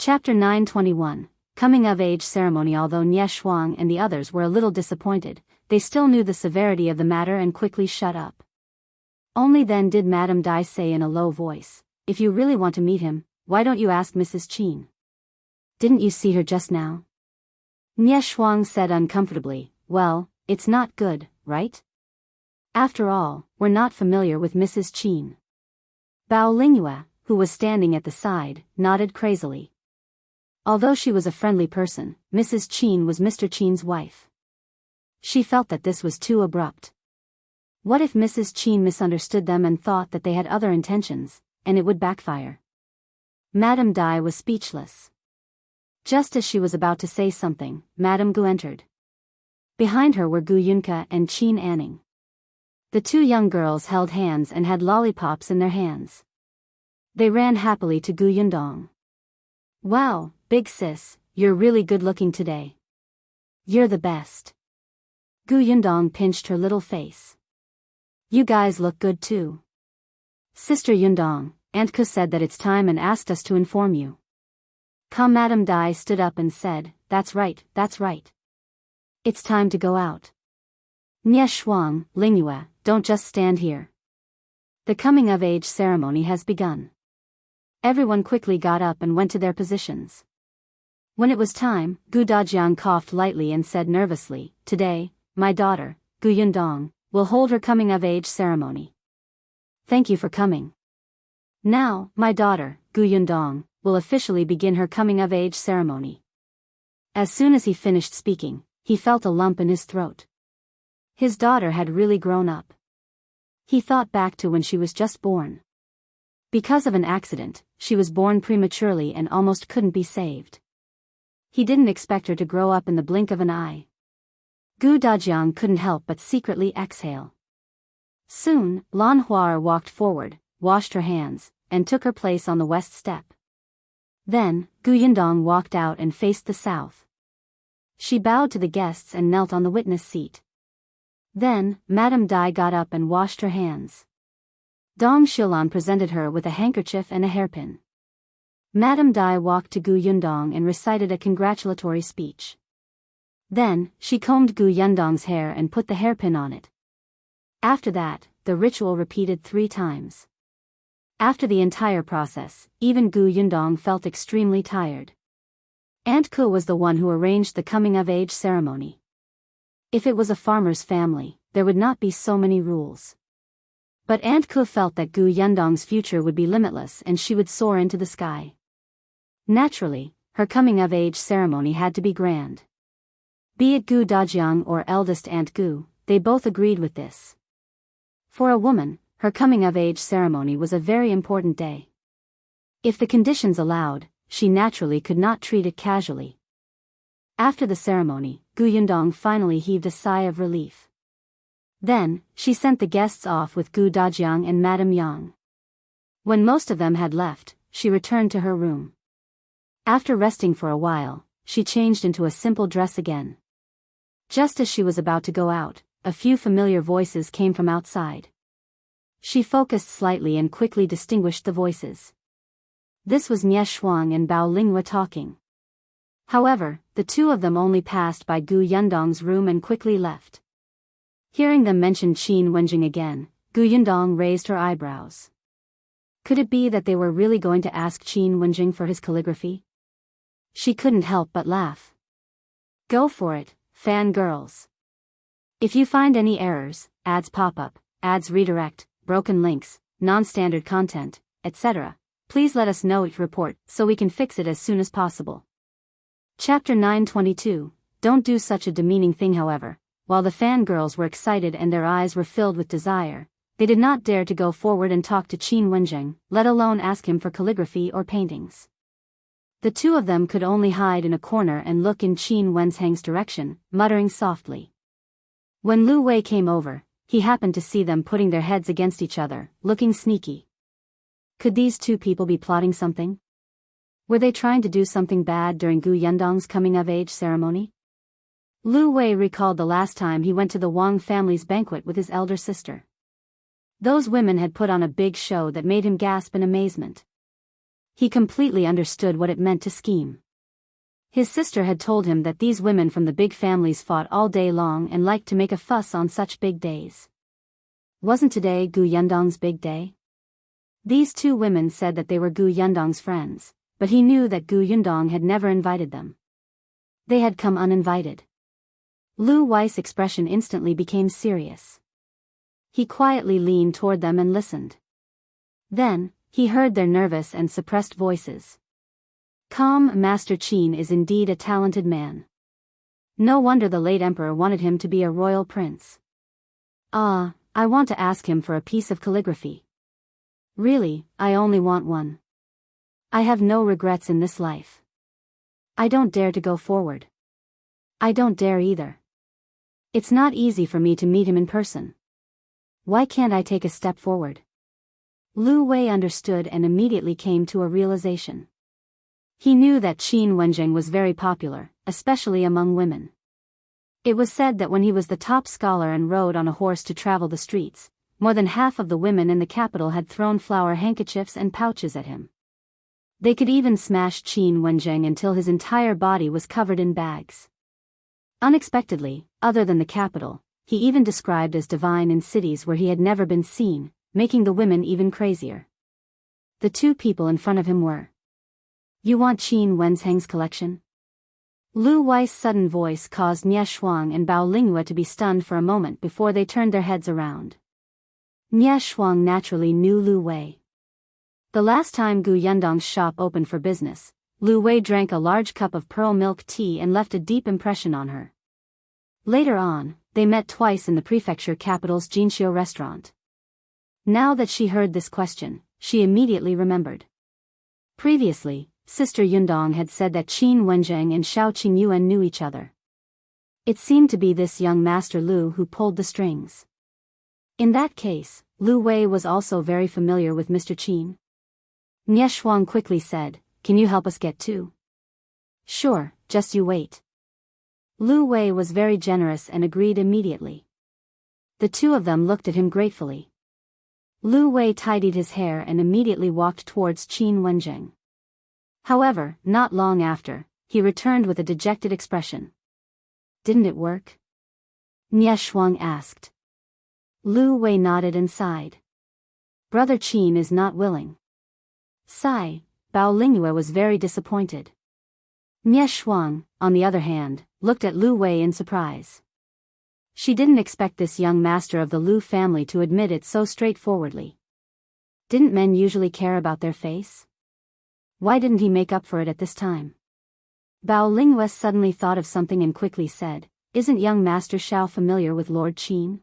Chapter 921, Coming-of-Age Ceremony. Although Nie Shuang and the others were a little disappointed, they still knew the severity of the matter and quickly shut up. Only then did Madame Dai say in a low voice, "If you really want to meet him, why don't you ask Mrs. Chen? Didn't you see her just now?" Nie Shuang said uncomfortably, "Well, it's not good, right? After all, we're not familiar with Mrs. Chen." Bao Lingyue, who was standing at the side, nodded crazily. Although she was a friendly person, Mrs. Chen was Mr. Chen's wife. She felt that this was too abrupt. What if Mrs. Chen misunderstood them and thought that they had other intentions, and it would backfire? Madame Dai was speechless. Just as she was about to say something, Madame Gu entered. Behind her were Gu Yunke and Qin Anning. The two young girls held hands and had lollipops in their hands. They ran happily to Gu Yundong. "Wow, big sis, you're really good looking today. You're the best." Gu Yundong pinched her little face. "You guys look good too. Sister Yundong, Aunt Ku said that it's time and asked us to inform you." Madame Dai stood up and said, that's right. It's time to go out. Nie Shuang, Lingyue, don't just stand here. The coming-of-age ceremony has begun." Everyone quickly got up and went to their positions. When it was time, Gu Dajiang coughed lightly and said nervously, "Today, my daughter, Gu Yundong, will hold her coming-of-age ceremony. Thank you for coming. Now, my daughter, Gu Yundong, will officially begin her coming-of-age ceremony." As soon as he finished speaking, he felt a lump in his throat. His daughter had really grown up. He thought back to when she was just born. Because of an accident, she was born prematurely and almost couldn't be saved. He didn't expect her to grow up in the blink of an eye. Gu Dajiang couldn't help but secretly exhale. Soon, Lan Huar walked forward, washed her hands, and took her place on the west step. Then, Gu Yundong walked out and faced the south. She bowed to the guests and knelt on the witness seat. Then, Madame Dai got up and washed her hands. Dong Xiulan presented her with a handkerchief and a hairpin. Madame Dai walked to Gu Yundong and recited a congratulatory speech. Then, she combed Gu Yundong's hair and put the hairpin on it. After that, the ritual repeated 3 times. After the entire process, even Gu Yundong felt extremely tired. Aunt Ku was the one who arranged the coming-of-age ceremony. If it was a farmer's family, there would not be so many rules. But Aunt Ku felt that Gu Yundong's future would be limitless and she would soar into the sky. Naturally, her coming-of-age ceremony had to be grand. Be it Gu Dajiang or eldest Aunt Gu, they both agreed with this. For a woman, her coming-of-age ceremony was a very important day. If the conditions allowed, she naturally could not treat it casually. After the ceremony, Gu Yundong finally heaved a sigh of relief. Then, she sent the guests off with Gu Dajiang and Madame Yang. When most of them had left, she returned to her room. After resting for a while, she changed into a simple dress again. Just as she was about to go out, a few familiar voices came from outside. She focused slightly and quickly distinguished the voices. This was Nie Shuang and Bao Lingyue talking. However, the two of them only passed by Gu Yundong's room and quickly left. Hearing them mention Qin Wenjing again, Gu Yundong raised her eyebrows. Could it be that they were really going to ask Qin Wenjing for his calligraphy? She couldn't help but laugh. Go for it, fangirls. If you find any errors, ads pop up, ads redirect, broken links, non-standard content, etc., please let us know each report so we can fix it as soon as possible. Chapter 922, Don't do such a demeaning thing. However, while the fangirls were excited and their eyes were filled with desire, they did not dare to go forward and talk to Qin Wenjing, let alone ask him for calligraphy or paintings. The two of them could only hide in a corner and look in Qin Wenshang's direction, muttering softly. When Lu Wei came over, he happened to see them putting their heads against each other, looking sneaky. Could these two people be plotting something? Were they trying to do something bad during Gu Yundong's coming-of-age ceremony? Lu Wei recalled the last time he went to the Wang family's banquet with his elder sister. Those women had put on a big show that made him gasp in amazement. He completely understood what it meant to scheme. His sister had told him that these women from the big families fought all day long and liked to make a fuss on such big days. Wasn't today Gu Yundong's big day? These two women said that they were Gu Yundong's friends, but he knew that Gu Yundong had never invited them. They had come uninvited. Lu Wei's expression instantly became serious. He quietly leaned toward them and listened. Then, he heard their nervous and suppressed voices. Master Qin is indeed a talented man. No wonder the late emperor wanted him to be a royal prince. I want to ask him for a piece of calligraphy. Really, I only want one. I have no regrets in this life. I don't dare to go forward. I don't dare either. It's not easy for me to meet him in person. Why can't I take a step forward? Lu Wei understood and immediately came to a realization. He knew that Qin Wenjing was very popular, especially among women. It was said that when he was the top scholar and rode on a horse to travel the streets, more than half of the women in the capital had thrown flower handkerchiefs and pouches at him. They could even smash Qin Wenjing until his entire body was covered in bags. Unexpectedly, other than the capital, he even described as divine in cities where he had never been seen, making the women even crazier. The two people in front of him were. You want Qin Wenzheng's collection? Lu Wei's sudden voice caused Nie Shuang and Bao Lingyue to be stunned for a moment before they turned their heads around. Nie Shuang naturally knew Lu Wei. The last time Gu Yundong's shop opened for business, Lu Wei drank a large cup of pearl milk tea and left a deep impression on her. Later on, they met twice in the prefecture capital's Jinxiu restaurant. Now that she heard this question, she immediately remembered. Previously, Sister Yundong had said that Qin Wenjing and Xiao Qingyuan knew each other. It seemed to be this young Master Lu who pulled the strings. In that case, Lu Wei was also very familiar with Mr. Qin. Nie Shuang quickly said, "Can you help us get to?" "Sure, just you wait." Lu Wei was very generous and agreed immediately. The two of them looked at him gratefully. Lu Wei tidied his hair and immediately walked towards Qin Wenjing. However, not long after, he returned with a dejected expression. "Didn't it work?" Nie Shuang asked. Lu Wei nodded and sighed. "Brother Qin is not willing." Sigh, Bao Lingyue was very disappointed. Nie Shuang, on the other hand, looked at Lu Wei in surprise. She didn't expect this young master of the Lu family to admit it so straightforwardly. Didn't men usually care about their face? Why didn't he make up for it at this time? Bao Lingyue suddenly thought of something and quickly said, "Isn't young Master Xiao familiar with Lord Qin?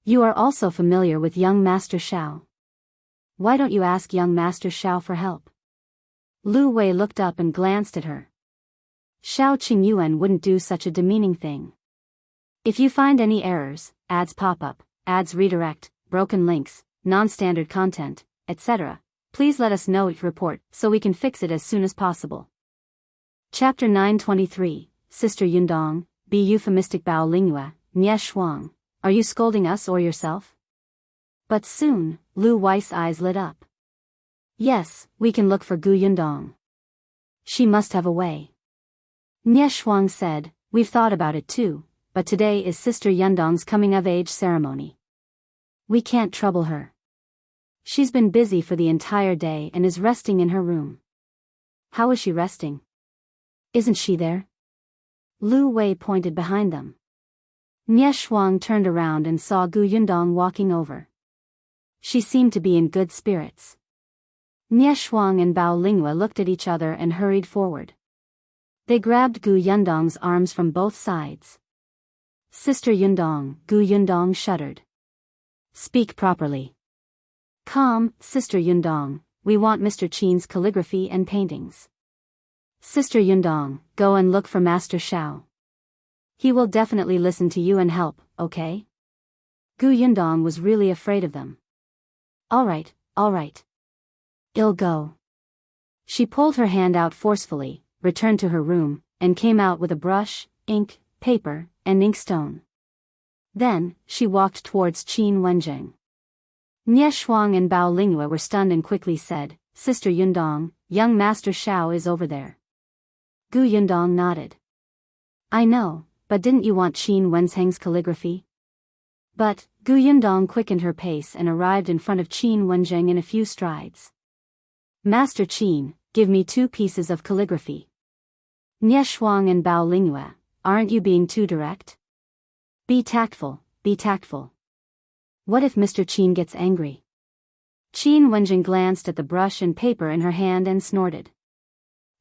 You are also familiar with young Master Xiao. Why don't you ask young Master Xiao for help?" Lu Wei looked up and glanced at her. Xiao Qingyuan wouldn't do such a demeaning thing. If you find any errors, ads pop up, ads redirect, broken links, non-standard content, etc., please let us know each report so we can fix it as soon as possible. Chapter 923, Sister Yundong, be euphemistic. Bao Lingyue, Nie Shuang, are you scolding us or yourself? But soon, Lu Wei's eyes lit up. Yes, we can look for Gu Yundong. She must have a way. Nie Shuang said, "We've thought about it too, but today is Sister Yundong's coming-of-age ceremony. We can't trouble her. She's been busy for the entire day and is resting in her room." "How is she resting? Isn't she there?" Lu Wei pointed behind them. Nie Shuang turned around and saw Gu Yundong walking over. She seemed to be in good spirits. Nie Shuang and Bao Lingyue looked at each other and hurried forward. They grabbed Gu Yundong's arms from both sides. "Sister Yundong," Gu Yundong shuddered. "Speak properly." "Calm, Sister Yundong, we want Mr. Qin's calligraphy and paintings." "Sister Yundong, go and look for Master Xiao. He will definitely listen to you and help, okay?" Gu Yundong was really afraid of them. All right. I'll go." She pulled her hand out forcefully, returned to her room, and came out with a brush, ink, paper, and inkstone. Then, she walked towards Qin Wenjing. Nie Shuang and Bao Lingyue were stunned and quickly said, "Sister Yundong, young Master Xiao is over there. Gu Yundong nodded. I know, but didn't you want Qin Wenzheng's calligraphy? But, Gu Yundong quickened her pace and arrived in front of Qin Wenzheng in a few strides. Master Qin, give me 2 pieces of calligraphy. Nie Shuang and Bao Lingyue, aren't you being too direct? Be tactful, be tactful. What if Mr. Qin gets angry? Qin Wenzheng glanced at the brush and paper in her hand and snorted.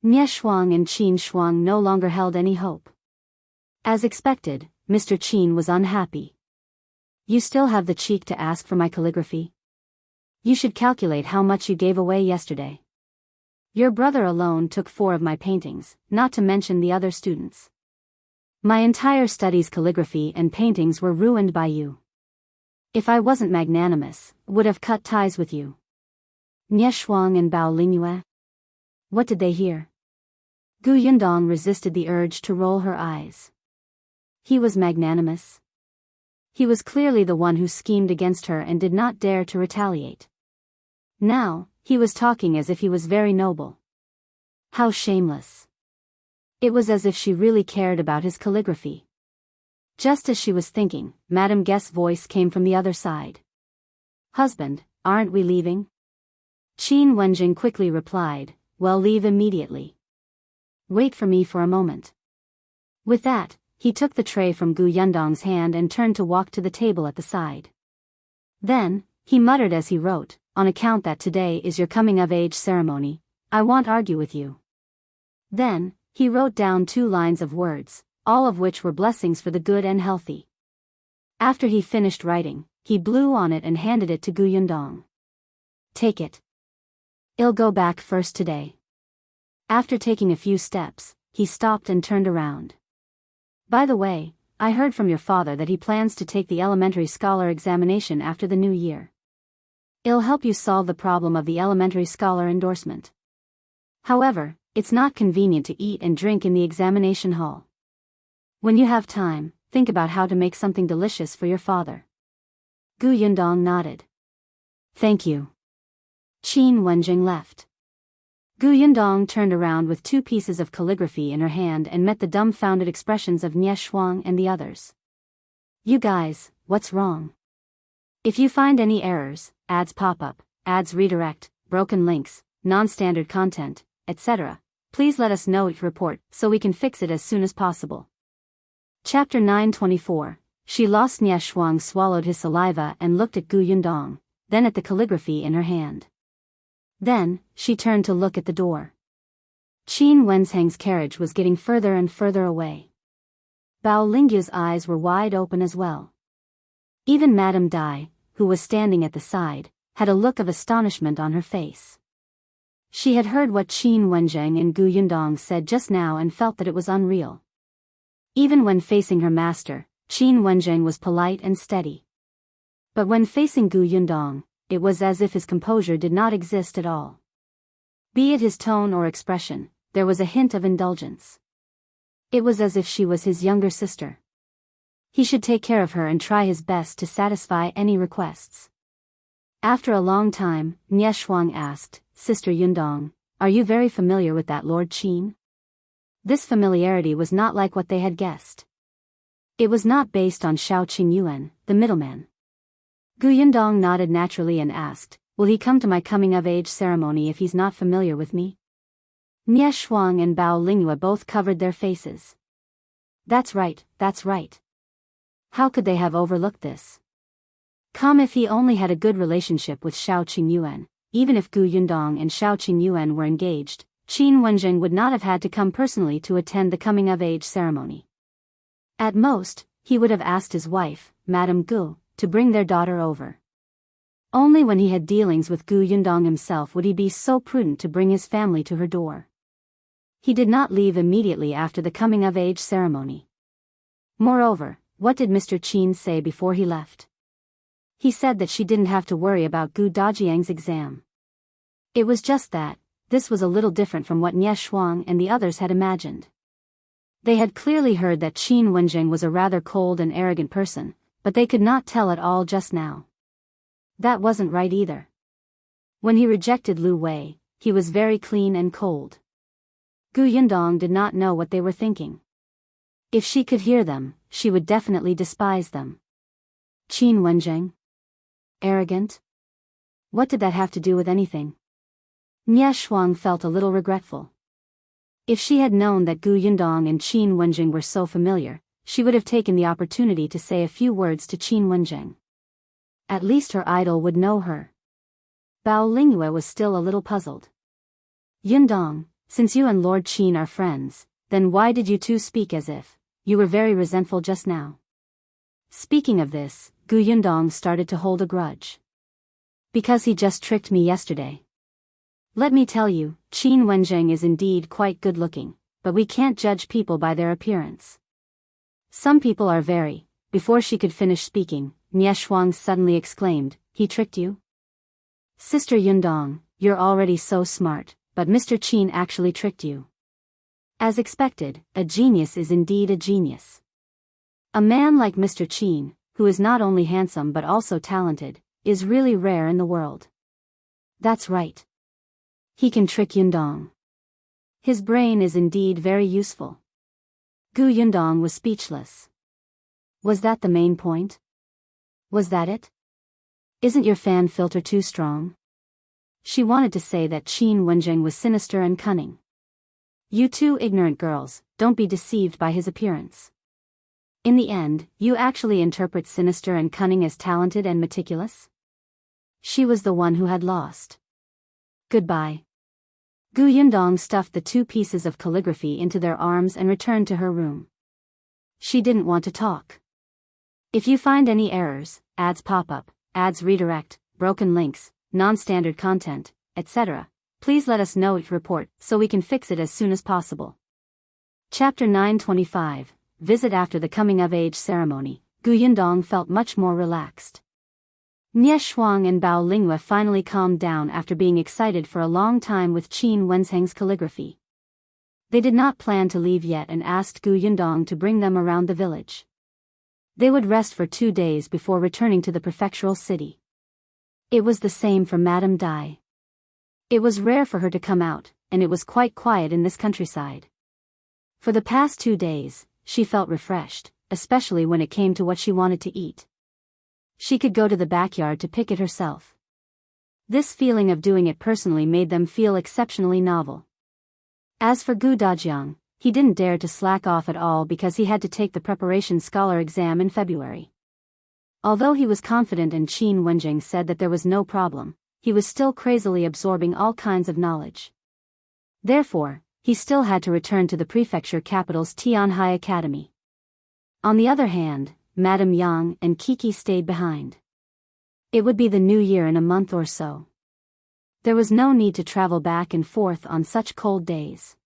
Nie Shuang and Qin Shuang no longer held any hope. As expected, Mr. Qin was unhappy. You still have the cheek to ask for my calligraphy? You should calculate how much you gave away yesterday. Your brother alone took 4 of my paintings, not to mention the other students. My entire study's calligraphy and paintings were ruined by you. If I wasn't magnanimous, would have cut ties with you. Nie Shuang and Bao Lingyue? What did they hear? Gu Yundong resisted the urge to roll her eyes. He was magnanimous. He was clearly the one who schemed against her and did not dare to retaliate. Now, he was talking as if he was very noble. How shameless. It was as if she really cared about his calligraphy. Just as she was thinking, Madame Guest's voice came from the other side. Husband, aren't we leaving? Qin Wenzheng quickly replied, well, leave immediately. Wait for me for a moment. With that, he took the tray from Gu Yundong's hand and turned to walk to the table at the side. Then, he muttered as he wrote, on account that today is your coming-of-age ceremony, I won't argue with you. Then, he wrote down 2 lines of words, all of which were blessings for the good and healthy. After he finished writing, he blew on it and handed it to Gu Yundong. Take it. I'll go back first today. After taking a few steps, he stopped and turned around. By the way, I heard from your father that he plans to take the elementary scholar examination after the new year. It'll help you solve the problem of the elementary scholar endorsement. However, it's not convenient to eat and drink in the examination hall. When you have time, think about how to make something delicious for your father. Gu Yundong nodded. Thank you. Qin Wenzheng left. Gu Yundong turned around with 2 pieces of calligraphy in her hand and met the dumbfounded expressions of Nie Shuang and the others. You guys, what's wrong? If you find any errors, ads pop up, ads redirect, broken links, non-standard content, etc., please let us know each report so we can fix it as soon as possible. Chapter 924. She lost. Nie Shuang swallowed his saliva and looked at Gu Yundong, then at the calligraphy in her hand. Then, she turned to look at the door. Qin Wenzheng's carriage was getting further and further away. Bao Lingyu's eyes were wide open as well. Even Madame Dai, who was standing at the side, had a look of astonishment on her face. She had heard what Qin Wenzheng and Gu Yundong said just now and felt that it was unreal. Even when facing her master, Qin Wenzheng was polite and steady. But when facing Gu Yundong, it was as if his composure did not exist at all. Be it his tone or expression, there was a hint of indulgence. It was as if she was his younger sister. He should take care of her and try his best to satisfy any requests. After a long time, Nie Shuang asked, Sister Yundong, are you very familiar with that Lord Qin? This familiarity was not like what they had guessed. It was not based on Xiao Qingyuan, the middleman. Gu Yundong nodded naturally and asked, will he come to my coming-of-age ceremony if he's not familiar with me? Nie Shuang and Bao Lingyue both covered their faces. That's right, that's right. How could they have overlooked this? Come, if he only had a good relationship with Xiao Qingyuan, even if Gu Yundong and Xiao Qingyuan were engaged, Qin Wenzheng would not have had to come personally to attend the coming-of-age ceremony. At most, he would have asked his wife, Madame Gu, to bring their daughter over. Only when he had dealings with Gu Yundong himself would he be so prudent to bring his family to her door. He did not leave immediately after the coming-of-age ceremony. Moreover, what did Mr. Qin say before he left? He said that she didn't have to worry about Gu Dajiang's exam. It was just that, this was a little different from what Nie Shuang and the others had imagined. They had clearly heard that Qin Wenzheng was a rather cold and arrogant person, but they could not tell at all just now. That wasn't right either. When he rejected Lu Wei, he was very clean and cold. Gu Yundong did not know what they were thinking. If she could hear them, she would definitely despise them. Qin Wenzheng? Arrogant? What did that have to do with anything? Nie Shuang felt a little regretful. If she had known that Gu Yundong and Qin Wenzheng were so familiar, she would have taken the opportunity to say a few words to Qin Wenzheng. At least her idol would know her. Bao Lingyue was still a little puzzled. Yundong, since you and Lord Qin are friends, then why did you two speak as if you were very resentful just now? Speaking of this, Gu Yundong started to hold a grudge. Because he just tricked me yesterday. Let me tell you, Qin Wenzheng is indeed quite good-looking, but we can't judge people by their appearance. Some people are very. Before she could finish speaking, Nie Shuang suddenly exclaimed, he tricked you? Sister Yundong, you're already so smart, but Mr. Qin actually tricked you. As expected, a genius is indeed a genius. A man like Mr. Qin, who is not only handsome but also talented, is really rare in the world. That's right. He can trick Yundong. His brain is indeed very useful. Gu Yundong was speechless. Was that the main point? Was that it? Isn't your fan filter too strong? She wanted to say that Qin Wenzheng was sinister and cunning. You two ignorant girls, don't be deceived by his appearance. In the end, you actually interpret sinister and cunning as talented and meticulous? She was the one who had lost. Goodbye. Gu Yundong stuffed the 2 pieces of calligraphy into their arms and returned to her room. She didn't want to talk. If you find any errors, ads pop up, ads redirect, broken links, non-standard content, etc., please let us know each report so we can fix it as soon as possible. Chapter 925, Visit After the Coming-of-Age Ceremony. Gu Yundong felt much more relaxed. Nie Shuang and Bao Lingyue finally calmed down after being excited for a long time with Qin Wensheng's calligraphy. They did not plan to leave yet and asked Gu Yundong to bring them around the village. They would rest for 2 days before returning to the prefectural city. It was the same for Madame Dai. It was rare for her to come out, and it was quite quiet in this countryside. For the past 2 days, she felt refreshed, especially when it came to what she wanted to eat. She could go to the backyard to pick it herself. This feeling of doing it personally made them feel exceptionally novel. As for Gu Dajiang, he didn't dare to slack off at all because he had to take the preparation scholar exam in February. Although he was confident and Qin Wenzheng said that there was no problem, he was still crazily absorbing all kinds of knowledge. Therefore, he still had to return to the prefecture capital's Tianhai Academy. On the other hand, Madame Yang and Kiki stayed behind. It would be the new year in a month or so. There was no need to travel back and forth on such cold days.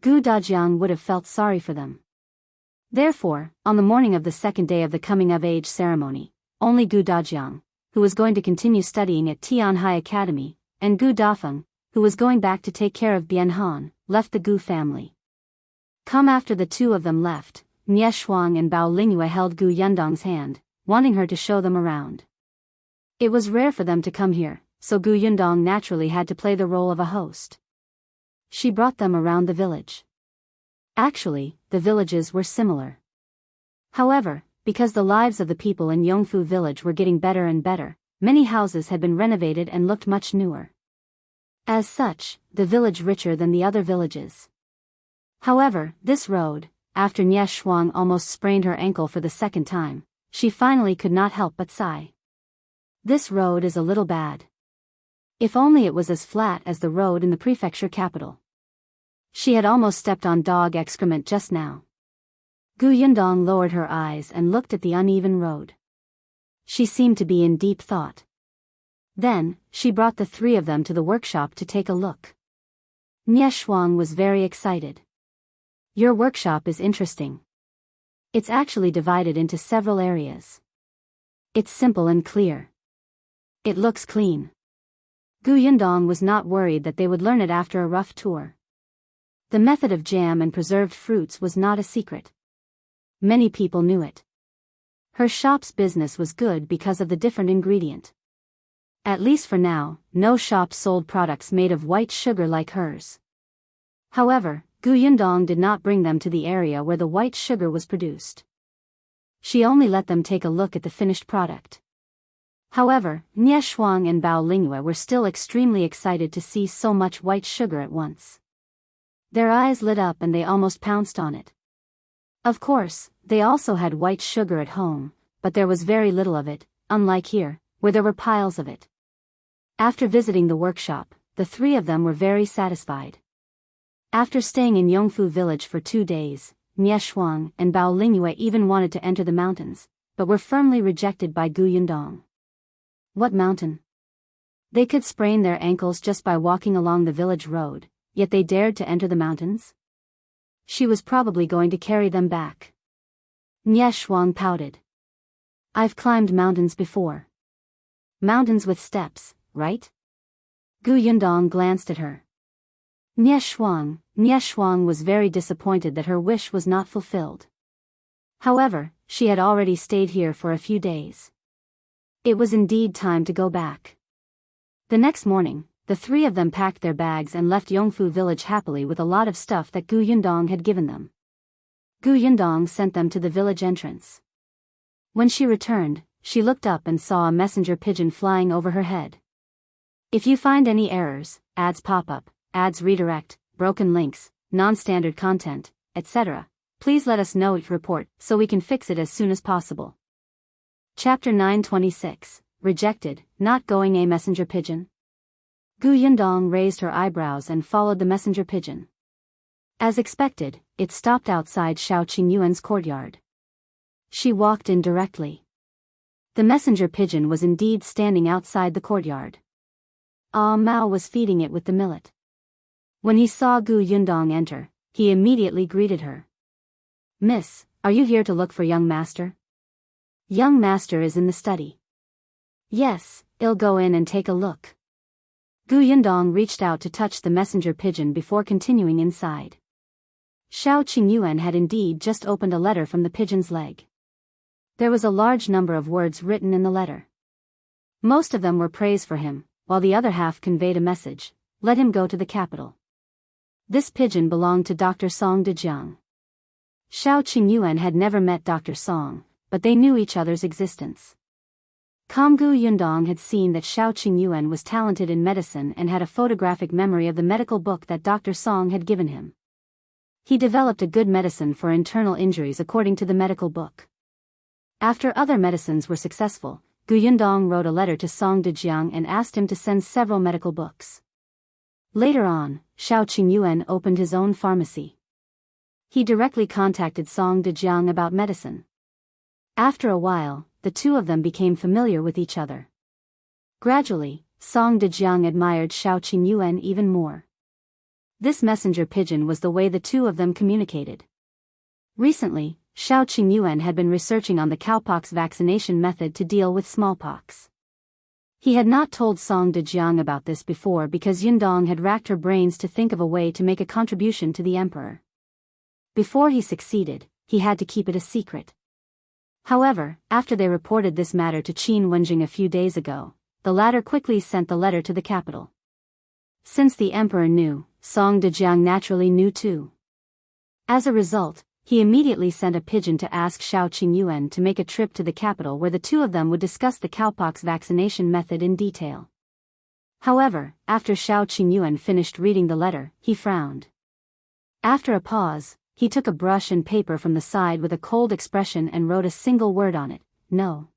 Gu Dajiang would have felt sorry for them. Therefore, on the morning of the 2nd day of the coming-of-age ceremony, only Gu Dajiang, who was going to continue studying at Tianhai Academy, and Gu Dafeng, who was going back to take care of Bianhan, left the Gu family. Come after the 2 of them left, Nie Shuang and Bao Lingyue held Gu Yundong's hand, wanting her to show them around. It was rare for them to come here, so Gu Yundong naturally had to play the role of a host. She brought them around the village. Actually, the villages were similar. However, because the lives of the people in Yongfu village were getting better and better, many houses had been renovated and looked much newer. As such, the village richer than the other villages. However, this road, after Nie Shuang almost sprained her ankle for the 2nd time, she finally could not help but sigh. This road is a little bad. If only it was as flat as the road in the prefecture capital. She had almost stepped on dog excrement just now. Gu Yundong lowered her eyes and looked at the uneven road. She seemed to be in deep thought. Then, she brought the 3 of them to the workshop to take a look. Nie Shuang was very excited. Your workshop is interesting. It's actually divided into several areas. It's simple and clear. It looks clean. Gu Yundong was not worried that they would learn it after a rough tour. The method of jam and preserved fruits was not a secret. Many people knew it. Her shop's business was good because of the different ingredient. At least for now, no shop sold products made of white sugar like hers. However, Yundong did not bring them to the area where the white sugar was produced. She only let them take a look at the finished product. However, Shuang and Bao Lingyue were still extremely excited to see so much white sugar at once. Their eyes lit up and they almost pounced on it. Of course, they also had white sugar at home, but there was very little of it, unlike here, where there were piles of it. After visiting the workshop, the three of them were very satisfied. After staying in Yongfu village for 2 days, Shuang and Bao Lingyue even wanted to enter the mountains, but were firmly rejected by Yundong. What mountain? They could sprain their ankles just by walking along the village road, yet they dared to enter the mountains? She was probably going to carry them back. Shuang pouted. I've climbed mountains before. Mountains with steps, right? Yundong glanced at her. Shuang was very disappointed that her wish was not fulfilled. However, she had already stayed here for a few days. It was indeed time to go back. The next morning, the three of them packed their bags and left Yongfu village happily with a lot of stuff that Yundong had given them. Yundong sent them to the village entrance. When she returned, she looked up and saw a messenger pigeon flying over her head. If you find any errors, ads pop up, ads redirect, broken links, non-standard content, etc., please let us know your report so we can fix it as soon as possible. Chapter 926, Rejected, Not Going a Messenger Pigeon. Yundong raised her eyebrows and followed the messenger pigeon. As expected, it stopped outside Xiao Qingyuan's courtyard. She walked in directly. The messenger pigeon was indeed standing outside the courtyard. Mao was feeding it with the millet. When he saw Yundong enter, he immediately greeted her. Miss, are you here to look for young master? Young master is in the study. Yes, I'll go in and take a look. Yundong reached out to touch the messenger pigeon before continuing inside. Xiao Qingyuan had indeed just opened a letter from the pigeon's leg. There was a large number of words written in the letter. Most of them were praise for him, while the other half conveyed a message: let him go to the capital. This pigeon belonged to Dr. Song Dejiang. Xiao Qingyuan had never met Dr. Song, but they knew each other's existence. Yundong had seen that Xiao Qingyuan was talented in medicine and had a photographic memory of the medical book that Dr. Song had given him. He developed a good medicine for internal injuries according to the medical book. After other medicines were successful, Yundong wrote a letter to Song Dejiang and asked him to send several medical books. Later on, Xiao Qingyuan opened his own pharmacy. He directly contacted Song Dejiang about medicine. After a while, the two of them became familiar with each other. Gradually, Song Dejiang admired Xiao Qingyuan even more. This messenger pigeon was the way the two of them communicated. Recently, Xiao Qingyuan had been researching on the cowpox vaccination method to deal with smallpox. He had not told Song Dejiang about this before because Yundong had racked her brains to think of a way to make a contribution to the emperor. Before he succeeded, he had to keep it a secret. However, after they reported this matter to Qin Wenjing a few days ago, the latter quickly sent the letter to the capital. Since the emperor knew, Song Dejiang naturally knew too. As a result, he immediately sent a pigeon to ask Xiao Qingyuan to make a trip to the capital where the two of them would discuss the cowpox vaccination method in detail. However, after Xiao Qingyuan finished reading the letter, he frowned. After a pause, he took a brush and paper from the side with a cold expression and wrote a single word on it: no.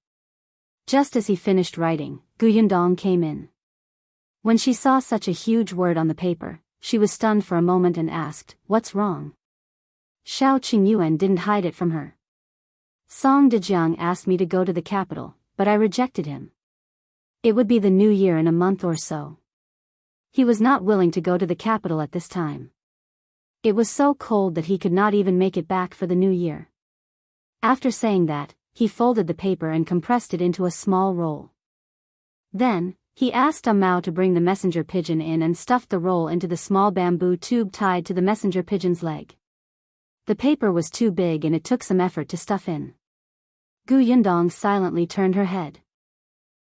Just as he finished writing, Yundong came in. When she saw such a huge word on the paper, she was stunned for a moment and asked, "What's wrong?" Xiao Qingyuan didn't hide it from her. Song Dejiang asked me to go to the capital, but I rejected him. It would be the new year in a month or so. He was not willing to go to the capital at this time. It was so cold that he could not even make it back for the new year. After saying that, he folded the paper and compressed it into a small roll. Then, he asked Mao to bring the messenger pigeon in and stuffed the roll into the small bamboo tube tied to the messenger pigeon's leg. The paper was too big and it took some effort to stuff in. Yundong silently turned her head.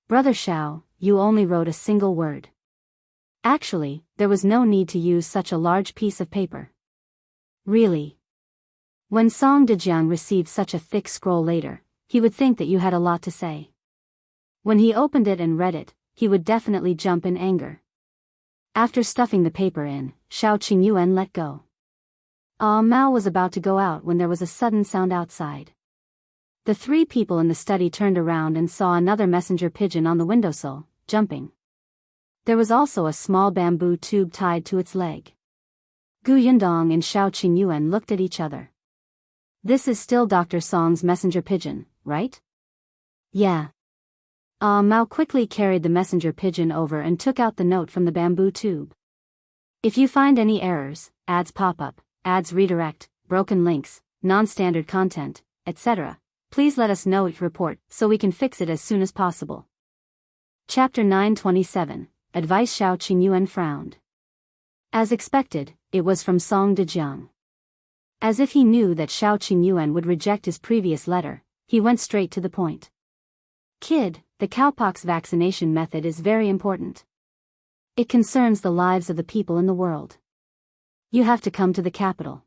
"Brother Xiao, you only wrote a single word. Actually, there was no need to use such a large piece of paper. Really? When Song Dejiang received such a thick scroll later, he would think that you had a lot to say. When he opened it and read it, he would definitely jump in anger. After stuffing the paper in, Xiao Qingyuan let go. Mao was about to go out when there was a sudden sound outside. The three people in the study turned around and saw another messenger pigeon on the windowsill, jumping. There was also a small bamboo tube tied to its leg. Gu Yundong and Xiao Qingyuan looked at each other. This is still Dr. Song's messenger pigeon, right? Yeah. Mao quickly carried the messenger pigeon over and took out the note from the bamboo tube. If you find any errors, ads pop up, ads redirect, broken links, non-standard content, etc., please let us know each report so we can fix it as soon as possible. Chapter 927, Advice. Xiao Qingyuan frowned. As expected, it was from Song Dejiang. As if he knew that Xiao Qingyuan would reject his previous letter, he went straight to the point. Kid, the cowpox vaccination method is very important. It concerns the lives of the people in the world. You have to come to the capital.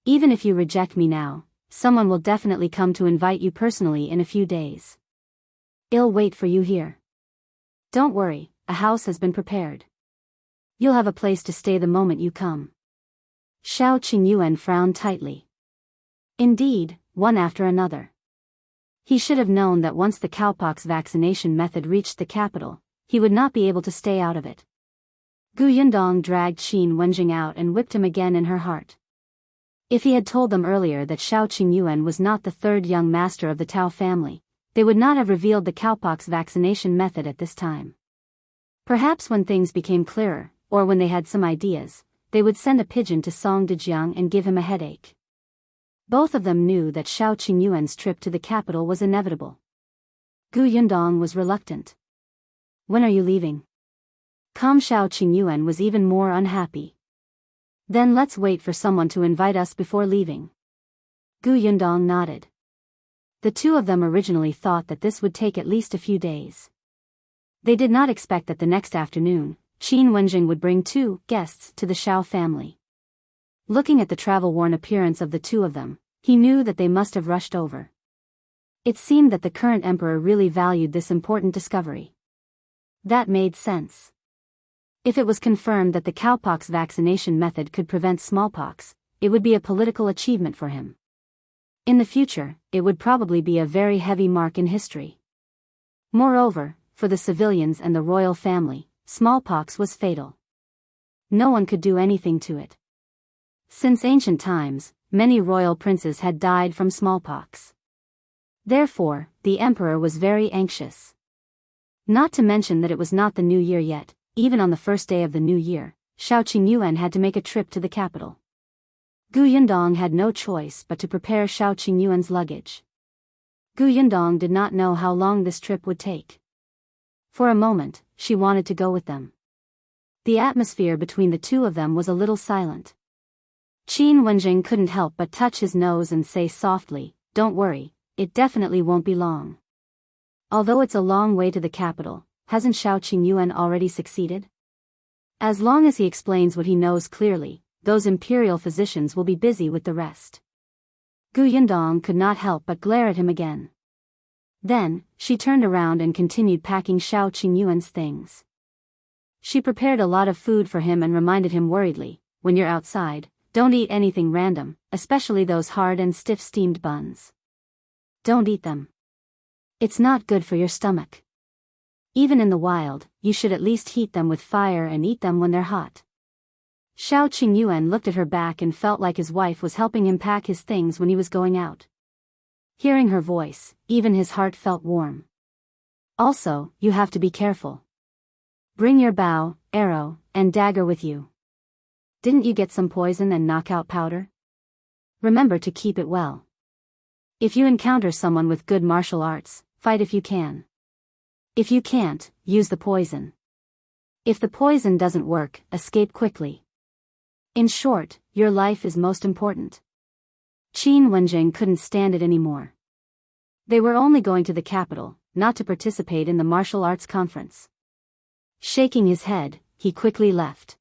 Even if you reject me now, someone will definitely come to invite you personally in a few days. I'll wait for you here. Don't worry, a house has been prepared. You'll have a place to stay the moment you come. Xiao Qingyuan frowned tightly. Indeed, one after another. He should have known that once the cowpox vaccination method reached the capital, he would not be able to stay out of it. Gu Yundong dragged Qin Wenjing out and whipped him again in her heart. If he had told them earlier that Xiao Qingyuan was not the third young master of the Tao family, they would not have revealed the cowpox vaccination method at this time. Perhaps when things became clearer, or when they had some ideas, they would send a pigeon to Song Dejiang and give him a headache. Both of them knew that Xiao Qingyuan's trip to the capital was inevitable. Gu Yundong was reluctant. When are you leaving? Xiao Qingyuan was even more unhappy. Then let's wait for someone to invite us before leaving. Gu Yundong nodded. The two of them originally thought that this would take at least a few days. They did not expect that the next afternoon, Qin Wenjing would bring 2 guests to the Xiao family. Looking at the travel-worn appearance of the two of them, he knew that they must have rushed over. It seemed that the current emperor really valued this important discovery. That made sense. If it was confirmed that the cowpox vaccination method could prevent smallpox, it would be a political achievement for him. In the future, it would probably be a very heavy mark in history. Moreover, for the civilians and the royal family, smallpox was fatal. No one could do anything to it. Since ancient times, many royal princes had died from smallpox. Therefore, the emperor was very anxious. Not to mention that it was not the new year yet. Even on the first day of the new year, Xiao Qingyuan had to make a trip to the capital. Gu Yundong had no choice but to prepare Xiao Qingyuan's luggage. Gu Yundong did not know how long this trip would take. For a moment, she wanted to go with them. The atmosphere between the two of them was a little silent. Qin Wenjing couldn't help but touch his nose and say softly, "Don't worry, it definitely won't be long." Although it's a long way to the capital, hasn't Xiao Qingyuan already succeeded? As long as he explains what he knows clearly, those imperial physicians will be busy with the rest. Gu Yundong could not help but glare at him again. Then, she turned around and continued packing Xiao Qingyuan's things. She prepared a lot of food for him and reminded him worriedly, "When you're outside, don't eat anything random, especially those hard and stiff steamed buns. Don't eat them. It's not good for your stomach. Even in the wild, you should at least heat them with fire and eat them when they're hot." Xiao Qingyuan looked at her back and felt like his wife was helping him pack his things when he was going out. Hearing her voice, even his heart felt warm. "Also, you have to be careful. Bring your bow, arrow, and dagger with you. Didn't you get some poison and knockout powder? Remember to keep it well. If you encounter someone with good martial arts, fight if you can. If you can't, use the poison. If the poison doesn't work, escape quickly. In short, your life is most important." Qin Wenjing couldn't stand it anymore. They were only going to the capital, not to participate in the martial arts conference. Shaking his head, he quickly left.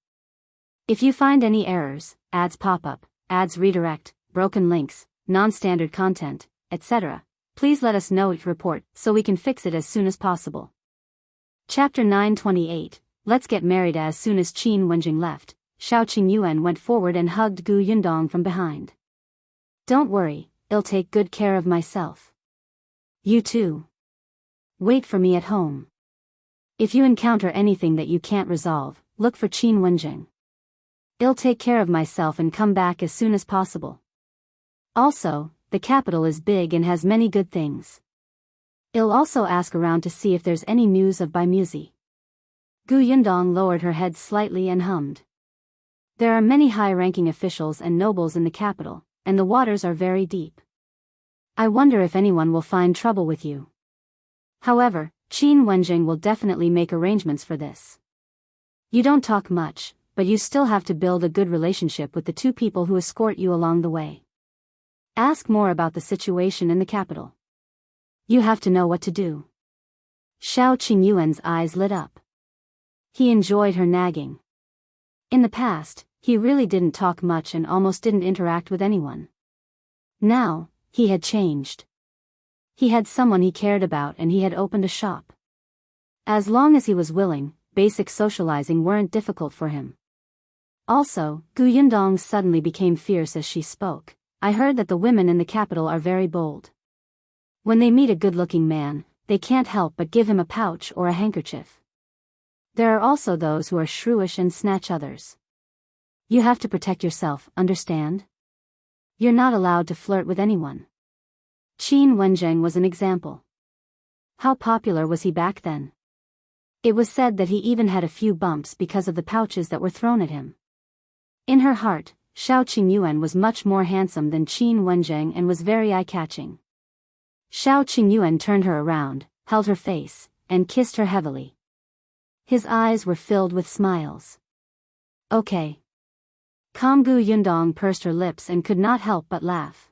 If you find any errors, ads pop up, ads redirect, broken links, non-standard content, etc., please let us know. Report so we can fix it as soon as possible. Chapter 928. Let's get married. As soon as Qin Wenjing left, Xiao Qingyuan went forward and hugged Gu Yundong from behind. Don't worry, I'll take good care of myself. You too. Wait for me at home. If you encounter anything that you can't resolve, look for Qin Wenjing. I'll take care of myself and come back as soon as possible. Also, the capital is big and has many good things. I'll also ask around to see if there's any news of Biyao. Gu Yundong lowered her head slightly and hummed. There are many high-ranking officials and nobles in the capital, and the waters are very deep. I wonder if anyone will find trouble with you. However, Qin Wenjing will definitely make arrangements for this. You don't talk much, but you still have to build a good relationship with the two people who escort you along the way. Ask more about the situation in the capital. You have to know what to do. Xiao Qingyuan's eyes lit up. He enjoyed her nagging. In the past, he really didn't talk much and almost didn't interact with anyone. Now, he had changed. He had someone he cared about and he had opened a shop. As long as he was willing, basic socializing weren't difficult for him. Also, Gu Yundong suddenly became fierce as she spoke. I heard that the women in the capital are very bold. When they meet a good-looking man, they can't help but give him a pouch or a handkerchief. There are also those who are shrewish and snatch others. You have to protect yourself, understand? You're not allowed to flirt with anyone. Qin Wenjing was an example. How popular was he back then? It was said that he even had a few bumps because of the pouches that were thrown at him. In her heart, Xiao Qingyuan was much more handsome than Qin Wenjing and was very eye-catching. Xiao Qingyuan turned her around, held her face, and kissed her heavily. His eyes were filled with smiles. Okay. Gu Yundong pursed her lips and could not help but laugh.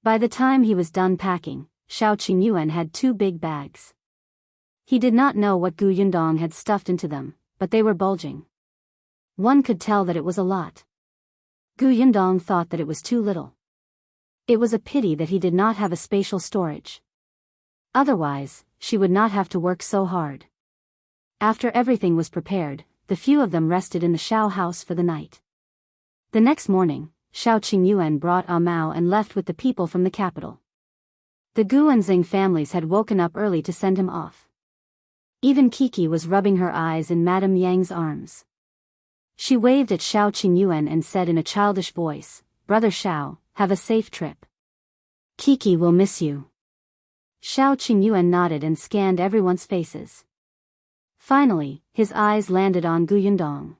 By the time he was done packing, Xiao Qingyuan had 2 big bags. He did not know what Gu Yundong had stuffed into them, but they were bulging. One could tell that it was a lot. Gu Yundong thought that it was too little. It was a pity that he did not have a spatial storage. Otherwise, she would not have to work so hard. After everything was prepared, the few of them rested in the Shao house for the night. The next morning, Xiao Qingyuan brought A Mao and left with the people from the capital. The Gu and Xing families had woken up early to send him off. Even Kiki was rubbing her eyes in Madame Yang's arms. She waved at Xiao Qingyuan and said in a childish voice, "Brother Xiao, have a safe trip. Kiki will miss you." Xiao Qingyuan nodded and scanned everyone's faces. Finally, his eyes landed on Gu Yundong.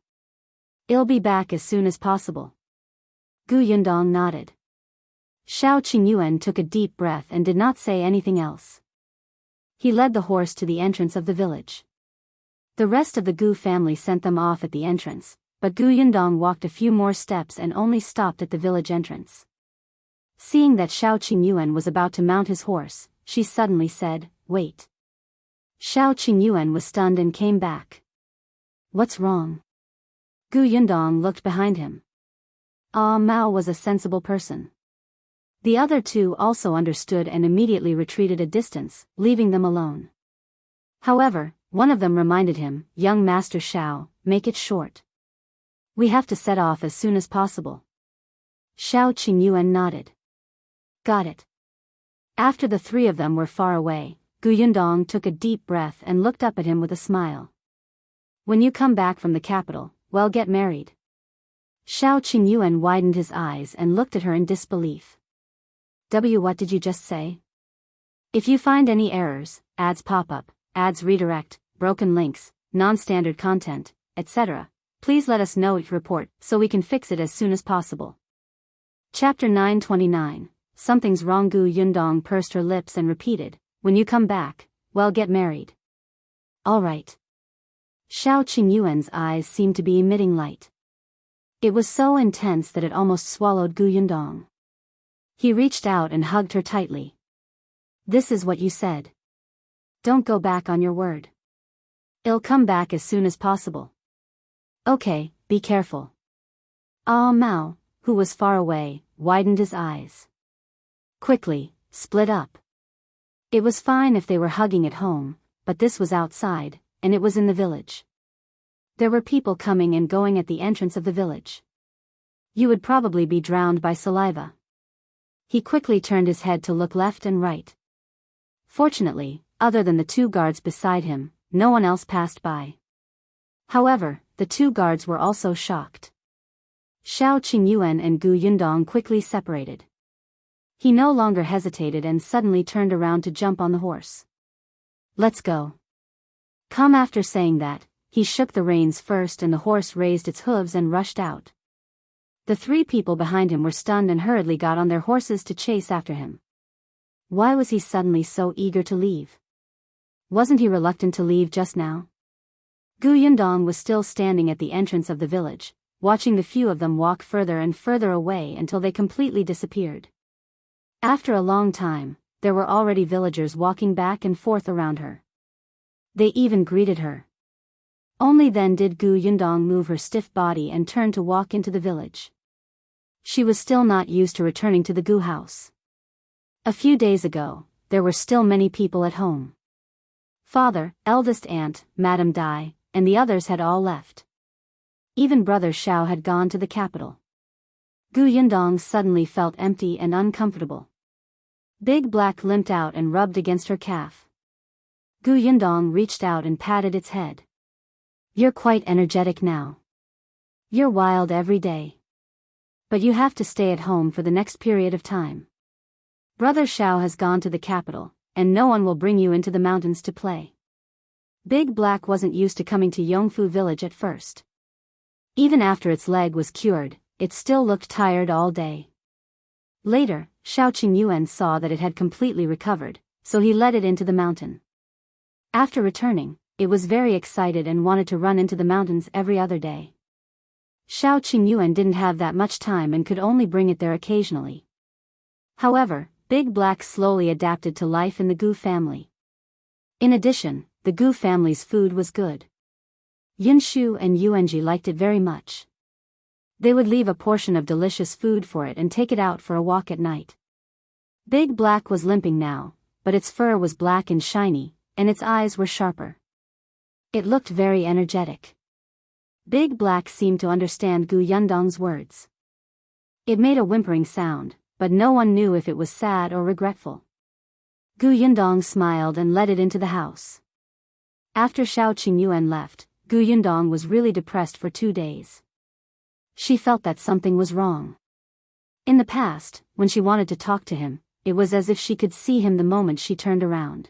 "I'll be back as soon as possible." Gu Yundong nodded. Xiao Qingyuan took a deep breath and did not say anything else. He led the horse to the entrance of the village. The rest of the Gu family sent them off at the entrance, but Gu Yundong walked a few more steps and only stopped at the village entrance. Seeing that Xiao Qingyuan was about to mount his horse, she suddenly said, "Wait." Xiao Qingyuan was stunned and came back. "What's wrong?" Gu Yundong looked behind him. A Mao was a sensible person. The other 2 also understood and immediately retreated a distance, leaving them alone. However, one of them reminded him, "Young Master Xiao, make it short. We have to set off as soon as possible." Xiao Qingyuan nodded. "Got it." After the 3 of them were far away, Gu Yundong took a deep breath and looked up at him with a smile. "When you come back from the capital, well, get married." Xiao Qingyuan widened his eyes and looked at her in disbelief. What did you just say?" If you find any errors, ads pop up, ads redirect, broken links, non-standard content, etc., please let us know. Report so we can fix it as soon as possible. Chapter 929. Something's wrong. Gu Yundong pursed her lips and repeated, "When you come back, well, get married." "All right." Xiao Qingyuan's eyes seemed to be emitting light. It was so intense that it almost swallowed Gu Yundong. He reached out and hugged her tightly. "This is what you said." Don't go back on your word. I'll come back as soon as possible. Okay, be careful. Ah Mao, who was far away, widened his eyes. Quickly, split up. It was fine if they were hugging at home, but this was outside, and it was in the village. There were people coming and going at the entrance of the village. You would probably be drowned by saliva. He quickly turned his head to look left and right. Fortunately, other than the two guards beside him, no one else passed by. However, the two guards were also shocked. Xiao Qingyuan and Gu Yundong quickly separated. He no longer hesitated and suddenly turned around to jump on the horse. Let's go. Come. After saying that, he shook the reins first and the horse raised its hooves and rushed out. The three people behind him were stunned and hurriedly got on their horses to chase after him. Why was he suddenly so eager to leave? Wasn't he reluctant to leave just now? Gu Yundong was still standing at the entrance of the village, watching the few of them walk further and further away until they completely disappeared. After a long time, there were already villagers walking back and forth around her. They even greeted her. Only then did Gu Yundong move her stiff body and turn to walk into the village. She was still not used to returning to the Gu house. A few days ago, there were still many people at home. Father, eldest aunt, Madame Dai, and the others had all left. Even brother Xiao had gone to the capital. Gu Yundong suddenly felt empty and uncomfortable. Big Black limped out and rubbed against her calf. Gu Yundong reached out and patted its head. You're quite energetic now. You're wild every day. But you have to stay at home for the next period of time. Brother Xiao has gone to the capital, and no one will bring you into the mountains to play. Big Black wasn't used to coming to Yongfu village at first. Even after its leg was cured, it still looked tired all day. Later, Xiao Qingyuan saw that it had completely recovered, so he led it into the mountain. After returning, it was very excited and wanted to run into the mountains every other day. Xiao Qingyuan didn't have that much time and could only bring it there occasionally. However, Big Black slowly adapted to life in the Gu family. In addition, the Gu family's food was good. Yunshu and Yuanji liked it very much. They would leave a portion of delicious food for it and take it out for a walk at night. Big Black was limping now, but its fur was black and shiny, and its eyes were sharper. It looked very energetic. Big Black seemed to understand Gu Yundong's words. It made a whimpering sound, but no one knew if it was sad or regretful. Gu Yundong smiled and led it into the house. After Xiao Qingyuan left, Gu Yundong was really depressed for 2 days. She felt that something was wrong. In the past, when she wanted to talk to him, it was as if she could see him the moment she turned around.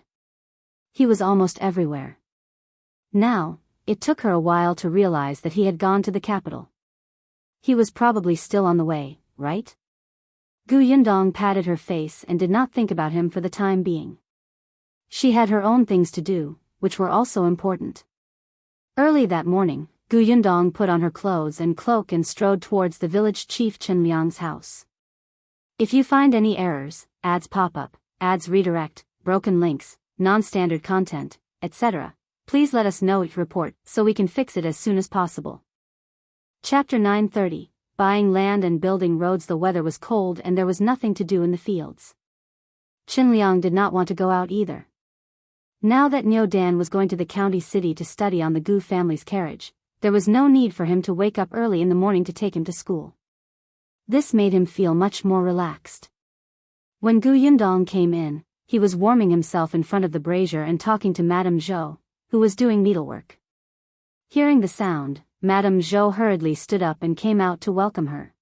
He was almost everywhere. Now, it took her a while to realize that he had gone to the capital. He was probably still on the way, right? Gu Yundong patted her face and did not think about him for the time being. She had her own things to do, which were also important. Early that morning, Gu Yundong put on her clothes and cloak and strode towards the village chief Chen Liang's house. If you find any errors, ads pop up, ads redirect, broken links, non-standard content, etc., please let us know each report so we can fix it as soon as possible. Chapter 930, Buying Land and Building Roads. The weather was cold and there was nothing to do in the fields. Chen Liang did not want to go out either. Now that Niu Dan was going to the county city to study on the Gu family's carriage, there was no need for him to wake up early in the morning to take him to school. This made him feel much more relaxed. When Gu Yundong came in, he was warming himself in front of the brazier and talking to Madame Zhou, who was doing needlework. Hearing the sound, Madame Zhou hurriedly stood up and came out to welcome her.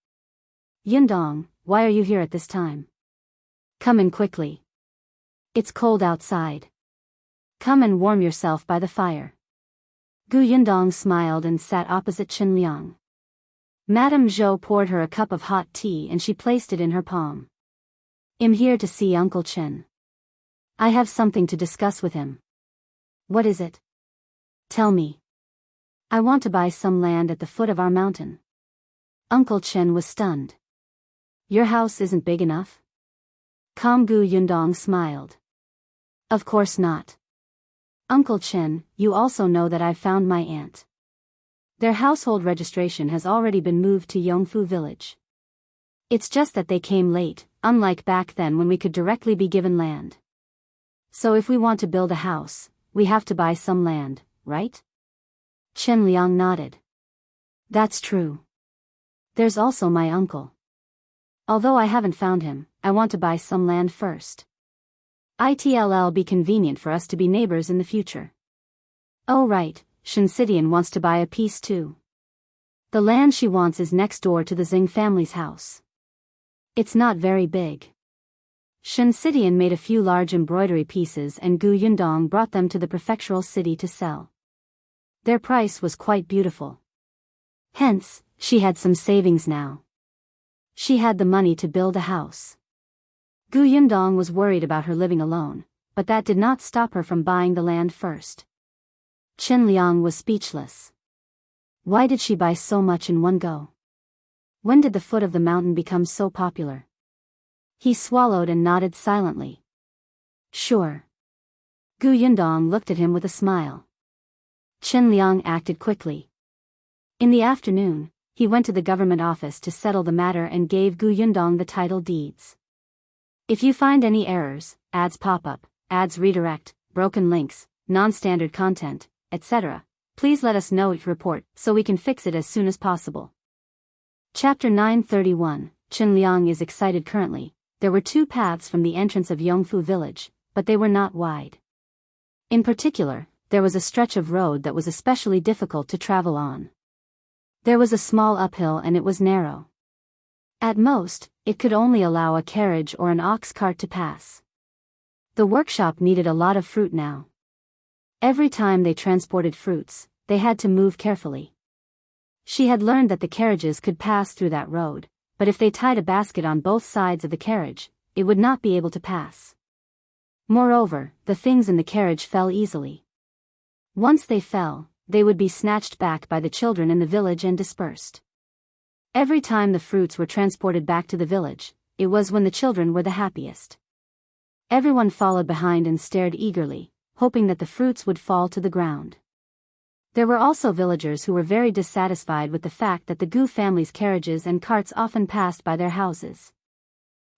Yundong, why are you here at this time? Come in quickly. It's cold outside. Come and warm yourself by the fire. Gu Yundong smiled and sat opposite Chen Liang. Madame Zhou poured her a cup of hot tea and she placed it in her palm. I'm here to see Uncle Chen. I have something to discuss with him. What is it? Tell me. I want to buy some land at the foot of our mountain. Uncle Chen was stunned. Your house isn't big enough? Gu Yundong smiled. Of course not. Uncle Chen, you also know that I've found my aunt. Their household registration has already been moved to Yongfu village. It's just that they came late, unlike back then when we could directly be given land. So if we want to build a house, we have to buy some land, right? Chen Liang nodded. That's true. There's also my uncle. Although I haven't found him, I want to buy some land first. It'll be convenient for us to be neighbors in the future. Oh right, Shinsidian wants to buy a piece too. The land she wants is next door to the Xing family's house. It's not very big. Shinsidian made a few large embroidery pieces and Gu Yundong brought them to the prefectural city to sell. Their price was quite beautiful. Hence, she had some savings now. She had the money to build a house. Gu Yundong was worried about her living alone, but that did not stop her from buying the land first. Chen Liang was speechless. Why did she buy so much in one go? When did the foot of the mountain become so popular? He swallowed and nodded silently. Sure. Gu Yundong looked at him with a smile. Chen Liang acted quickly. In the afternoon, he went to the government office to settle the matter and gave Gu Yundong the title deeds. If you find any errors, ads pop up, ads redirect, broken links, non-standard content, etc., please let us know each report so we can fix it as soon as possible. Chapter 931, Chen Liang is excited currently. There were two paths from the entrance of Yongfu village, but they were not wide. In particular, there was a stretch of road that was especially difficult to travel on. There was a small uphill and it was narrow. At most, it could only allow a carriage or an ox cart to pass. The workshop needed a lot of fruit now. Every time they transported fruits, they had to move carefully. She had learned that the carriages could pass through that road, but if they tied a basket on both sides of the carriage, it would not be able to pass. Moreover, the things in the carriage fell easily. Once they fell, they would be snatched back by the children in the village and dispersed. Every time the fruits were transported back to the village, it was when the children were the happiest. Everyone followed behind and stared eagerly, hoping that the fruits would fall to the ground. There were also villagers who were very dissatisfied with the fact that the Gu family's carriages and carts often passed by their houses.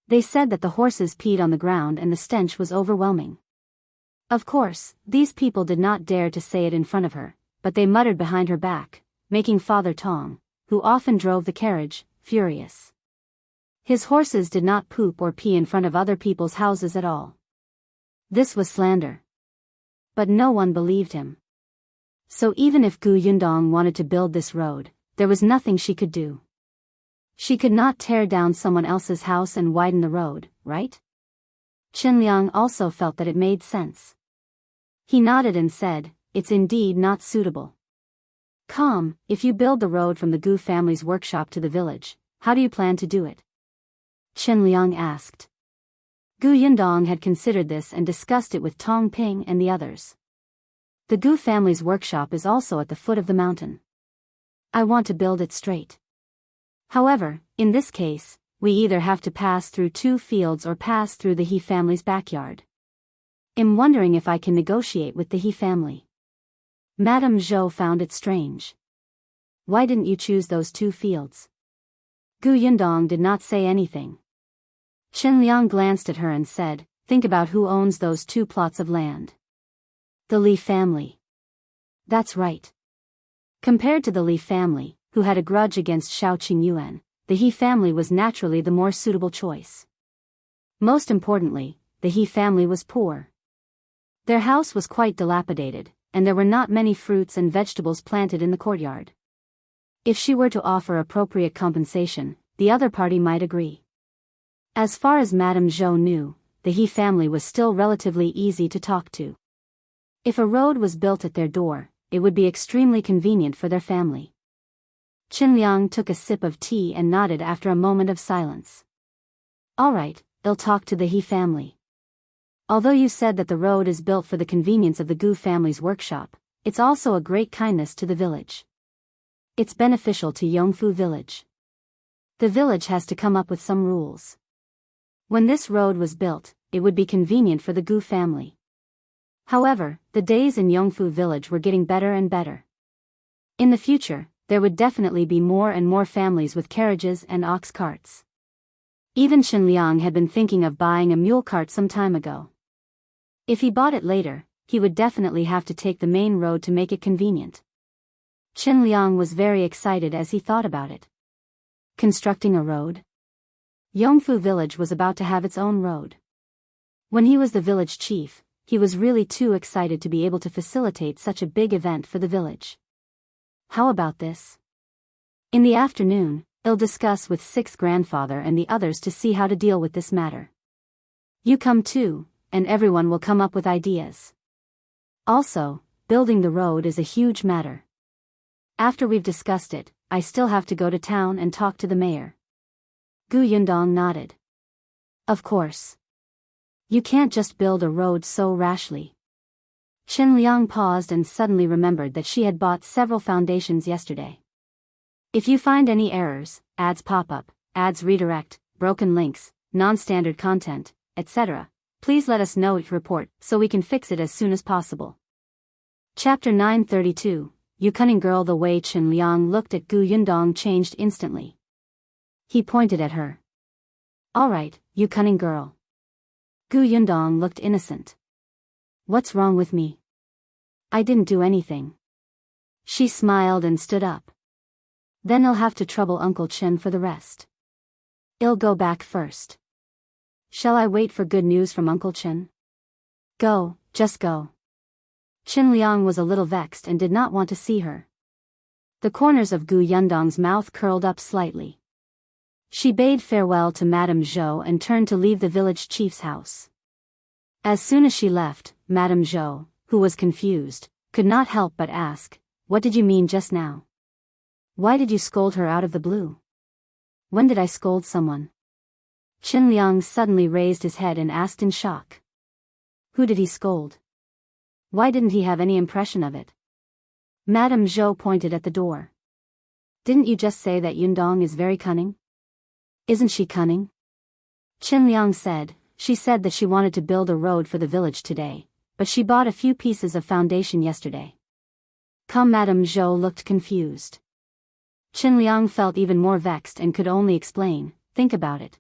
They said that the horses peed on the ground and the stench was overwhelming. Of course, these people did not dare to say it in front of her, but they muttered behind her back, making Father Tong, who often drove the carriage, furious. His horses did not poop or pee in front of other people's houses at all. This was slander. But no one believed him. So even if Gu Yundong wanted to build this road, there was nothing she could do. She could not tear down someone else's house and widen the road, right? Chen Liang also felt that it made sense. He nodded and said, "It's indeed not suitable." "Come, if you build the road from the Gu family's workshop to the village, how do you plan to do it?" Chen Liang asked. Gu Yundong had considered this and discussed it with Tong Ping and the others. The Gu family's workshop is also at the foot of the mountain. I want to build it straight. However, in this case, we either have to pass through two fields or pass through the He family's backyard. I'm wondering if I can negotiate with the He family. Madame Zhou found it strange. Why didn't you choose those two fields? Gu Yundong did not say anything. Chen Liang glanced at her and said, "Think about who owns those two plots of land." The Li family. That's right. Compared to the Li family, who had a grudge against Shao Qingyuan, the He family was naturally the more suitable choice. Most importantly, the He family was poor. Their house was quite dilapidated, and there were not many fruits and vegetables planted in the courtyard. If she were to offer appropriate compensation, the other party might agree. As far as Madame Zhou knew, the He family was still relatively easy to talk to. If a road was built at their door, it would be extremely convenient for their family. Chen Liang took a sip of tea and nodded after a moment of silence. All right, I'll talk to the He family. Although you said that the road is built for the convenience of the Gu family's workshop, it's also a great kindness to the village. It's beneficial to Yongfu village. The village has to come up with some rules. When this road was built, it would be convenient for the Gu family. However, the days in Yongfu village were getting better and better. In the future, there would definitely be more and more families with carriages and ox carts. Even Chen Liang had been thinking of buying a mule cart some time ago. If he bought it later, he would definitely have to take the main road to make it convenient. Chen Liang was very excited as he thought about it. Constructing a road? Yongfu village was about to have its own road. When he was the village chief, he was really too excited to be able to facilitate such a big event for the village. How about this? In the afternoon, he'll discuss with Six's grandfather and the others to see how to deal with this matter. You come too, and everyone will come up with ideas. Also, building the road is a huge matter. After we've discussed it, I still have to go to town and talk to the mayor. Gu Yundong nodded. Of course. You can't just build a road so rashly. Chen Liang paused and suddenly remembered that she had bought several foundations yesterday. If you find any errors, ads pop up, ads redirect, broken links, non-standard content, etc., please let us know it report so we can fix it as soon as possible. Chapter 932, You Cunning Girl. The way Chen Liang looked at Gu Yundong changed instantly. He pointed at her. Alright, you cunning girl. Gu Yundong looked innocent. What's wrong with me? I didn't do anything. She smiled and stood up. Then I'll have to trouble Uncle Chen for the rest. I'll go back first. Shall I wait for good news from Uncle Chen? Go, just go. Chen Liang was a little vexed and did not want to see her. The corners of Gu Yundong's mouth curled up slightly. She bade farewell to Madame Zhou and turned to leave the village chief's house. As soon as she left, Madame Zhou, who was confused, could not help but ask, "What did you mean just now? Why did you scold her out of the blue? When did I scold someone?" Chen Liang suddenly raised his head and asked in shock. Who did he scold? Why didn't he have any impression of it? Madame Zhou pointed at the door. Didn't you just say that Yundong is very cunning? Isn't she cunning? Chen Liang said, she said that she wanted to build a road for the village today, but she bought a few pieces of foundation yesterday. Madame Zhou looked confused. Chen Liang felt even more vexed and could only explain, think about it.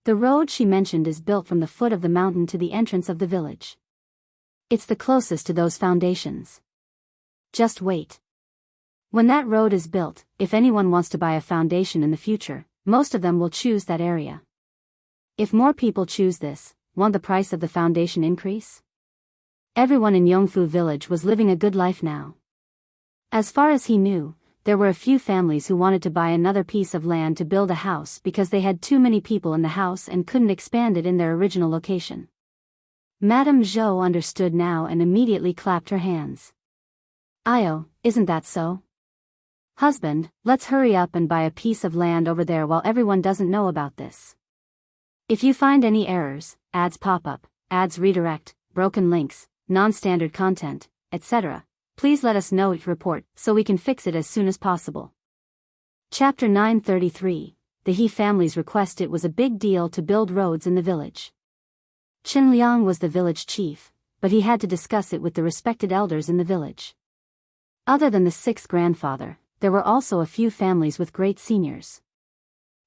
The road she mentioned is built from the foot of the mountain to the entrance of the village. It's the closest to those foundations. Just wait. When that road is built, if anyone wants to buy a foundation in the future, most of them will choose that area. If more people choose this, won't the price of the foundation increase? Everyone in Yongfu village was living a good life now. As far as he knew, there were a few families who wanted to buy another piece of land to build a house because they had too many people in the house and couldn't expand it in their original location. Madame Zhou understood now and immediately clapped her hands. Io, isn't that so? Husband, let's hurry up and buy a piece of land over there while everyone doesn't know about this. If you find any errors, ads pop up, ads redirect, broken links, non-standard content, etc., please let us know it report so we can fix it as soon as possible. Chapter 933, The He family's request. It was a big deal to build roads in the village. Chen Liang was the village chief, but he had to discuss it with the respected elders in the village. Other than the sixth grandfather, there were also a few families with great seniors.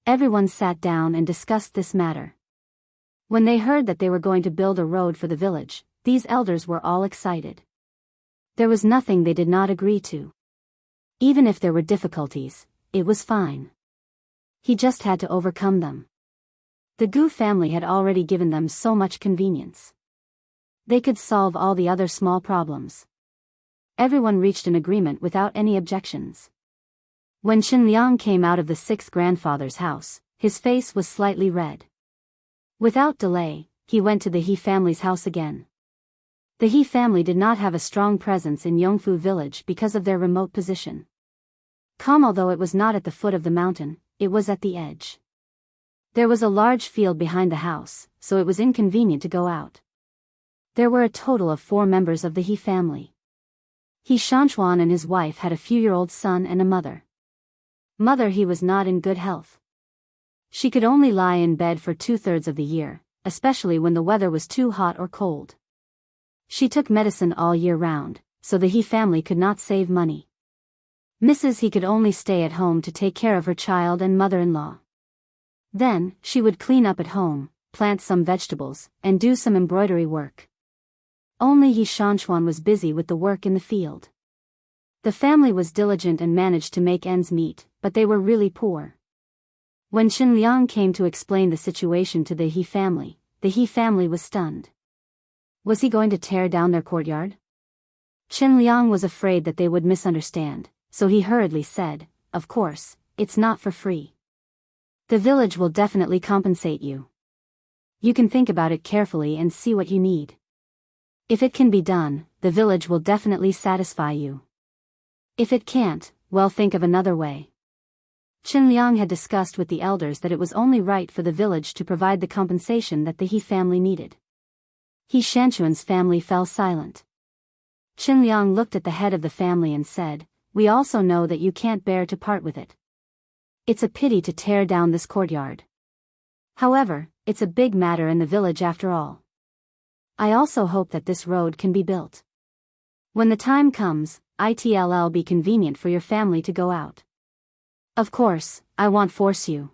Everyone sat down and discussed this matter. When they heard that they were going to build a road for the village, these elders were all excited. There was nothing they did not agree to. Even if there were difficulties, it was fine. He just had to overcome them. The Gu family had already given them so much convenience. They could solve all the other small problems. Everyone reached an agreement without any objections. When Chen Liang came out of the sixth grandfather's house, his face was slightly red. Without delay, he went to the He family's house again. The He family did not have a strong presence in Yongfu village because of their remote position. Although it was not at the foot of the mountain, it was at the edge. There was a large field behind the house, so it was inconvenient to go out. There were a total of 4 members of the He family. He Shanchuan and his wife had a few-year-old son and a mother. He was not in good health. She could only lie in bed for 2/3 of the year, especially when the weather was too hot or cold. She took medicine all year round, so the He family could not save money. Mrs. He could only stay at home to take care of her child and mother-in-law. Then, she would clean up at home, plant some vegetables, and do some embroidery work. Only He Shanchuan was busy with the work in the field. The family was diligent and managed to make ends meet, but they were really poor. When Chen Liang came to explain the situation to the He family was stunned. Was he going to tear down their courtyard? Chen Liang was afraid that they would misunderstand, so he hurriedly said, "Of course, it's not for free. The village will definitely compensate you. You can think about it carefully and see what you need. If it can be done, the village will definitely satisfy you. If it can't, well, think of another way." Chen Liang had discussed with the elders that it was only right for the village to provide the compensation that the He family needed. He Shanchuan's family fell silent. Chen Liang looked at the head of the family and said, "We also know that you can't bear to part with it. It's a pity to tear down this courtyard. However, it's a big matter in the village after all. I also hope that this road can be built. When the time comes, it'll be convenient for your family to go out. Of course, I won't force you.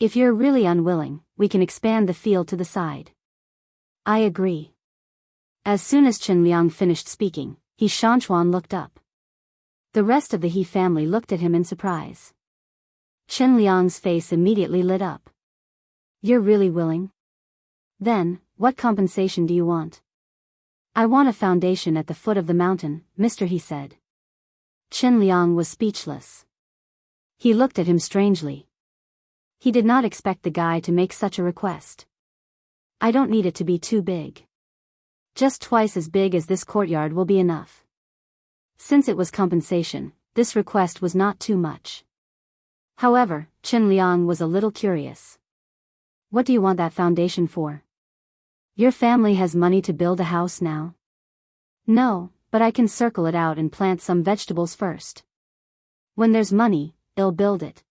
If you're really unwilling, we can expand the field to the side." "I agree." As soon as Chen Liang finished speaking, He Shanchuan looked up. The rest of the He family looked at him in surprise. Chen Liang's face immediately lit up. "You're really willing? Then, what compensation do you want?" "I want a foundation at the foot of the mountain, Mr. He said." Chen Liang was speechless. He looked at him strangely. He did not expect the guy to make such a request. "I don't need it to be too big. Just twice as big as this courtyard will be enough." Since it was compensation, this request was not too much. However, Chen Liang was a little curious. "What do you want that foundation for? Your family has money to build a house now?" "No, but I can circle it out and plant some vegetables first. When there's money, I'll build it."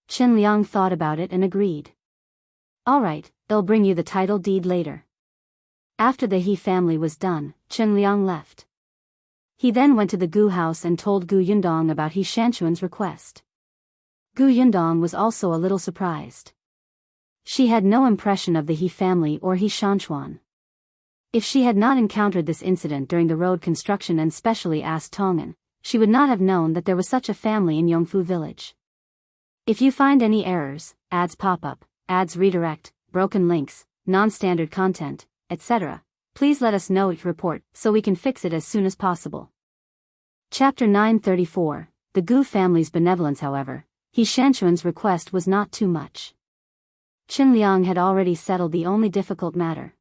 Chen Liang thought about it and agreed. "All right, I'll bring you the title deed later." After the He family was done, Chen Liang left. He then went to the Gu house and told Gu Yundong about He Shanchuan's request. Gu Yundong was also a little surprised. She had no impression of the He family or He Shanchuan. If she had not encountered this incident during the road construction and specially asked Tongan, she would not have known that there was such a family in Yongfu village. If you find any errors, ads pop up, ads redirect, broken links, non-standard content, etc., please let us know each report so we can fix it as soon as possible. Chapter 934, The Gu Family's Benevolence. However, He Shanchuan's request was not too much. Chen Liang had already settled the only difficult matter.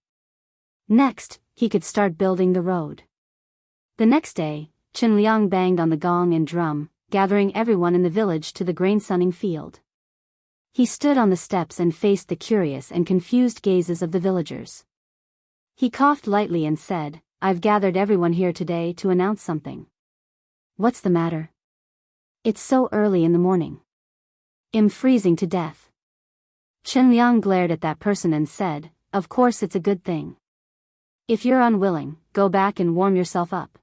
Next, he could start building the road. The next day, Chen Liang banged on the gong and drum, gathering everyone in the village to the grain-sunning field. He stood on the steps and faced the curious and confused gazes of the villagers. He coughed lightly and said, "I've gathered everyone here today to announce something." "What's the matter?" "It's so early in the morning. I'm freezing to death." Chen Liang glared at that person and said, "Of course it's a good thing. If you're unwilling, go back and warm yourself up."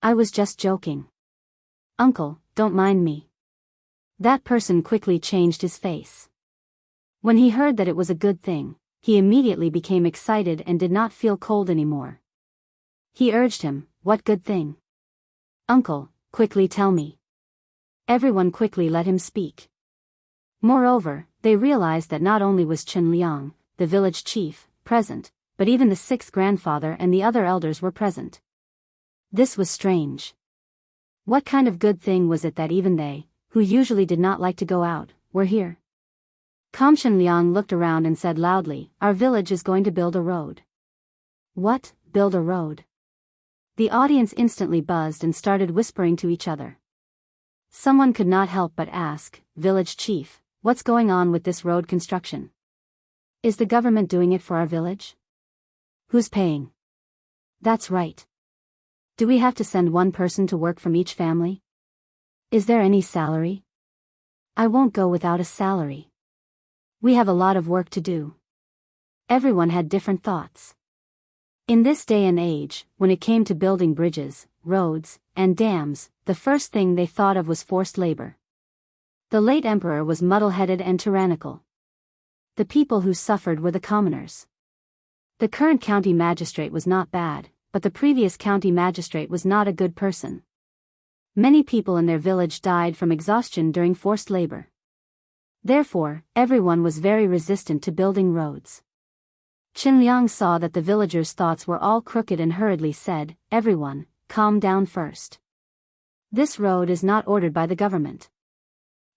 "I was just joking. Uncle, don't mind me." That person quickly changed his face. When he heard that it was a good thing, he immediately became excited and did not feel cold anymore. He urged him, "What good thing? Uncle, quickly tell me." Everyone quickly let him speak. Moreover, they realized that not only was Chen Liang, the village chief, present, but even the sixth grandfather and the other elders were present. This was strange. What kind of good thing was it that even they, who usually did not like to go out, were here? Chen Liang looked around and said loudly, "Our village is going to build a road." "What, build a road?" The audience instantly buzzed and started whispering to each other. Someone could not help but ask, "Village chief, what's going on with this road construction? Is the government doing it for our village? Who's paying?" "That's right. Do we have to send one person to work from each family? Is there any salary?" "I won't go without a salary. We have a lot of work to do." Everyone had different thoughts. In this day and age, when it came to building bridges, roads, and dams, the first thing they thought of was forced labor. The late emperor was muddle-headed and tyrannical. The people who suffered were the commoners. The current county magistrate was not bad, but the previous county magistrate was not a good person. Many people in their village died from exhaustion during forced labor. Therefore, everyone was very resistant to building roads. Liang saw that the villagers' thoughts were all crooked and hurriedly said, "Everyone, calm down first. This road is not ordered by the government.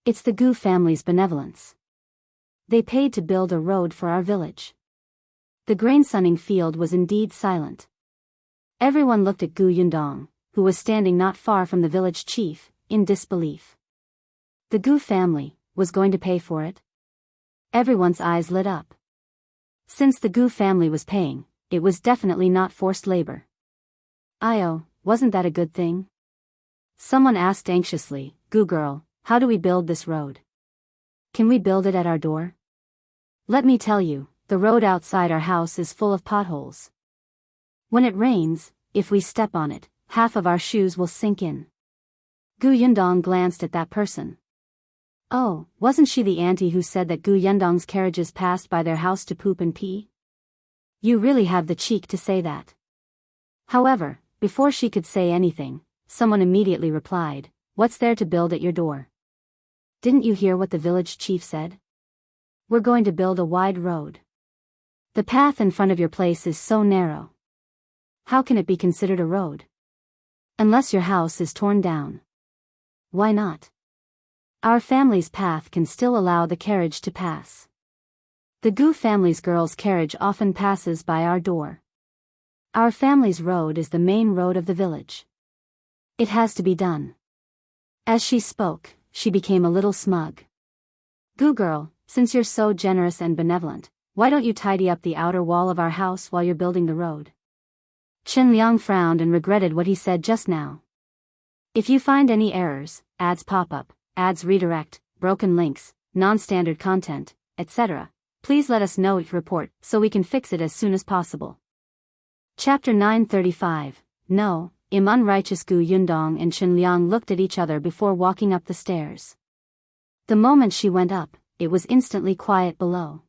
It's the Gu family's benevolence. They paid to build a road for our village." The grain-sunning field was indeed silent. Everyone looked at Gu Yundong, who was standing not far from the village chief, in disbelief. The Gu family was going to pay for it? Everyone's eyes lit up. Since the Gu family was paying, it was definitely not forced labor. Wasn't that a good thing? Someone asked anxiously, "Gu girl, how do we build this road? Can we build it at our door?" "Let me tell you, the road outside our house is full of potholes. When it rains, if we step on it, half of our shoes will sink in." Gu Yundong glanced at that person. Oh, wasn't she the auntie who said that Gu Yundong's carriages passed by their house to poop and pee? You really have the cheek to say that. However, before she could say anything, someone immediately replied, "What's there to build at your door? Didn't you hear what the village chief said? We're going to build a wide road. The path in front of your place is so narrow. How can it be considered a road? Unless your house is torn down. Why not? Our family's path can still allow the carriage to pass. The Gu family's girl's carriage often passes by our door. Our family's road is the main road of the village. It has to be done." As she spoke, she became a little smug. "Gu girl, since you're so generous and benevolent, why don't you tidy up the outer wall of our house while you're building the road?" Liang frowned and regretted what he said just now. "If you find any errors, ads pop up, ads redirect, broken links, non-standard content, etc., please let us know each report so we can fix it as soon as possible." Chapter 935, No, Unrighteous. Gu Yundong and Liang looked at each other before walking up the stairs. The moment she went up, it was instantly quiet below.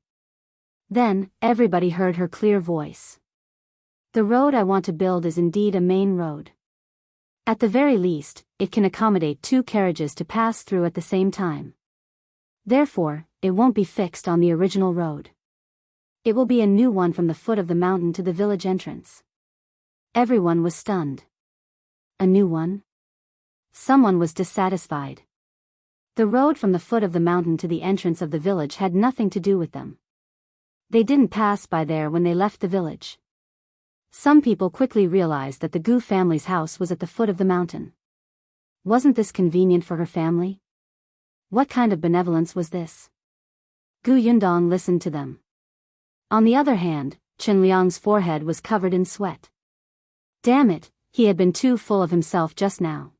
Then, everybody heard her clear voice. "The road I want to build is indeed a main road. At the very least, it can accommodate 2 carriages to pass through at the same time. Therefore, it won't be fixed on the original road. It will be a new one from the foot of the mountain to the village entrance." Everyone was stunned. A new one? Someone was dissatisfied. The road from the foot of the mountain to the entrance of the village had nothing to do with them. They didn't pass by there when they left the village. Some people quickly realized that the Gu family's house was at the foot of the mountain. Wasn't this convenient for her family? What kind of benevolence was this? Gu Yundong listened to them. On the other hand, Liang's forehead was covered in sweat. Damn it, he had been too full of himself just now.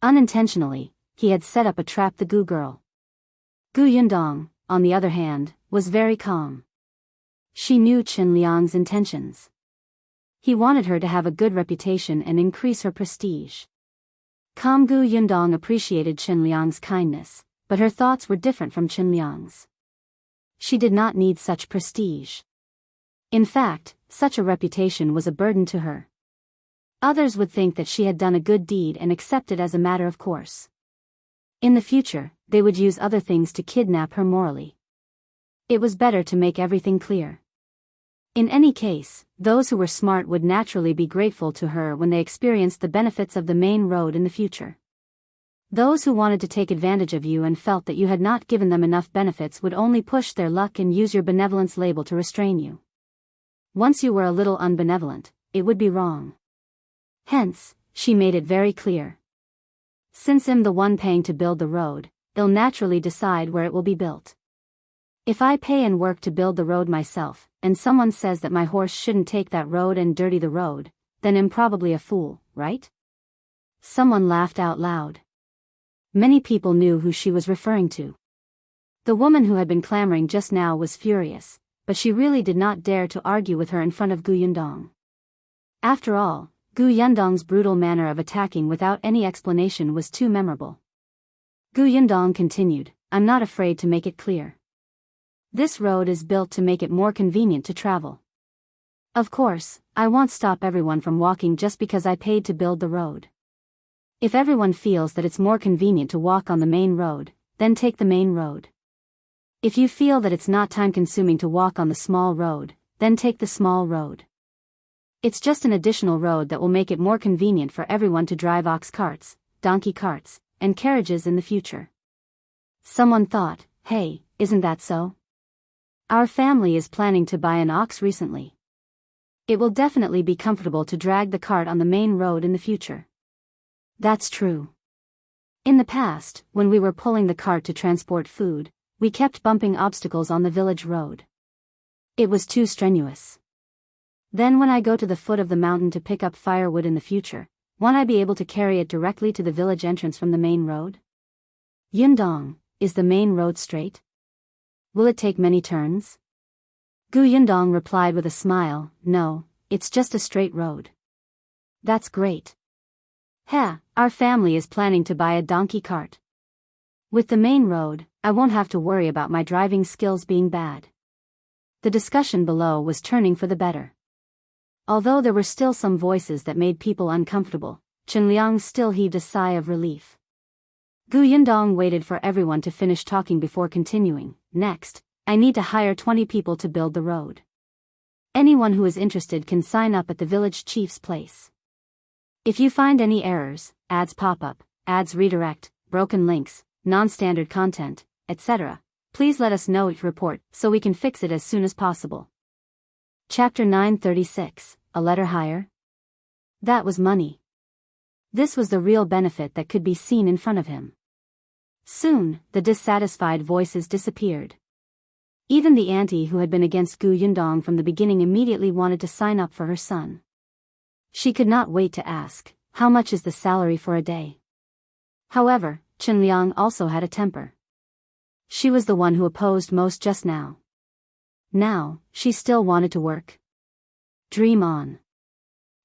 Unintentionally, he had set up a trap. The Gu girl. Gu Yundong, on the other hand, was very calm. She knew Liang's intentions. He wanted her to have a good reputation and increase her prestige. Calm. Gu Yundong appreciated Liang's kindness, but her thoughts were different from Liang's. She did not need such prestige. In fact, such a reputation was a burden to her. Others would think that she had done a good deed and accept it as a matter of course. In the future, they would use other things to kidnap her morally. It was better to make everything clear. In any case, those who were smart would naturally be grateful to her when they experienced the benefits of the main road in the future. Those who wanted to take advantage of you and felt that you had not given them enough benefits would only push their luck and use your benevolence label to restrain you. Once you were a little unbenevolent, it would be wrong. Hence, she made it very clear. Since I'm the one paying to build the road, they'll naturally decide where it will be built. If I pay and work to build the road myself, and someone says that my horse shouldn't take that road and dirty the road, then I'm probably a fool, right? Someone laughed out loud. Many people knew who she was referring to. The woman who had been clamoring just now was furious, but she really did not dare to argue with her in front of Gu Yundong. After all, Gu Yundong's brutal manner of attacking without any explanation was too memorable. Gu Yundong continued, I'm not afraid to make it clear. This road is built to make it more convenient to travel. Of course, I won't stop everyone from walking just because I paid to build the road. If everyone feels that it's more convenient to walk on the main road, then take the main road. If you feel that it's not time-consuming to walk on the small road, then take the small road. It's just an additional road that will make it more convenient for everyone to drive ox carts, donkey carts, and carriages in the future. Someone thought, hey, isn't that so? Our family is planning to buy an ox recently. It will definitely be comfortable to drag the cart on the main road in the future. That's true. In the past, when we were pulling the cart to transport food, we kept bumping obstacles on the village road. It was too strenuous. Then when I go to the foot of the mountain to pick up firewood in the future, won't I be able to carry it directly to the village entrance from the main road? Yundong, is the main road straight? Will it take many turns? Gu Yundong replied with a smile, no, it's just a straight road. That's great. Our family is planning to buy a donkey cart. With the main road, I won't have to worry about my driving skills being bad. The discussion below was turning for the better. Although there were still some voices that made people uncomfortable, Liang still heaved a sigh of relief. Gu Yundong waited for everyone to finish talking before continuing. Next, I need to hire 20 people to build the road. Anyone who is interested can sign up at the village chief's place. If you find any errors, ads pop up, ads redirect, broken links, non-standard content, etc., please let us know each report so we can fix it as soon as possible. Chapter 936, A Letter Hire? That was money. This was the real benefit that could be seen in front of him. Soon, the dissatisfied voices disappeared. Even the auntie who had been against Gu Yundong from the beginning immediately wanted to sign up for her son. She could not wait to ask, how much is the salary for a day? However, Chen Liang also had a temper. She was the one who opposed most just now. Now, she still wanted to work. Dream on.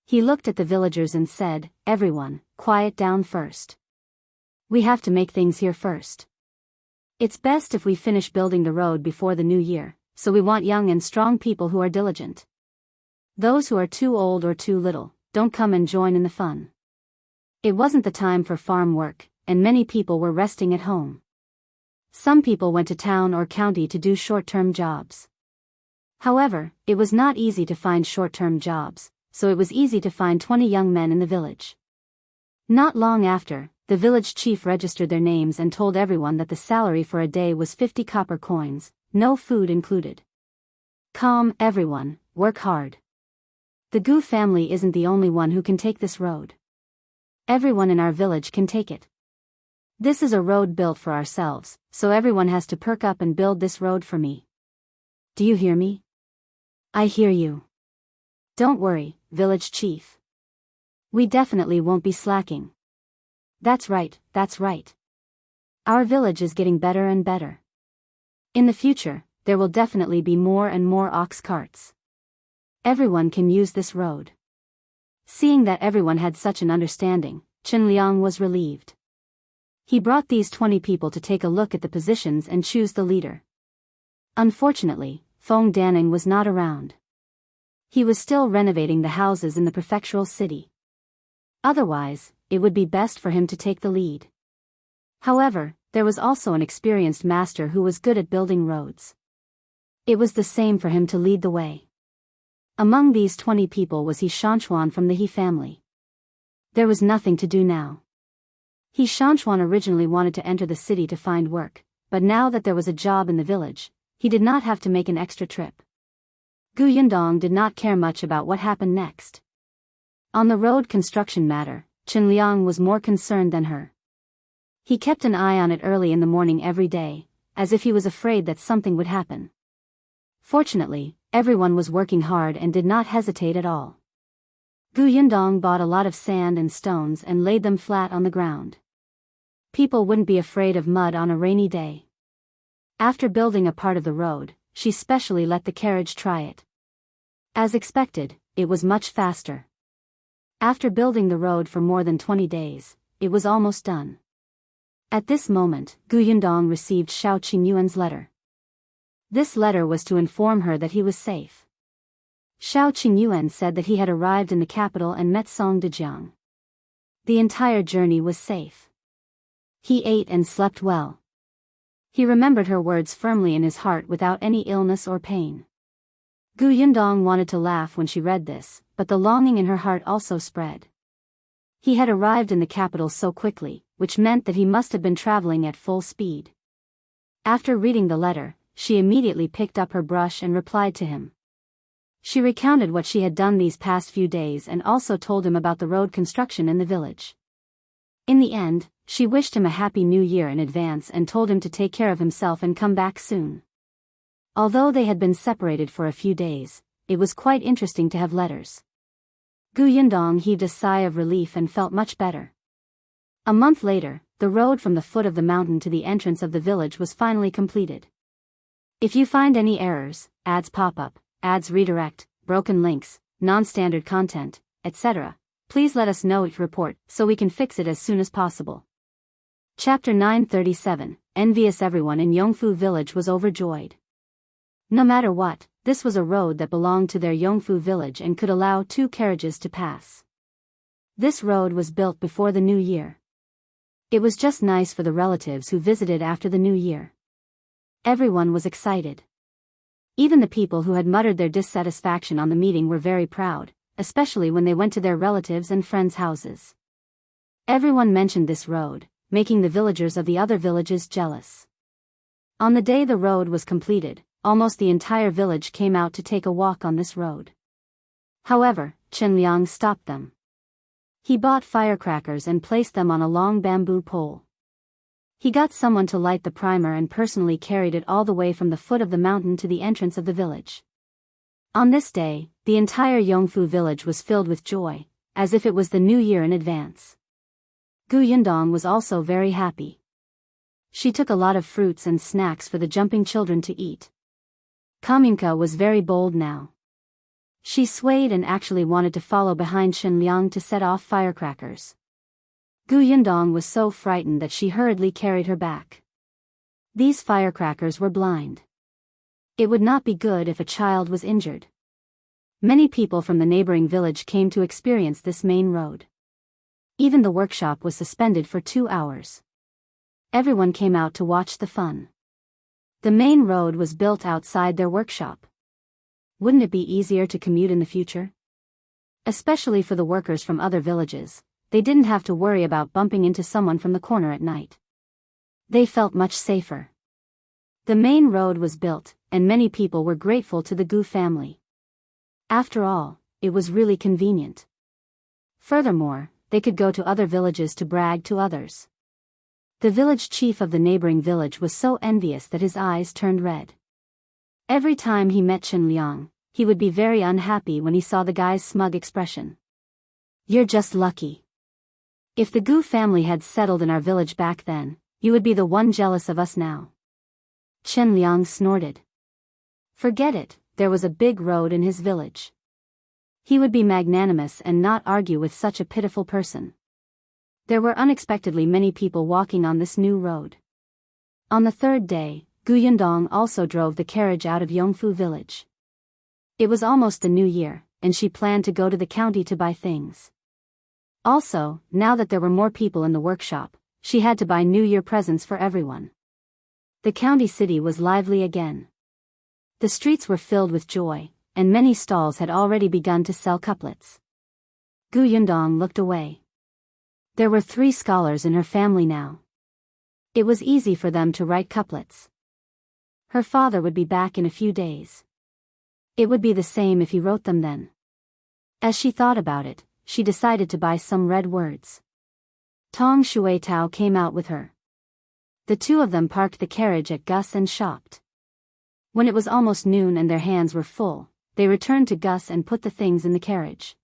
He looked at the villagers and said, everyone, quiet down first. We have to make things here first. It's best if we finish building the road before the new year, so we want young and strong people who are diligent. Those who are too old or too little, don't come and join in the fun. It wasn't the time for farm work, and many people were resting at home. Some people went to town or county to do short-term jobs. However, it was not easy to find short-term jobs, so it was easy to find 20 young men in the village. Not long after, the village chief registered their names and told everyone that the salary for a day was 50 copper coins, no food included. Calm, everyone, work hard. The Gu family isn't the only one who can take this road. Everyone in our village can take it. This is a road built for ourselves, so everyone has to perk up and build this road for me. Do you hear me? I hear you. Don't worry, village chief. We definitely won't be slacking. That's right, that's right. Our village is getting better and better. In the future, there will definitely be more and more ox carts. Everyone can use this road. Seeing that everyone had such an understanding, Chen Liang was relieved. He brought these 20 people to take a look at the positions and choose the leader. Unfortunately, Feng Danning was not around. He was still renovating the houses in the prefectural city. Otherwise, it would be best for him to take the lead. However, there was also an experienced master who was good at building roads. It was the same for him to lead the way. Among these 20 people was He Shanchuan from the He family. There was nothing to do now. He Shanchuan originally wanted to enter the city to find work, but now that there was a job in the village, he did not have to make an extra trip. Gu Yundong did not care much about what happened next. On the road construction matter, Chen Liang was more concerned than her. He kept an eye on it early in the morning every day, as if he was afraid that something would happen. Fortunately, everyone was working hard and did not hesitate at all. Gu Yundong bought a lot of sand and stones and laid them flat on the ground. People wouldn't be afraid of mud on a rainy day. After building a part of the road, she specially let the carriage try it. As expected, it was much faster. After building the road for more than 20 days, it was almost done. At this moment, Yundong received Xiao Qingyuan's letter. This letter was to inform her that he was safe. Xiao Qingyuan said that he had arrived in the capital and met Song Dejiang. The entire journey was safe. He ate and slept well. He remembered her words firmly in his heart without any illness or pain. Yundong wanted to laugh when she read this, but the longing in her heart also spread. He had arrived in the capital so quickly, which meant that he must have been traveling at full speed. After reading the letter, she immediately picked up her brush and replied to him. She recounted what she had done these past few days and also told him about the road construction in the village. In the end, she wished him a happy new year in advance and told him to take care of himself and come back soon. Although they had been separated for a few days, it was quite interesting to have letters. Yundong heaved a sigh of relief and felt much better. A month later, the road from the foot of the mountain to the entrance of the village was finally completed. If you find any errors, ads pop up, ads redirect, broken links, non-standard content, etc., please let us know it report so we can fix it as soon as possible. Chapter 937, Envious. Everyone in Yongfu village was overjoyed. No matter what, this was a road that belonged to their Yongfu village and could allow 2 carriages to pass. This road was built before the new year. It was just nice for the relatives who visited after the new year. Everyone was excited. Even the people who had muttered their dissatisfaction on the meeting were very proud, especially when they went to their relatives and friends' houses. Everyone mentioned this road, making the villagers of the other villages jealous. On the day the road was completed, almost the entire village came out to take a walk on this road. However, Liang stopped them. He bought firecrackers and placed them on a long bamboo pole. He got someone to light the primer and personally carried it all the way from the foot of the mountain to the entrance of the village. On this day, the entire Yongfu village was filled with joy, as if it was the new year in advance. Yundong was also very happy. She took a lot of fruits and snacks for the jumping children to eat. Kamyunka was very bold now. She swayed and actually wanted to follow behind Liang to set off firecrackers. Yundong was so frightened that she hurriedly carried her back. These firecrackers were blind. It would not be good if a child was injured. Many people from the neighboring village came to experience this main road. Even the workshop was suspended for 2 hours. Everyone came out to watch the fun. The main road was built outside their workshop. Wouldn't it be easier to commute in the future? Especially for the workers from other villages, they didn't have to worry about bumping into someone from the corner at night. They felt much safer. The main road was built, and many people were grateful to the Gu family. After all, it was really convenient. Furthermore, they could go to other villages to brag to others. The village chief of the neighboring village was so envious that his eyes turned red. Every time he met Liang, he would be very unhappy when he saw the guy's smug expression. "You're just lucky. If the Gu family had settled in our village back then, you would be the one jealous of us now." Liang snorted. Forget it, there was a big road in his village. He would be magnanimous and not argue with such a pitiful person. There were unexpectedly many people walking on this new road. On the 3rd day, Yundong also drove the carriage out of Yongfu village. It was almost the new year, and she planned to go to the county to buy things. Also, now that there were more people in the workshop, she had to buy New Year presents for everyone. The county city was lively again. The streets were filled with joy, and many stalls had already begun to sell couplets. Yundong looked away. There were 3 scholars in her family now. It was easy for them to write couplets. Her father would be back in a few days. It would be the same if he wrote them then. As she thought about it, she decided to buy some red words. Tong Shuitao came out with her. The 2 of them parked the carriage at Gus and shopped. When it was almost noon and their hands were full, they returned to Gus and put the things in the carriage.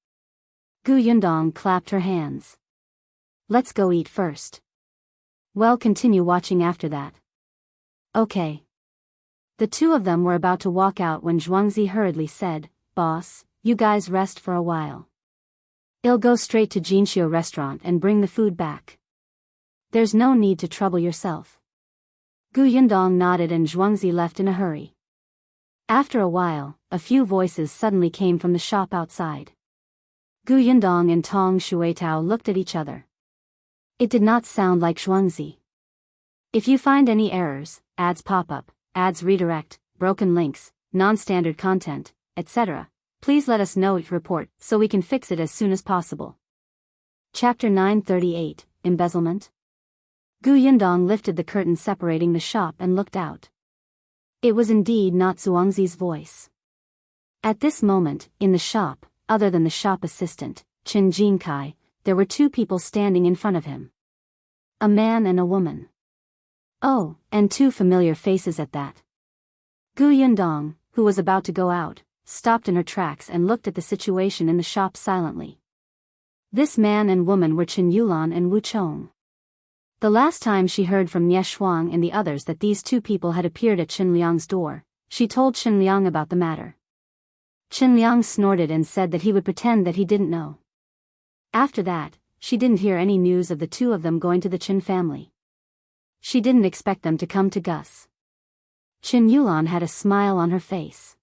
Yundong clapped her hands. "Let's go eat first. Well, continue watching after that." "Okay." The 2 of them were about to walk out when Zhuangzi hurriedly said, "Boss, you guys rest for a while." I'll go straight to Jinxiu restaurant and bring the food back. There's no need to trouble yourself. Gu Yundong nodded and Zhuangzi left in a hurry. After a while, a few voices suddenly came from the shop outside. Gu Yundong and Tong Shuitao looked at each other. It did not sound like Zhuangzi. If you find any errors, ads pop up, ads redirect, broken links, non-standard content, etc., please let us know each report so we can fix it as soon as possible. Chapter 938, Embezzlement. Gu Yundong lifted the curtain separating the shop and looked out. It was indeed not Zhuangzi's voice. At this moment, in the shop, other than the shop assistant, Chen Jinkai, there were two people standing in front of him. A man and a woman. Oh, and two familiar faces at that. Gu Yundong, who was about to go out, stopped in her tracks and looked at the situation in the shop silently. This man and woman were Chen Yulan and Wu Chong. The last time she heard from Nie Shuang and the others that these two people had appeared at Chen Liang's door, she told Chen Liang about the matter. Chen Liang snorted and said that he would pretend that he didn't know. After that, she didn't hear any news of the two of them going to the Chen family. She didn't expect them to come to Gus. Chen Yulan had a smile on her face.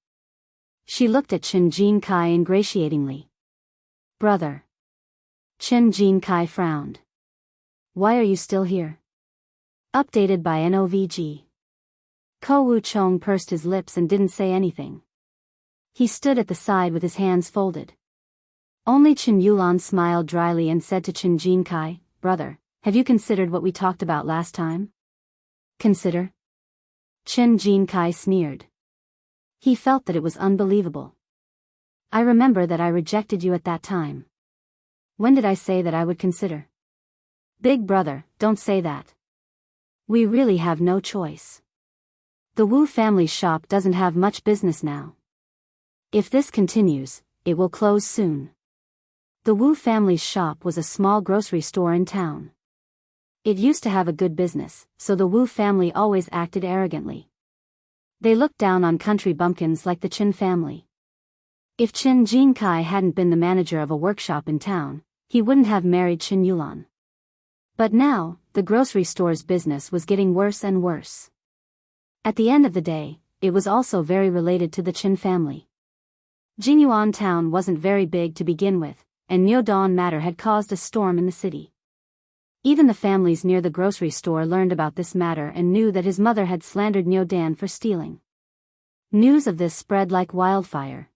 She looked at Chen Jinkai ingratiatingly. Brother. Chen Jinkai frowned. Why are you still here? Updated by NOVG. Ko Wu Chong pursed his lips and didn't say anything. He stood at the side with his hands folded. Only Chen Yulan smiled dryly and said to Chen Jinkai, Brother, have you considered what we talked about last time? Consider? Chen Jinkai sneered. He felt that it was unbelievable. I remember that I rejected you at that time. When did I say that I would consider? Big brother, don't say that. We really have no choice. The Wu family's shop doesn't have much business now. If this continues, it will close soon. The Wu family's shop was a small grocery store in town. It used to have a good business, so the Wu family always acted arrogantly. They looked down on country bumpkins like the Chen family. If Chen Jinkai hadn't been the manager of a workshop in town, he wouldn't have married Chen Yulan. But now, the grocery store's business was getting worse and worse. At the end of the day, it was also very related to the Chen family. Jinyuan town wasn't very big to begin with, and Nyodong matter had caused a storm in the city. Even the families near the grocery store learned about this matter and knew that his mother had slandered Nyodong for stealing. News of this spread like wildfire.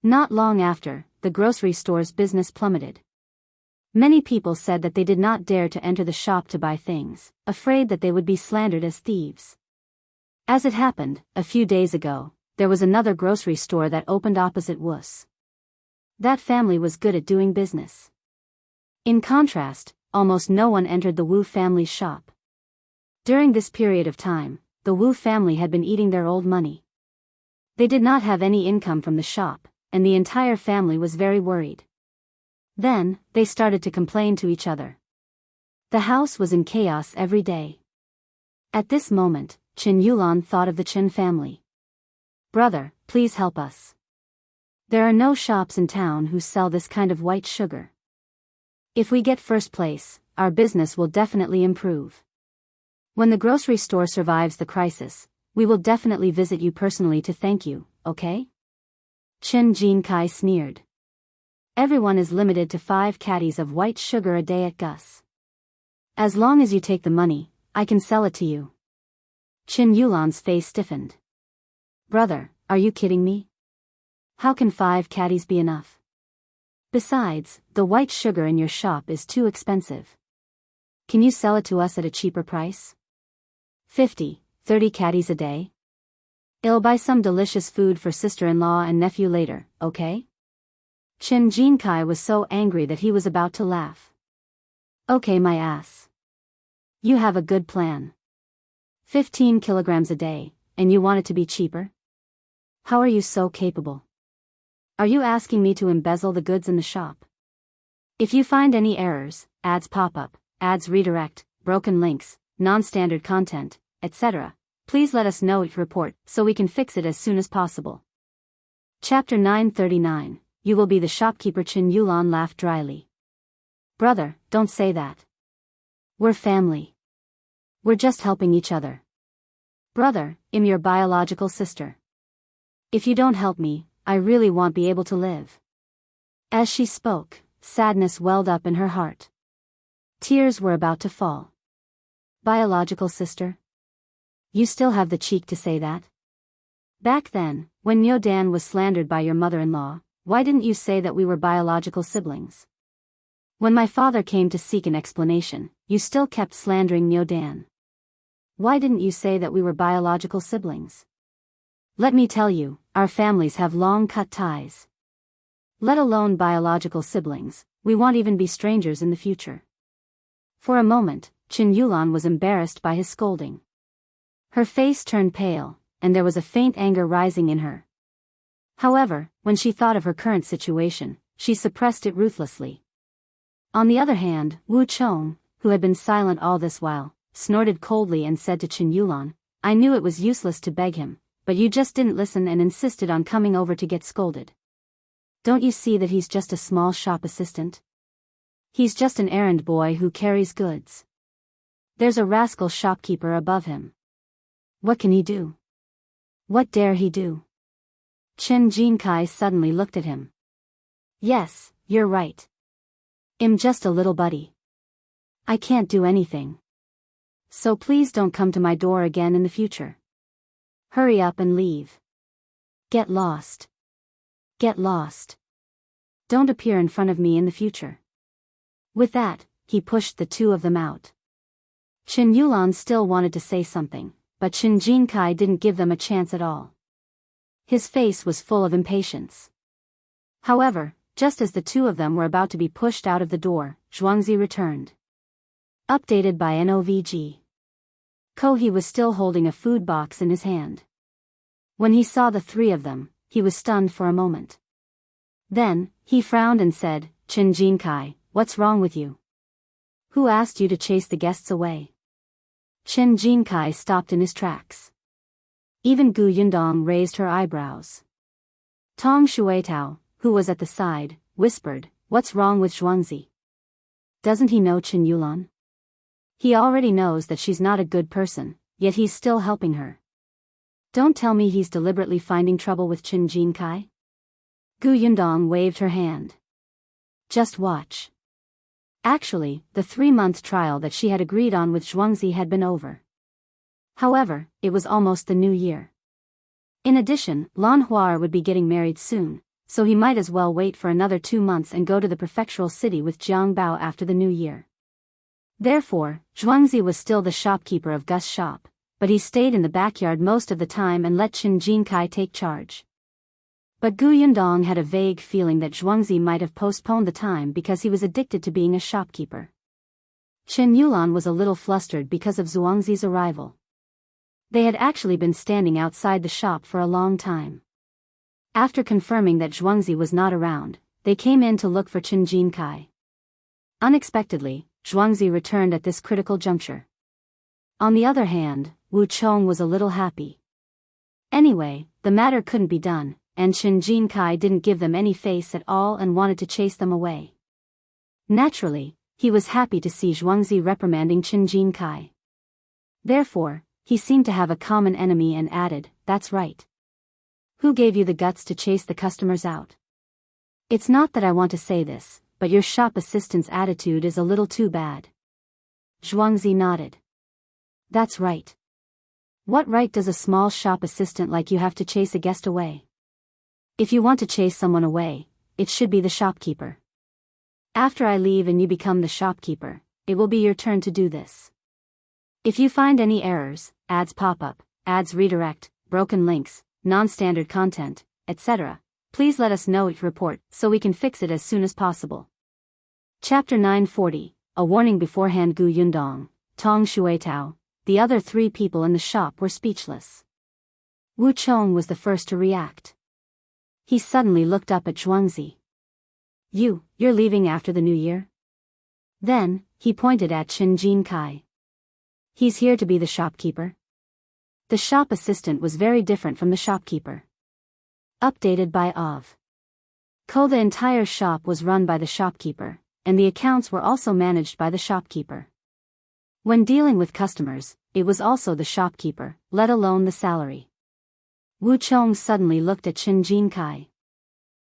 Not long after, the grocery store's business plummeted. Many people said that they did not dare to enter the shop to buy things, afraid that they would be slandered as thieves. As it happened, a few days ago, there was another grocery store that opened opposite Wu's. That family was good at doing business. In contrast, almost no one entered the Wu family's shop. During this period of time, the Wu family had been eating their old money. They did not have any income from the shop, and the entire family was very worried. Then, they started to complain to each other. The house was in chaos every day. At this moment, Chen Yulan thought of the Chen family. Brother, please help us. There are no shops in town who sell this kind of white sugar. If we get first place, our business will definitely improve. When the grocery store survives the crisis, we will definitely visit you personally to thank you, okay? Chen Jinkai sneered. Everyone is limited to 5 caddies of white sugar a day at Gus. As long as you take the money, I can sell it to you. Chen Yulan's face stiffened. Brother, are you kidding me? How can 5 caddies be enough? Besides, the white sugar in your shop is too expensive. Can you sell it to us at a cheaper price? 50, 30 caddies a day? I'll buy some delicious food for sister-in-law and nephew later, okay? Chen Jinkai was so angry that he was about to laugh. Okay, my ass. You have a good plan. 15 kilograms a day, and you want it to be cheaper? How are you so capable? Are you asking me to embezzle the goods in the shop? If you find any errors, ads pop up, ads redirect, broken links, non-standard content, etc., please let us know each report so we can fix it as soon as possible. Chapter 939, you will be the shopkeeper. Chen Yulan laughed dryly. Brother, don't say that. We're family. We're just helping each other. Brother, I'm your biological sister. If you don't help me, I really won't be able to live. As she spoke, sadness welled up in her heart. Tears were about to fall. Biological sister? You still have the cheek to say that? Back then, when Nyo Dan was slandered by your mother-in-law, why didn't you say that we were biological siblings? When my father came to seek an explanation, you still kept slandering Nyo Dan. Why didn't you say that we were biological siblings? Let me tell you, our families have long-cut ties. Let alone biological siblings, we won't even be strangers in the future. For a moment, Chen Yulan was embarrassed by his scolding. Her face turned pale, and there was a faint anger rising in her. However, when she thought of her current situation, she suppressed it ruthlessly. On the other hand, Wu Chong, who had been silent all this while, snorted coldly and said to Chen Yulan, I knew it was useless to beg him, but you just didn't listen and insisted on coming over to get scolded. Don't you see that he's just a small shop assistant? He's just an errand boy who carries goods. There's a rascal shopkeeper above him. What can he do? What dare he do? Chen Jinkai suddenly looked at him. Yes, you're right. I'm just a little buddy. I can't do anything. So please don't come to my door again in the future. Hurry up and leave. Get lost. Get lost. Don't appear in front of me in the future. With that, he pushed the two of them out. Chen Yulan still wanted to say something, but Chen Jinkai didn't give them a chance at all. His face was full of impatience. However, just as the two of them were about to be pushed out of the door, Zhuangzi returned. Updated by NOVG. Kohi was still holding a food box in his hand. When he saw the three of them, he was stunned for a moment. Then, he frowned and said, Chen Jinkai, what's wrong with you? Who asked you to chase the guests away? Chen Jinkai stopped in his tracks. Even Gu Yundong raised her eyebrows. Tong Shuetao, who was at the side, whispered, what's wrong with Zhuangzi? Doesn't he know Chen Yulan? He already knows that she's not a good person, yet he's still helping her. Don't tell me he's deliberately finding trouble with Chen Jinkai? Gu Yundong waved her hand. Just watch. Actually, the 3-month trial that she had agreed on with Zhuangzi had been over. However, it was almost the new year. In addition, Lan Huar would be getting married soon, so he might as well wait for another 2 months and go to the prefectural city with Jiang Bao after the new year. Therefore, Zhuangzi was still the shopkeeper of Gus' shop, but he stayed in the backyard most of the time and let Chen Jinkai take charge. But Gu Yundong had a vague feeling that Zhuangzi might have postponed the time because he was addicted to being a shopkeeper. Chen Yulan was a little flustered because of Zhuangzi's arrival. They had actually been standing outside the shop for a long time. After confirming that Zhuangzi was not around, they came in to look for Chen Jinkai. Unexpectedly, Zhuangzi returned at this critical juncture. On the other hand, Wu Chong was a little happy. Anyway, the matter couldn't be done, and Chen Jinkai didn't give them any face at all and wanted to chase them away. Naturally, he was happy to see Zhuangzi reprimanding Chen Jinkai. Therefore, he seemed to have a common enemy and added, that's right. Who gave you the guts to chase the customers out? It's not that I want to say this, but your shop assistant's attitude is a little too bad. Zhuangzi nodded. That's right. What right does a small shop assistant like you have to chase a guest away? If you want to chase someone away, it should be the shopkeeper. After I leave and you become the shopkeeper, it will be your turn to do this. If you find any errors, ads pop up, ads redirect, broken links, non-standard content, etc., please let us know it report so we can fix it as soon as possible. Chapter 940, A Warning Beforehand. Gu Yundong, Tong Shuetao, the other 3 people in the shop were speechless. Wu Chong was the first to react. He suddenly looked up at Zhuangzi. You're leaving after the new year? Then, he pointed at Chen Jinkai. He's here to be the shopkeeper? The shop assistant was very different from the shopkeeper. Updated by OV. The entire shop was run by the shopkeeper, and the accounts were also managed by the shopkeeper. When dealing with customers, it was also the shopkeeper, let alone the salary. Wu Chong suddenly looked at Chen Jinkai.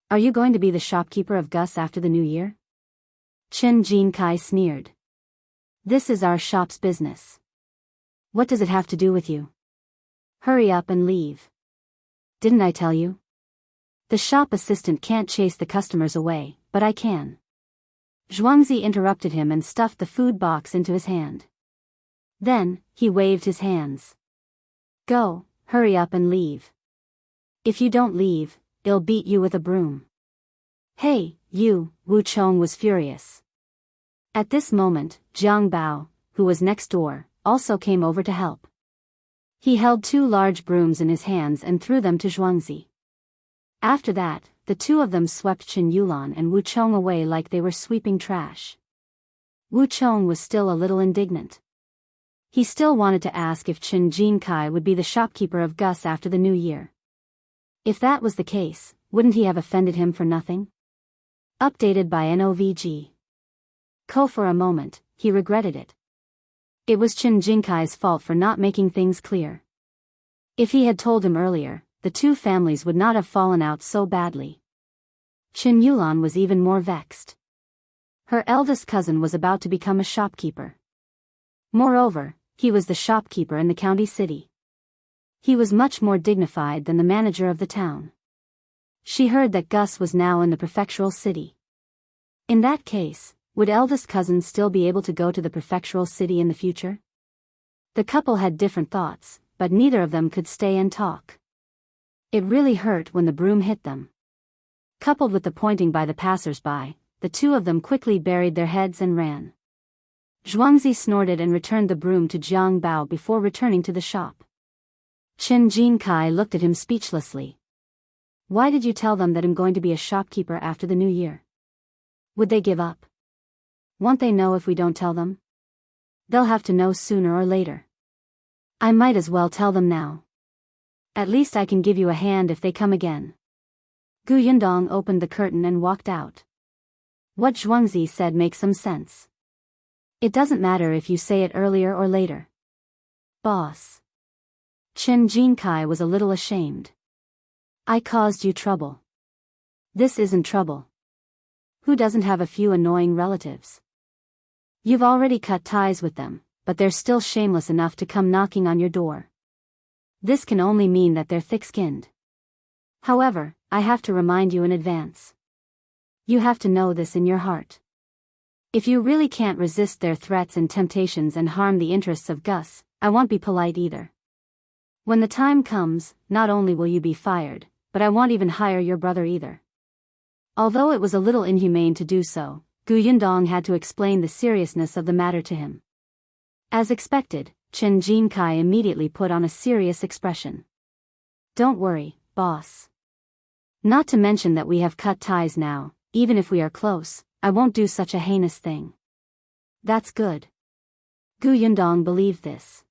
Are you going to be the shopkeeper of Gus after the new year? Chen Jinkai sneered. This is our shop's business. What does it have to do with you? Hurry up and leave. Didn't I tell you? The shop assistant can't chase the customers away, but I can. Zhuangzi interrupted him and stuffed the food box into his hand. Then, he waved his hands. Go, hurry up and leave. If you don't leave, I'll beat you with a broom. Hey, you, Wu Chong was furious. At this moment, Jiang Bao, who was next door, also came over to help. He held 2 large brooms in his hands and threw them to Zhuangzi. After that, the 2 of them swept Chen Yulan and Wu Chong away like they were sweeping trash. Wu Chong was still a little indignant. He still wanted to ask if Chen Jinkai would be the shopkeeper of Gus after the new year. If that was the case, wouldn't he have offended him for nothing? Updated by NOVG. For a moment, he regretted it. It was Chen Jinkai's fault for not making things clear. If he had told him earlier, the 2 families would not have fallen out so badly. Chen Yulan was even more vexed. Her eldest cousin was about to become a shopkeeper. Moreover, he was the shopkeeper in the county city. He was much more dignified than the manager of the town. She heard that Gus was now in the prefectural city. In that case, would eldest cousin still be able to go to the prefectural city in the future? The couple had different thoughts, but neither of them could stay and talk. It really hurt when the broom hit them. Coupled with the pointing by the passers-by, the 2 of them quickly buried their heads and ran. Zhuangzi snorted and returned the broom to Jiang Bao before returning to the shop. Chen Jinkai looked at him speechlessly. Why did you tell them that I'm going to be a shopkeeper after the new year? Would they give up? Won't they know if we don't tell them? They'll have to know sooner or later. I might as well tell them now. At least I can give you a hand if they come again. Yundong opened the curtain and walked out. What Zhuangzi said makes some sense. It doesn't matter if you say it earlier or later. Boss. Chen Jinkai was a little ashamed. I caused you trouble. This isn't trouble. Who doesn't have a few annoying relatives? You've already cut ties with them, but they're still shameless enough to come knocking on your door. This can only mean that they're thick-skinned. However, I have to remind you in advance. You have to know this in your heart. If you really can't resist their threats and temptations and harm the interests of Gus, I won't be polite either. When the time comes, not only will you be fired, but I won't even hire your brother either. Although it was a little inhumane to do so, Yundong had to explain the seriousness of the matter to him. As expected, Chen Jinkai immediately put on a serious expression. Don't worry, boss. Not to mention that we have cut ties now, even if we are close, I won't do such a heinous thing. That's good. Yundong believed this.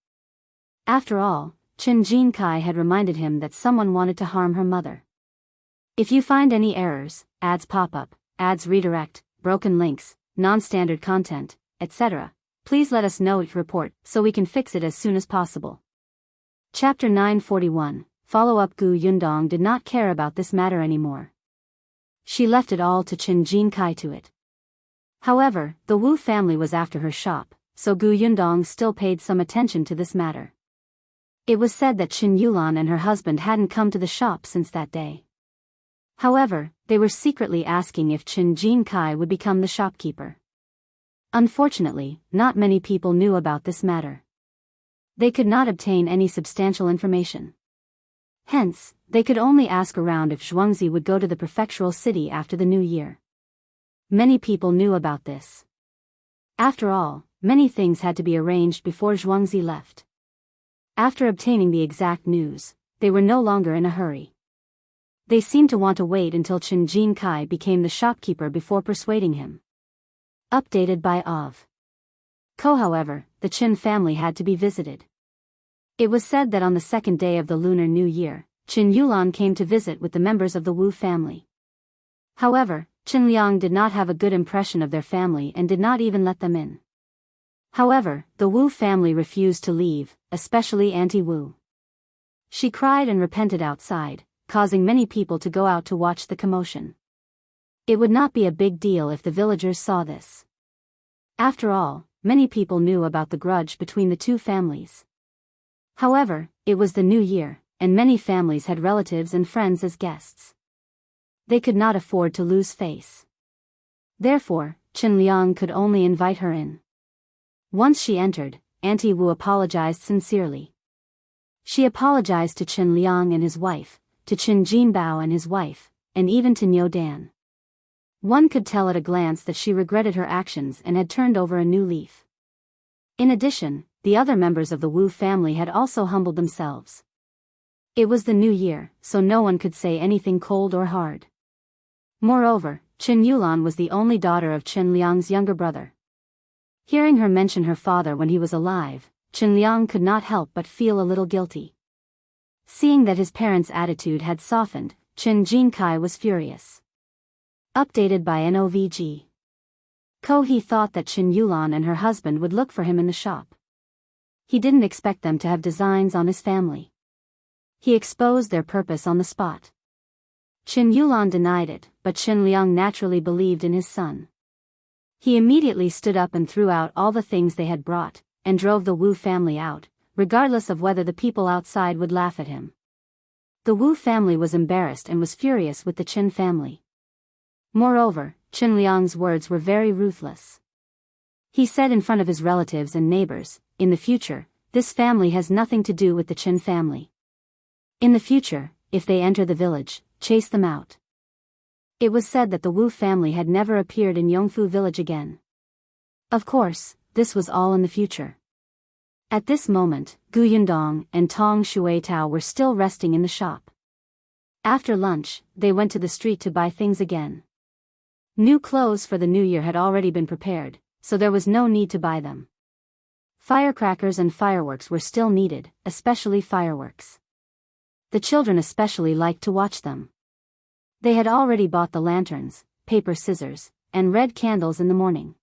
After all, Chen Jinkai had reminded him that someone wanted to harm her mother. If you find any errors, ads pop up, ads redirect, broken links, non-standard content, etc., please let us know each report so we can fix it as soon as possible. Chapter 941, Follow-up. Yundong did not care about this matter anymore. She left it all to Chen Jinkai to it. However, the Wu family was after her shop, so Yundong still paid some attention to this matter. It was said that Chen Yulan and her husband hadn't come to the shop since that day. However, they were secretly asking if Chen Jinkai would become the shopkeeper. Unfortunately, not many people knew about this matter. They could not obtain any substantial information. Hence, they could only ask around if Zhuangzi would go to the prefectural city after the new year. Many people knew about this. After all, many things had to be arranged before Zhuangzi left. After obtaining the exact news, they were no longer in a hurry. They seemed to want to wait until Chen Jinkai became the shopkeeper before persuading him. Updated by Of. However, the Chen family had to be visited. It was said that on the second day of the Lunar New Year, Chen Yulan came to visit with the members of the Wu family. However, Chen Liang did not have a good impression of their family and did not even let them in. However, the Wu family refused to leave, especially Auntie Wu. She cried and repented outside, causing many people to go out to watch the commotion. It would not be a big deal if the villagers saw this. After all, many people knew about the grudge between the two families. However, it was the new year, and many families had relatives and friends as guests. They could not afford to lose face. Therefore, Chen Liang could only invite her in. Once she entered, Auntie Wu apologized sincerely. She apologized to Chen Liang and his wife, to Chen Jinbao and his wife, and even to Niu Dan. One could tell at a glance that she regretted her actions and had turned over a new leaf. In addition, the other members of the Wu family had also humbled themselves. It was the new year, so no one could say anything cold or hard. Moreover, Chen Yulan was the only daughter of Chen Liang's younger brother. Hearing her mention her father when he was alive, Chen Liang could not help but feel a little guilty. Seeing that his parents' attitude had softened, Chen Jinkai was furious. Updated by NOVG. He thought that Chen Yulan and her husband would look for him in the shop. He didn't expect them to have designs on his family. He exposed their purpose on the spot. Chen Yulan denied it, but Chen Liang naturally believed in his son. He immediately stood up and threw out all the things they had brought, and drove the Wu family out, regardless of whether the people outside would laugh at him. The Wu family was embarrassed and was furious with the Chen family. Moreover, Chen Liang's words were very ruthless. He said in front of his relatives and neighbors, "In the future, this family has nothing to do with the Chen family. In the future, if they enter the village, chase them out." It was said that the Wu family had never appeared in Yongfu village again. Of course, this was all in the future. At this moment, Gu Yundong and Tong Shuitao were still resting in the shop. After lunch, they went to the street to buy things again. New clothes for the new year had already been prepared, so there was no need to buy them. Firecrackers and fireworks were still needed, especially fireworks. The children especially liked to watch them. They had already bought the lanterns, paper scissors, and red candles in the morning.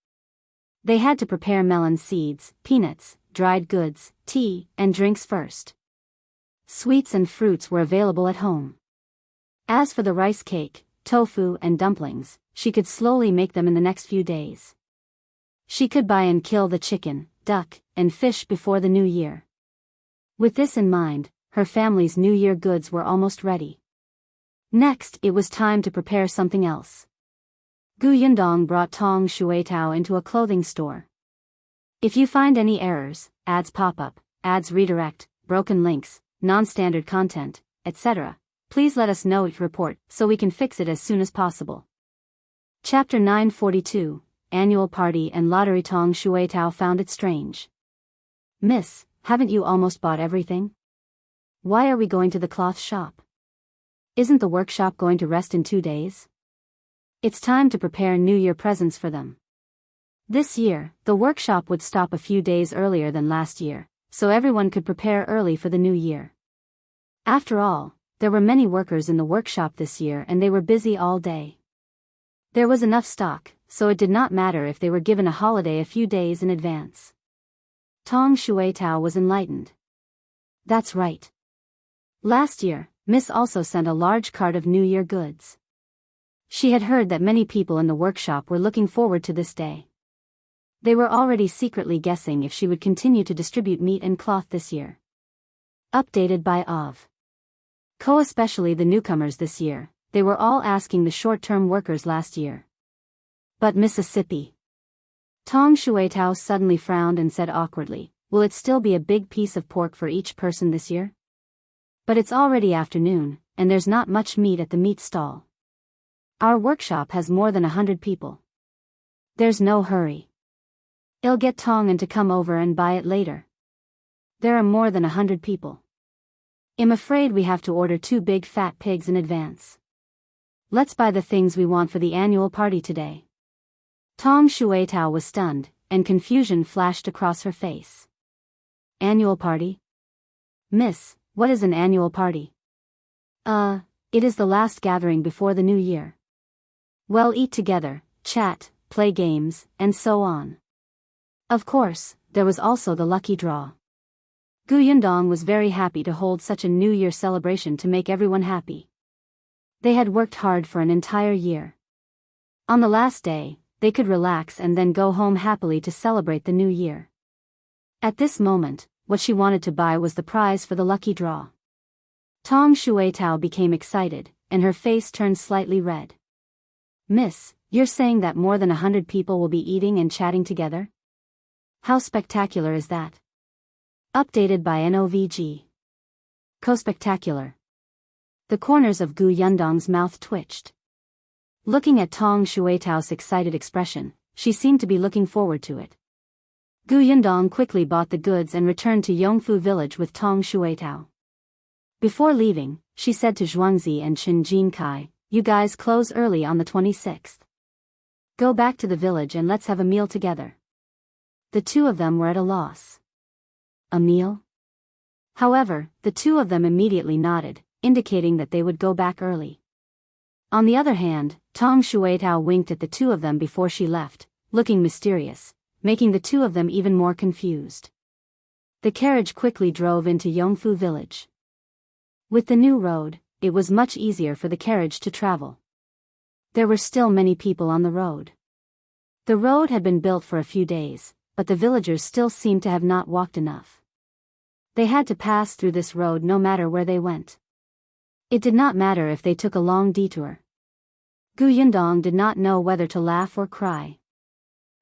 They had to prepare melon seeds, peanuts, dried goods, tea, and drinks first. Sweets and fruits were available at home. As for the rice cake, tofu and dumplings, she could slowly make them in the next few days. She could buy and kill the chicken, duck, and fish before the new year. With this in mind, her family's New Year goods were almost ready. Next, it was time to prepare something else. Gu Yundong brought Tong Shuitao into a clothing store. If you find any errors, ads pop up, ads redirect, broken links, non-standard content, etc., please let us know your report so we can fix it as soon as possible. Chapter 942, Annual Party and Lottery. Tong Shuitao found it strange. "Miss, haven't you almost bought everything? Why are we going to the cloth shop? Isn't the workshop going to rest in 2 days? It's time to prepare New Year presents for them." This year, the workshop would stop a few days earlier than last year, so everyone could prepare early for the new year. After all, there were many workers in the workshop this year and they were busy all day. There was enough stock, so it did not matter if they were given a holiday a few days in advance. Tong Shuitao was enlightened. That's right. Last year, Miss also sent a large cart of New Year goods. She had heard that many people in the workshop were looking forward to this day. They were already secretly guessing if she would continue to distribute meat and cloth this year. Updated by Of. Especially the newcomers this year, they were all asking the short-term workers last year. But Mississippi. Tong Shuitao suddenly frowned and said awkwardly, "Will it still be a big piece of pork for each person this year? But it's already afternoon, and there's not much meat at the meat stall. Our workshop has more than 100 people. There's no hurry. I'll get Tong to come over and buy it later. There are more than 100 people. I'm afraid we have to order 2 big fat pigs in advance. Let's buy the things we want for the annual party today." Tong Shuitao was stunned, and confusion flashed across her face. "Annual party? Miss, what is an annual party?" It is the last gathering before the new year. Well, eat together, chat, play games, and so on. Of course, there was also the lucky draw. Gu Yundong was very happy to hold such a New Year celebration to make everyone happy. They had worked hard for an entire year. On the last day, they could relax and then go home happily to celebrate the new year. At this moment, what she wanted to buy was the prize for the lucky draw. Tong Shuitao became excited, and her face turned slightly red. Miss, you're saying that more than 100 people will be eating and chatting together? How spectacular is that? Updated by NOVG. Co-spectacular. The corners of Gu Yundong's mouth twitched. Looking at Tong Shuitao's excited expression, she seemed to be looking forward to it. Gu Yundong quickly bought the goods and returned to Yongfu village with Tong Shuitao. Before leaving, she said to Zhuangzi and Chen Jinkai, "You guys close early on the 26th. Go back to the village and let's have a meal together." The two of them were at a loss. A meal? However, the two of them immediately nodded, indicating that they would go back early. On the other hand, Tong Shuitao winked at the two of them before she left, looking mysterious, making the two of them even more confused. The carriage quickly drove into Yongfu village. With the new road, it was much easier for the carriage to travel. There were still many people on the road. The road had been built for a few days, but the villagers still seemed to have not walked enough. They had to pass through this road no matter where they went. It did not matter if they took a long detour. Gu Yundong did not know whether to laugh or cry.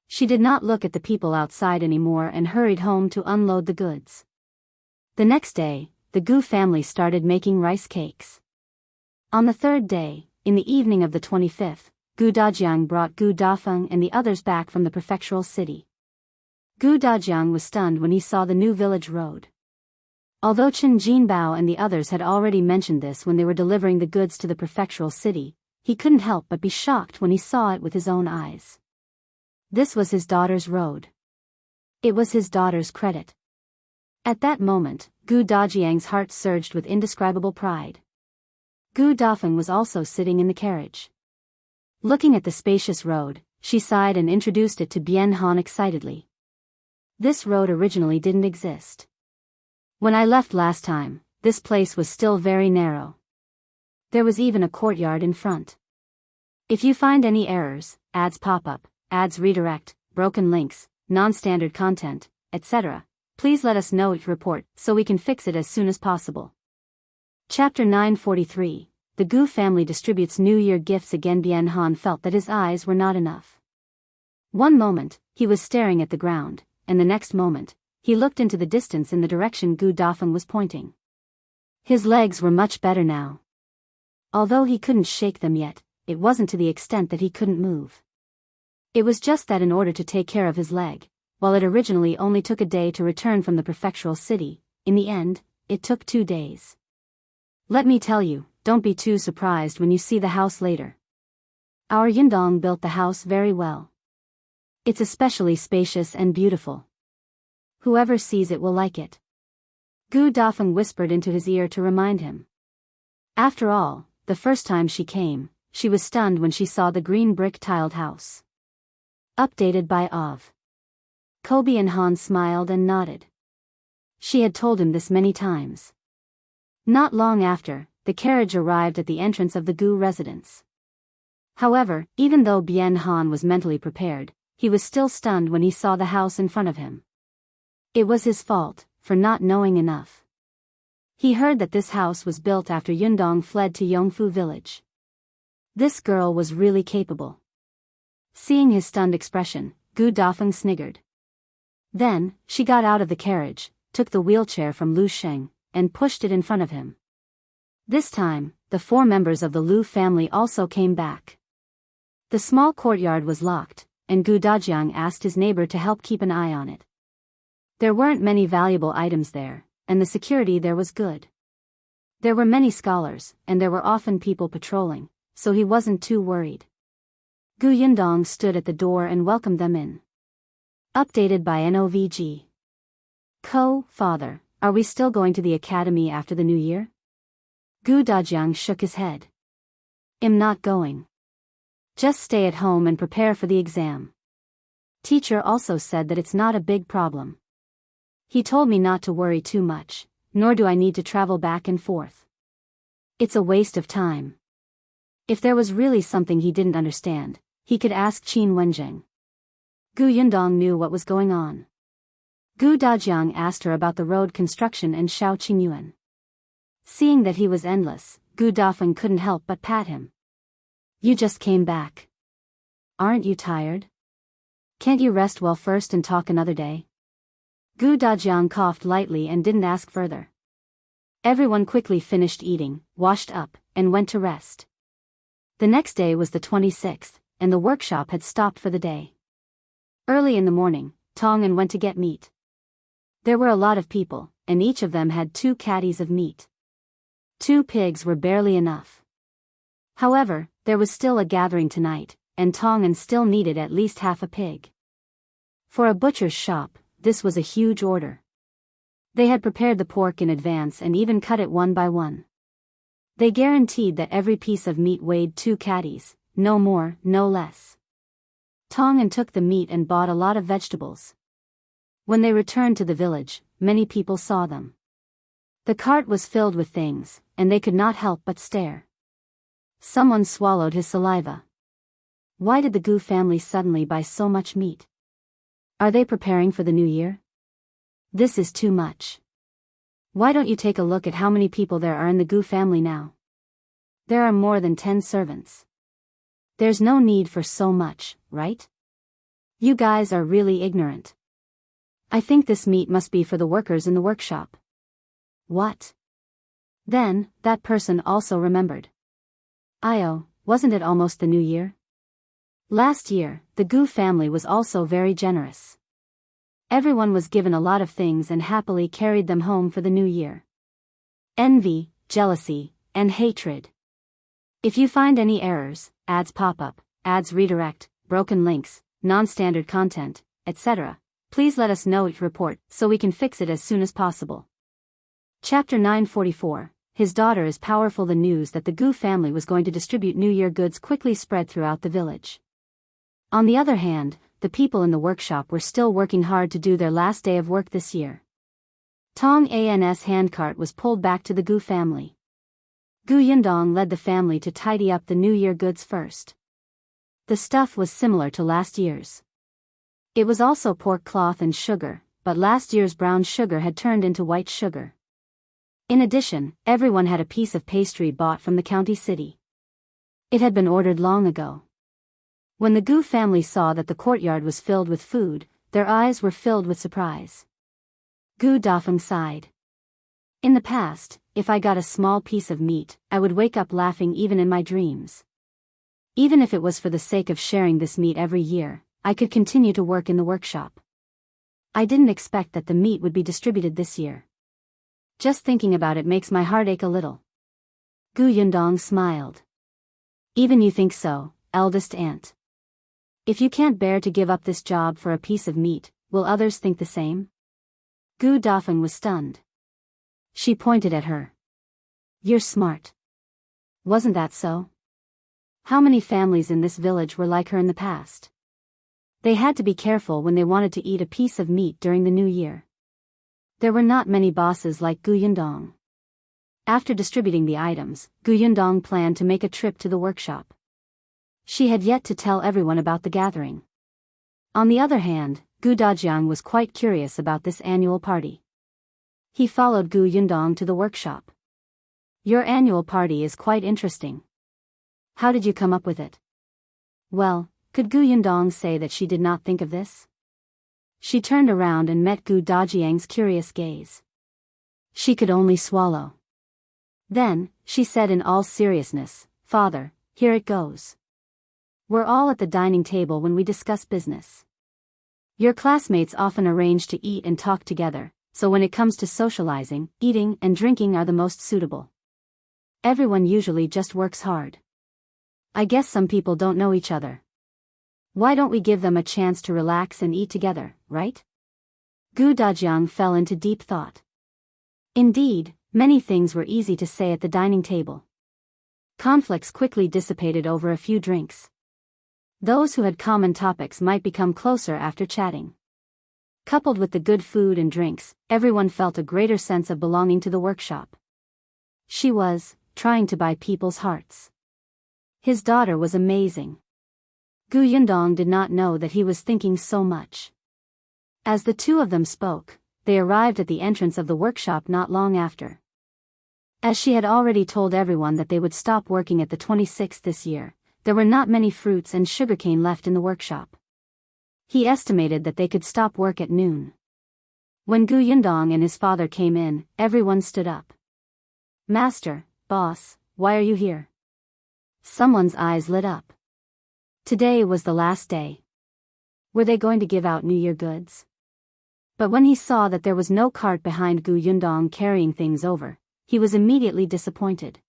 She did not look at the people outside anymore and hurried home to unload the goods. The next day, the Gu family started making rice cakes. On the third day, in the evening of the 25th, Gu Dajiang brought Gu Dafeng and the others back from the prefectural city. Gu Dajiang was stunned when he saw the new village road. Although Chen Jinbao and the others had already mentioned this when they were delivering the goods to the prefectural city, he couldn't help but be shocked when he saw it with his own eyes. This was his daughter's road. It was his daughter's credit. At that moment, Gu Dajiang's heart surged with indescribable pride. Gu Dafeng was also sitting in the carriage. Looking at the spacious road, she sighed and introduced it to Bien Han excitedly. This road originally didn't exist. When I left last time, this place was still very narrow. There was even a courtyard in front. If you find any errors, ads pop up, ads redirect, broken links, non-standard content, etc., please let us know report so we can fix it as soon as possible. Chapter 943, The Gu family distributes New Year gifts again. Bien Han felt that his eyes were not enough. One moment, he was staring at the ground, and the next moment, he looked into the distance in the direction Gu Dafeng was pointing. His legs were much better now. Although he couldn't shake them yet, it wasn't to the extent that he couldn't move. It was just that in order to take care of his leg, while it originally only took a day to return from the prefectural city, in the end, it took 2 days. Let me tell you, don't be too surprised when you see the house later. Our Yundong built the house very well. It's especially spacious and beautiful. Whoever sees it will like it. Gu Dafeng whispered into his ear to remind him. After all, the first time she came, she was stunned when she saw the green brick tiled house. Updated by Ov. Kobe and Han smiled and nodded. She had told him this many times. Not long after, the carriage arrived at the entrance of the Gu residence. However, even though Bien Han was mentally prepared, he was still stunned when he saw the house in front of him. It was his fault, for not knowing enough. He heard that this house was built after Yundong fled to Yongfu village. This girl was really capable. Seeing his stunned expression, Gu Dafeng sniggered. Then, she got out of the carriage, took the wheelchair from Lu Sheng, and pushed it in front of him. This time, the 4 members of the Lu family also came back. The small courtyard was locked, and Gu Dajiang asked his neighbor to help keep an eye on it. There weren't many valuable items there, and the security there was good. There were many scholars, and there were often people patrolling, so he wasn't too worried. Gu Yundong stood at the door and welcomed them in. Updated by NOVG. Father, are we still going to the academy after the new year? Gu Dajiang shook his head. I'm not going. Just stay at home and prepare for the exam. Teacher also said that it's not a big problem. He told me not to worry too much, nor do I need to travel back and forth. It's a waste of time. If there was really something he didn't understand, he could ask Qin Wenjing. Gu Yundong knew what was going on. Gu Dajiang asked her about the road construction and Xiao Qingyuan. Seeing that he was endless, Gu Dafeng couldn't help but pat him. You just came back. Aren't you tired? Can't you rest well first and talk another day? Gu Dajiang coughed lightly and didn't ask further. Everyone quickly finished eating, washed up, and went to rest. The next day was the 26th, and the workshop had stopped for the day. Early in the morning, Tong'an went to get meat. There were a lot of people, and each of them had 2 caddies of meat. 2 pigs were barely enough. However, there was still a gathering tonight, and Tong'an still needed at least half a pig. For a butcher's shop, this was a huge order. They had prepared the pork in advance and even cut it one by one. They guaranteed that every piece of meat weighed 2 caddies, no more, no less. Tong'an took the meat and bought a lot of vegetables. When they returned to the village, many people saw them. The cart was filled with things, and they could not help but stare. Someone swallowed his saliva. Why did the Gu family suddenly buy so much meat? Are they preparing for the new year? This is too much. Why don't you take a look at how many people there are in the Gu family now? There are more than 10 servants. There's no need for so much, right? You guys are really ignorant. I think this meat must be for the workers in the workshop. What? Then, that person also remembered. Wasn't it almost the new year? Last year, the Gu family was also very generous. Everyone was given a lot of things and happily carried them home for the new year. Envy, jealousy, and hatred. If you find any errors, ads pop up, ads redirect, broken links, non-standard content, etc., please let us know each report so we can fix it as soon as possible. Chapter 944. His daughter is powerful. The news that the Gu family was going to distribute New Year goods quickly spread throughout the village. On the other hand, the people in the workshop were still working hard to do their last day of work this year. Tong'an's handcart was pulled back to the Gu family. Gu Yundong led the family to tidy up the New Year goods first. The stuff was similar to last year's. It was also pork cloth and sugar, but last year's brown sugar had turned into white sugar. In addition, everyone had a piece of pastry bought from the county city. It had been ordered long ago. When the Gu family saw that the courtyard was filled with food, their eyes were filled with surprise. Gu Dafeng sighed. In the past, if I got a small piece of meat, I would wake up laughing even in my dreams. Even if it was for the sake of sharing this meat every year, I could continue to work in the workshop. I didn't expect that the meat would be distributed this year. Just thinking about it makes my heart ache a little. Gu Yundong smiled. Even you think so, eldest aunt? If you can't bear to give up this job for a piece of meat, will others think the same? Gu Dafeng was stunned. She pointed at her. You're smart. Wasn't that so? How many families in this village were like her in the past? They had to be careful when they wanted to eat a piece of meat during the new year. There were not many bosses like Gu Yundong. After distributing the items, Gu Yundong planned to make a trip to the workshop. She had yet to tell everyone about the gathering. On the other hand, Gu Dajiang was quite curious about this annual party. He followed Gu Yundong to the workshop. Your annual party is quite interesting. How did you come up with it? Well, could Gu Yundong say that she did not think of this? She turned around and met Gu Dajiang's curious gaze. She could only swallow. Then, she said in all seriousness, Father, here it goes. We're all at the dining table when we discuss business. Your classmates often arrange to eat and talk together, so when it comes to socializing, eating and drinking are the most suitable. Everyone usually just works hard. I guess some people don't know each other. Why don't we give them a chance to relax and eat together, right? Gu Dajiang fell into deep thought. Indeed, many things were easy to say at the dining table. Conflicts quickly dissipated over a few drinks. Those who had common topics might become closer after chatting. Coupled with the good food and drinks, everyone felt a greater sense of belonging to the workshop. She was trying to buy people's hearts. His daughter was amazing. Yundong did not know that he was thinking so much. As the two of them spoke, they arrived at the entrance of the workshop not long after. As she had already told everyone that they would stop working at the 26th this year, there were not many fruits and sugarcane left in the workshop. He estimated that they could stop work at noon. When Yundong and his father came in, everyone stood up. "Master, boss, why are you here?" Someone's eyes lit up. Today was the last day. Were they going to give out New Year goods? But when he saw that there was no cart behind Yundong carrying things over, he was immediately disappointed.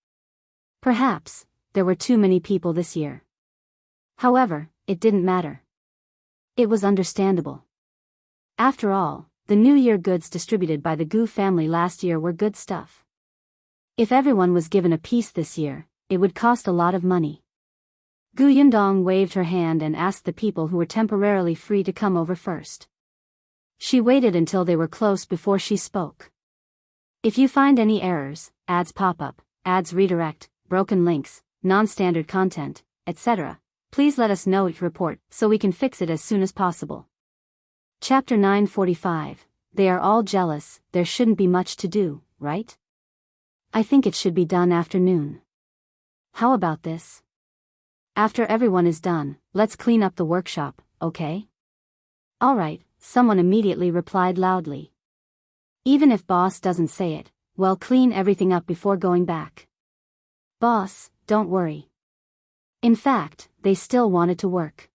Perhaps there were too many people this year. However, it didn't matter. It was understandable. After all, the New Year goods distributed by the Gu family last year were good stuff. If everyone was given a piece this year, it would cost a lot of money. Yundong waved her hand and asked the people who were temporarily free to come over first. She waited until they were close before she spoke. "If you find any errors, ads pop up, ads redirect, broken links, non-standard content, etc., please let us know each report so we can fix it as soon as possible." Chapter 945. They are all jealous. There shouldn't be much to do, right? I think it should be done after noon. How about this? After everyone is done, let's clean up the workshop, okay? All right, someone immediately replied loudly. Even if boss doesn't say it, well, clean everything up before going back. Boss, don't worry. In fact, they still wanted to work.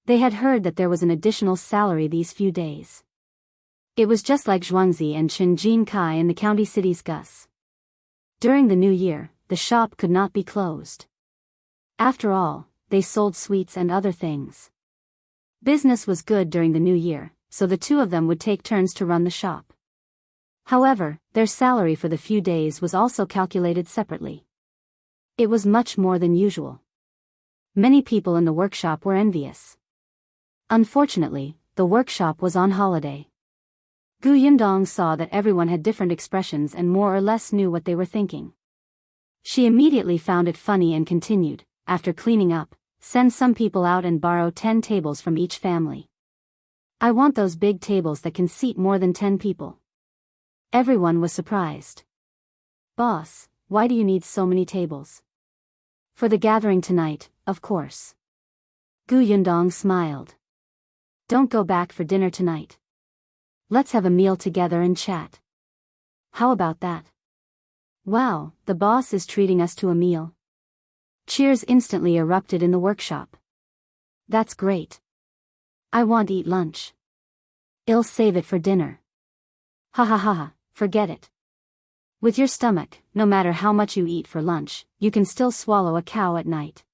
They had heard that there was an additional salary these few days. It was just like Zhuangzi and Chen Kai in the county cities Gus. During the new year, the shop could not be closed. After all, they sold sweets and other things. Business was good during the new year, so the two of them would take turns to run the shop. However, their salary for the few days was also calculated separately. It was much more than usual. Many people in the workshop were envious. Unfortunately, the workshop was on holiday. Yundong saw that everyone had different expressions and more or less knew what they were thinking. She immediately found it funny and continued, "After cleaning up, send some people out and borrow 10 tables from each family. I want those big tables that can seat more than 10 people." Everyone was surprised. "Boss, why do you need so many tables?" "For the gathering tonight, of course." Yundong smiled. "Don't go back for dinner tonight. Let's have a meal together and chat. How about that?" "Wow, the boss is treating us to a meal." Cheers instantly erupted in the workshop. "That's great. I want to eat lunch." "I'll save it for dinner." "Ha ha ha ha, forget it. With your stomach, no matter how much you eat for lunch, you can still swallow a cow at night."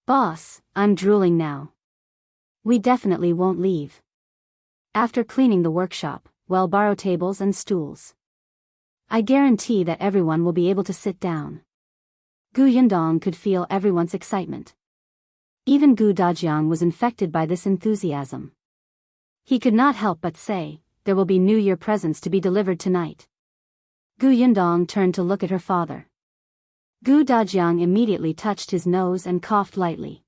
"Boss, I'm drooling now. We definitely won't leave. After cleaning the workshop, we'll borrow tables and stools. I guarantee that everyone will be able to sit down." Yundong could feel everyone's excitement. Even Gu Dajiang was infected by this enthusiasm. He could not help but say, "There will be New Year presents to be delivered tonight." Yundong turned to look at her father. Gu Dajiang immediately touched his nose and coughed lightly.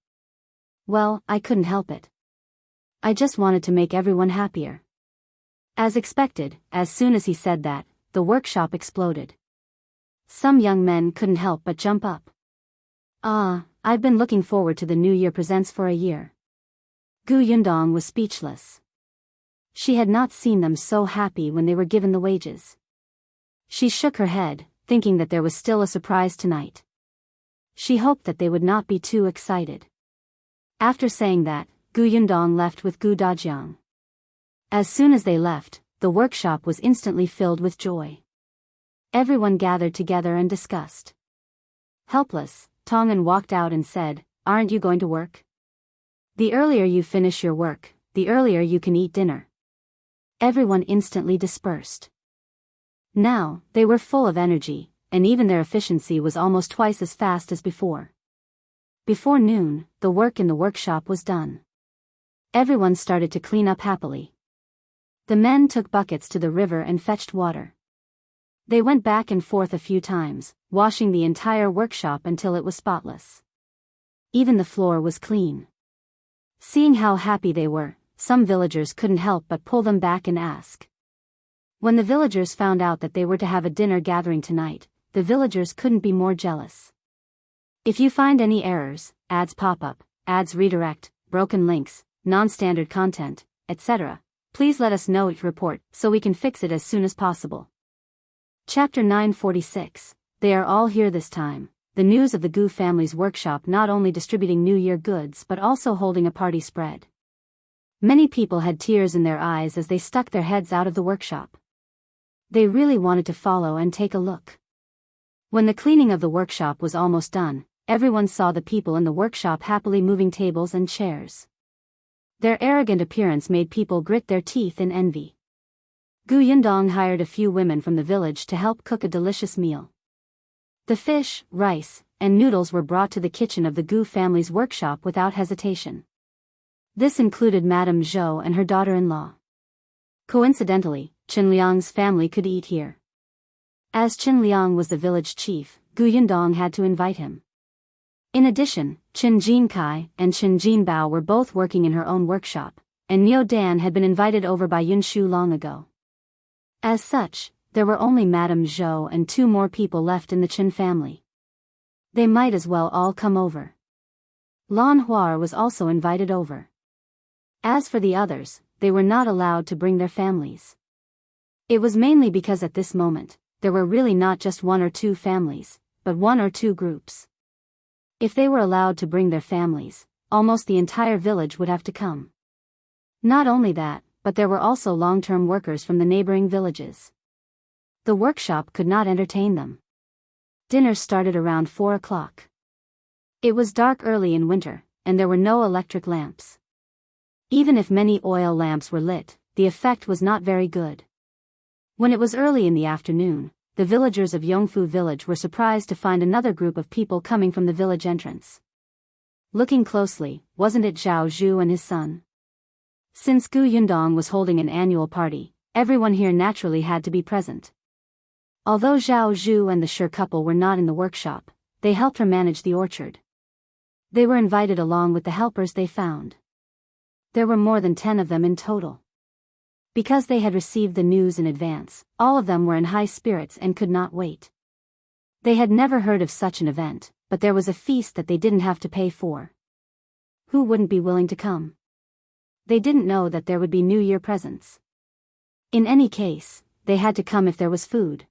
"Well, I couldn't help it. I just wanted to make everyone happier." As expected, as soon as he said that, the workshop exploded. Some young men couldn't help but jump up. I've been looking forward to the New Year presents for a year." Yundong was speechless. She had not seen them so happy when they were given the wages. She shook her head, thinking that there was still a surprise tonight. She hoped that they would not be too excited. After saying that, Yundong left with Gu Dajiang. As soon as they left, the workshop was instantly filled with joy. Everyone gathered together and discussed. Helpless, Tongan walked out and said, "Aren't you going to work? The earlier you finish your work, the earlier you can eat dinner." Everyone instantly dispersed. Now, they were full of energy, and even their efficiency was almost twice as fast as before. Before noon, the work in the workshop was done. Everyone started to clean up happily. The men took buckets to the river and fetched water. They went back and forth a few times, washing the entire workshop until it was spotless. Even the floor was clean. Seeing how happy they were, some villagers couldn't help but pull them back and ask. When the villagers found out that they were to have a dinner gathering tonight, the villagers couldn't be more jealous. If you find any errors, ads pop up, ads redirect, broken links, non-standard content, etc., please let us know it report so we can fix it as soon as possible. Chapter 946. They are all here this time. The news of the Gu family's workshop not only distributing New Year goods but also holding a party spread. Many people had tears in their eyes as they stuck their heads out of the workshop. They really wanted to follow and take a look. When the cleaning of the workshop was almost done, everyone saw the people in the workshop happily moving tables and chairs. Their arrogant appearance made people grit their teeth in envy. Yundong hired a few women from the village to help cook a delicious meal. The fish, rice, and noodles were brought to the kitchen of the Gu family's workshop without hesitation. This included Madame Zhou and her daughter-in-law. Coincidentally, Chen Liang's family could eat here. As Chen Liang was the village chief, Yundong had to invite him. In addition, Chen Jinkai and Chen Jinbao were both working in her own workshop, and Niu Dan had been invited over by Yunshu long ago. As such, there were only Madame Zhou and 2 more people left in the Chen family. They might as well all come over. Lan Huar was also invited over. As for the others, they were not allowed to bring their families. It was mainly because at this moment, there were really not just 1 or 2 families, but 1 or 2 groups. If they were allowed to bring their families, almost the entire village would have to come. Not only that, but there were also long-term workers from the neighboring villages. The workshop could not entertain them. Dinner started around 4 o'clock. It was dark early in winter, and there were no electric lamps. Even if many oil lamps were lit, the effect was not very good. When it was early in the afternoon, the villagers of Yongfu village were surprised to find another group of people coming from the village entrance. Looking closely, wasn't it Zhao Zhu and his son? Since Gu Yundong was holding an annual party, everyone here naturally had to be present. Although Zhao Zhu and the Sure couple were not in the workshop, they helped her manage the orchard. They were invited along with the helpers they found. There were more than 10 of them in total. Because they had received the news in advance, all of them were in high spirits and could not wait. They had never heard of such an event, but there was a feast that they didn't have to pay for. Who wouldn't be willing to come? They didn't know that there would be New Year presents. In any case, they had to come if there was food.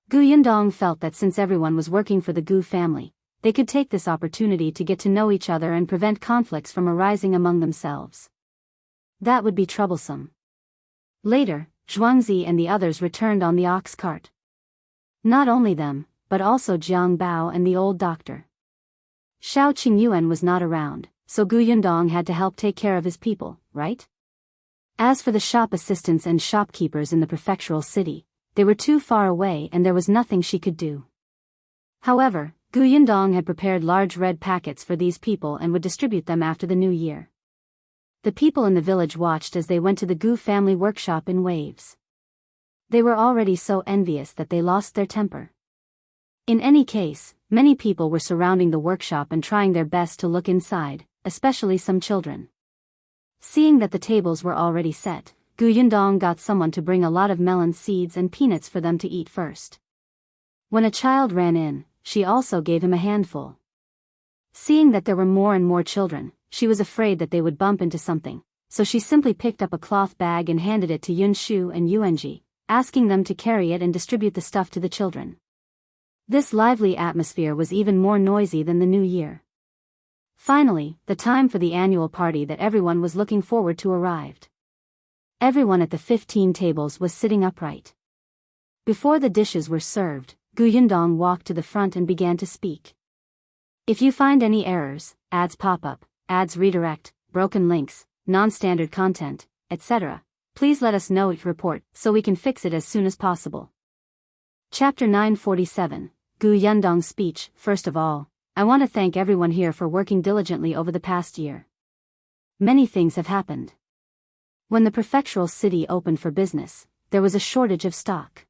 Gu Yundong felt that since everyone was working for the Gu family, they could take this opportunity to get to know each other and prevent conflicts from arising among themselves. That would be troublesome. Later, Zhuangzi and the others returned on the ox cart. Not only them, but also Jiang Bao and the old doctor. Xiao Qingyuan was not around, so Gu Yundong had to help take care of his people, right? As for the shop assistants and shopkeepers in the prefectural city, they were too far away and there was nothing she could do. However, Gu Yundong had prepared large red packets for these people and would distribute them after the new year. The people in the village watched as they went to the Gu family workshop in waves. They were already so envious that they lost their temper. In any case, many people were surrounding the workshop and trying their best to look inside, especially some children. Seeing that the tables were already set, Gu Yundong got someone to bring a lot of melon seeds and peanuts for them to eat first. When a child ran in, she also gave him a handful. Seeing that there were more and more children, she was afraid that they would bump into something, so she simply picked up a cloth bag and handed it to Yunshu and Yuanji, asking them to carry it and distribute the stuff to the children. This lively atmosphere was even more noisy than the New Year. Finally, the time for the annual party that everyone was looking forward to arrived. Everyone at the 15 tables was sitting upright. Before the dishes were served, Gu Yundong walked to the front and began to speak. If you find any errors, ads pop up, ads redirect, broken links, non-standard content, etc., please let us know it report so we can fix it as soon as possible. Chapter 947, Gu Yundong's speech. First of all, I want to thank everyone here for working diligently over the past year. Many things have happened. When the prefectural city opened for business, there was a shortage of stock.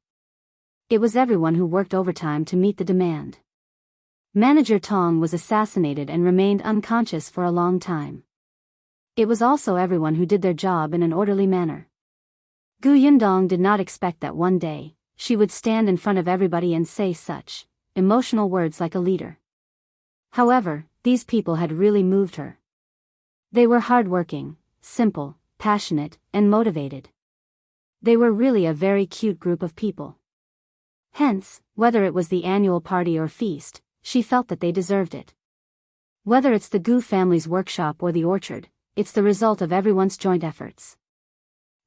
It was everyone who worked overtime to meet the demand. Manager Tong was assassinated and remained unconscious for a long time. It was also everyone who did their job in an orderly manner. Gu Yundong did not expect that one day, she would stand in front of everybody and say such emotional words like a leader. However, these people had really moved her. They were hardworking, simple, passionate, and motivated. They were really a very cute group of people. Hence, whether it was the annual party or feast, she felt that they deserved it. Whether it's the Gu family's workshop or the orchard, it's the result of everyone's joint efforts.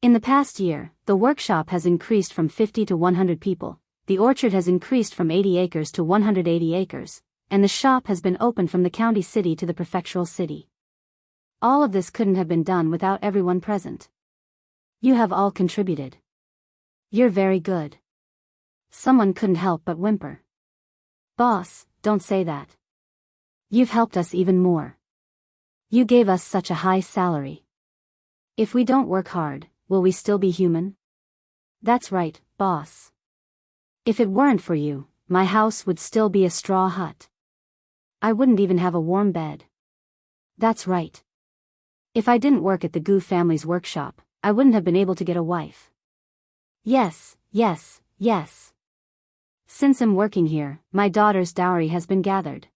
In the past year, the workshop has increased from 50 to 100 people, the orchard has increased from 80 acres to 180 acres, and the shop has been opened from the county city to the prefectural city. All of this couldn't have been done without everyone present. You have all contributed. You're very good. Someone couldn't help but whimper. Boss, don't say that. You've helped us even more. You gave us such a high salary. If we don't work hard, will we still be human? That's right, boss. If it weren't for you, my house would still be a straw hut. I wouldn't even have a warm bed. That's right. If I didn't work at the Gu family's workshop, I wouldn't have been able to get a wife. Yes, yes, yes. Since I'm working here, my daughter's dowry has been gathered.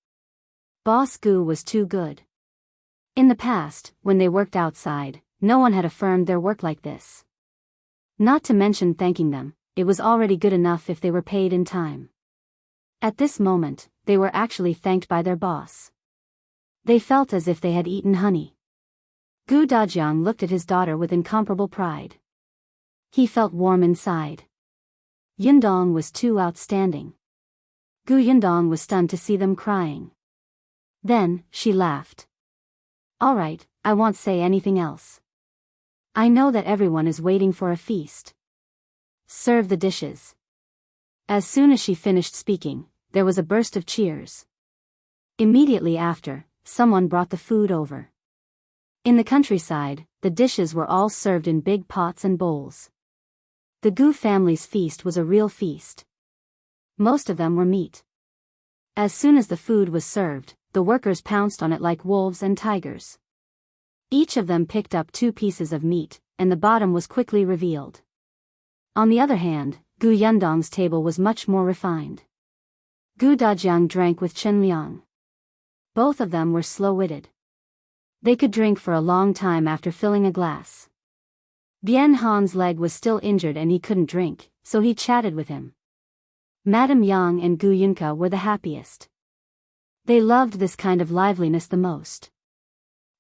Boss Gu was too good. In the past, when they worked outside, no one had affirmed their work like this. Not to mention thanking them, it was already good enough if they were paid in time. At this moment, they were actually thanked by their boss. They felt as if they had eaten honey. Gu Dajiang looked at his daughter with incomparable pride. He felt warm inside. Yundong was too outstanding. Gu Yundong was stunned to see them crying. Then, she laughed. All right, I won't say anything else. I know that everyone is waiting for a feast. Serve the dishes. As soon as she finished speaking, there was a burst of cheers. Immediately after, someone brought the food over. In the countryside, the dishes were all served in big pots and bowls. The Gu family's feast was a real feast. Most of them were meat. As soon as the food was served, the workers pounced on it like wolves and tigers. Each of them picked up 2 pieces of meat, and the bottom was quickly revealed. On the other hand, Gu Yundong's table was much more refined. Gu Dajiang drank with Chen Liang. Both of them were slow-witted. They could drink for a long time after filling a glass. Bien Han's leg was still injured and he couldn't drink, so he chatted with him. Madame Yang and Gu Yunka were the happiest. They loved this kind of liveliness the most.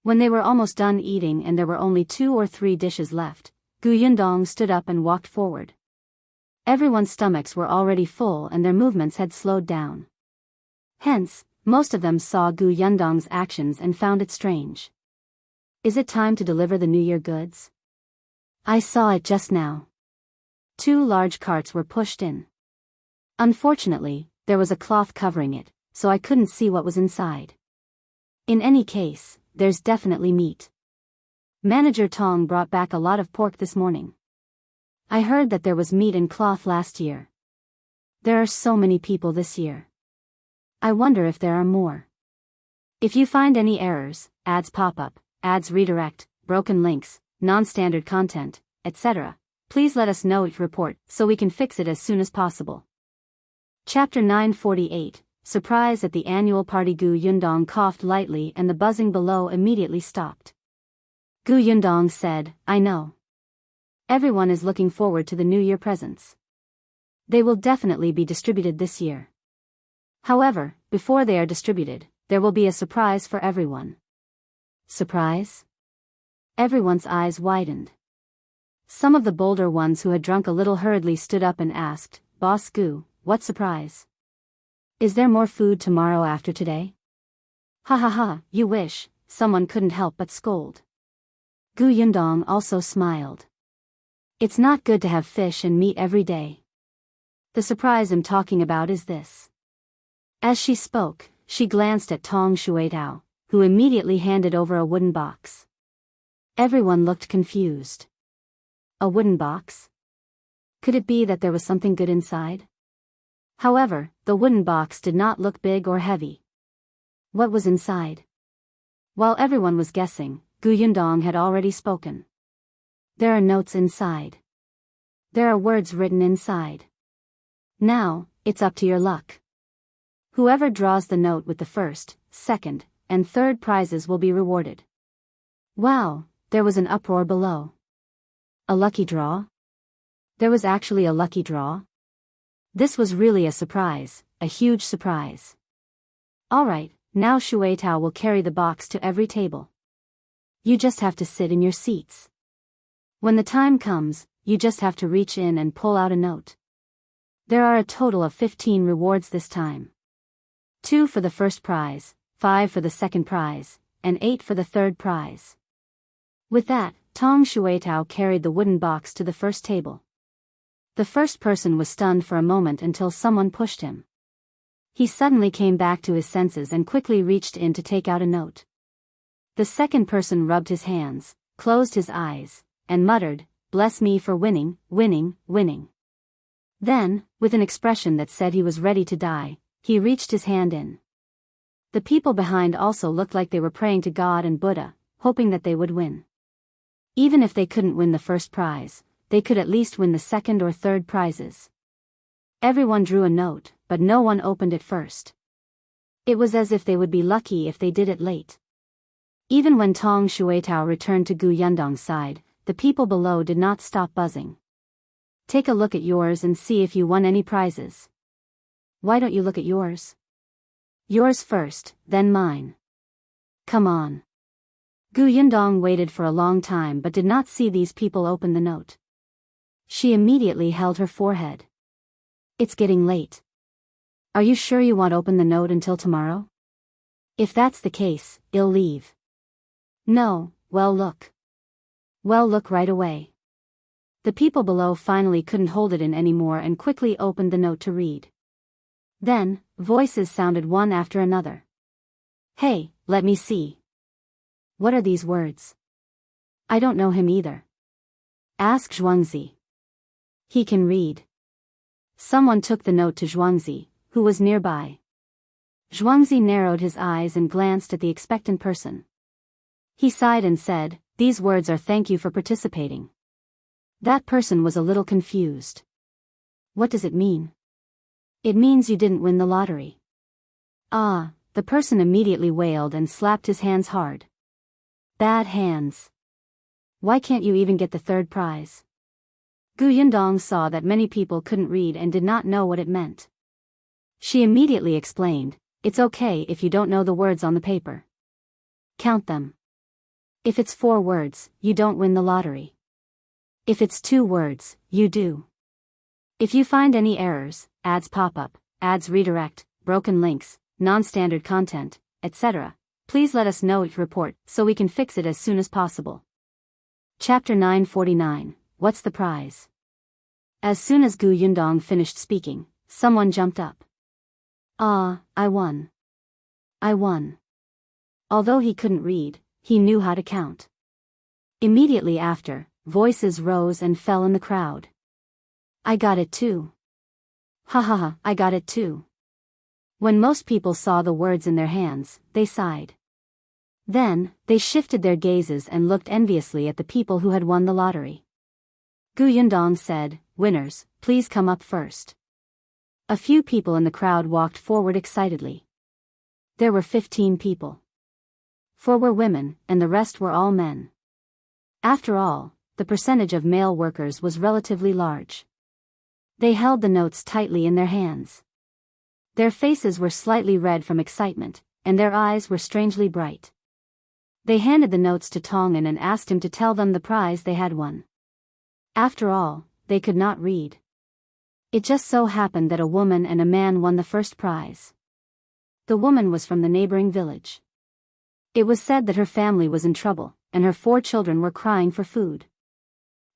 When they were almost done eating and there were only 2 or 3 dishes left, Gu Yundong stood up and walked forward. Everyone's stomachs were already full and their movements had slowed down. Hence, most of them saw Gu Yundong's actions and found it strange. Is it time to deliver the New Year goods? I saw it just now. 2 large carts were pushed in. Unfortunately, there was a cloth covering it, so I couldn't see what was inside. In any case, there's definitely meat. Manager Tong brought back a lot of pork this morning. I heard that there was meat in cloth last year. There are so many people this year. I wonder if there are more. If you find any errors, ads pop up, ads redirect, broken links, non-standard content, etc., please let us know each report so we can fix it as soon as possible. Chapter 948, Surprise at the Annual Party. Gu Yundong coughed lightly and the buzzing below immediately stopped. Gu Yundong said, I know. Everyone is looking forward to the New Year presents. They will definitely be distributed this year. However, before they are distributed, there will be a surprise for everyone. Surprise? Everyone's eyes widened. Some of the bolder ones who had drunk a little hurriedly stood up and asked, Boss Gu, what surprise? Is there more food tomorrow after today? Ha ha ha, you wish, someone couldn't help but scold. Gu Yundong also smiled. It's not good to have fish and meat every day. The surprise I'm talking about is this. As she spoke, she glanced at Tong Shuitao, who immediately handed over a wooden box. Everyone looked confused. A wooden box? Could it be that there was something good inside? However, the wooden box did not look big or heavy. What was inside? While everyone was guessing, Yundong had already spoken. There are notes inside. There are words written inside. Now, it's up to your luck. Whoever draws the note with the first, second, and third prizes will be rewarded. Wow, there was an uproar below. A lucky draw? There was actually a lucky draw? This was really a surprise, a huge surprise. Alright, now Shuitao will carry the box to every table. You just have to sit in your seats. When the time comes, you just have to reach in and pull out a note. There are a total of 15 rewards this time. 2 for the first prize, 5 for the second prize, and 8 for the third prize. With that, Tong Shuitao carried the wooden box to the first table. The first person was stunned for a moment until someone pushed him. He suddenly came back to his senses and quickly reached in to take out a note. The second person rubbed his hands, closed his eyes, and muttered, "Bless me for winning, winning, winning." Then, with an expression that said he was ready to die, he reached his hand in. The people behind also looked like they were praying to God and Buddha, hoping that they would win. Even if they couldn't win the first prize, they could at least win the second or third prizes. Everyone drew a note, but no one opened it first. It was as if they would be lucky if they did it late. Even when Tong Shuitao returned to Yundong's side, the people below did not stop buzzing. Take a look at yours and see if you won any prizes. Why don't you look at yours? Yours first, then mine. Come on. Yundong waited for a long time but did not see these people open the note. She immediately held her forehead. It's getting late. Are you sure you want to open the note until tomorrow? If that's the case, I'll leave. No, well look. Well look right away. The people below finally couldn't hold it in anymore and quickly opened the note to read. Then, voices sounded one after another. Hey, let me see. What are these words? I don't know him either. Ask Zhuangzi. He can read. Someone took the note to Zhuangzi, who was nearby. Zhuangzi narrowed his eyes and glanced at the expectant person. He sighed and said, "These words are thank you for participating." That person was a little confused. What does it mean? It means you didn't win the lottery. Ah, the person immediately wailed and slapped his hands hard. Bad hands. Why can't you even get the third prize? Yundong saw that many people couldn't read and did not know what it meant. She immediately explained, "It's okay if you don't know the words on the paper. Count them. If it's 4 words, you don't win the lottery. If it's 2 words, you do. If you find any errors, ads pop up, ads redirect, broken links, non-standard content, etc., please let us know each report so we can fix it as soon as possible." Chapter 949, What's the Prize? As soon as Yundong finished speaking, someone jumped up. Ah, I won. I won. Although he couldn't read, he knew how to count. Immediately after, voices rose and fell in the crowd. I got it too. Ha ha ha, I got it too. When most people saw the words in their hands, they sighed. Then, they shifted their gazes and looked enviously at the people who had won the lottery. Yundong said, "Winners, please come up first." A few people in the crowd walked forward excitedly. There were 15 people. 4 were women, and the rest were all men. After all, the percentage of male workers was relatively large. They held the notes tightly in their hands. Their faces were slightly red from excitement, and their eyes were strangely bright. They handed the notes to Tongan and asked him to tell them the prize they had won. After all, they could not read. It just so happened that a woman and a man won the first prize. The woman was from the neighboring village. It was said that her family was in trouble, and her 4 children were crying for food.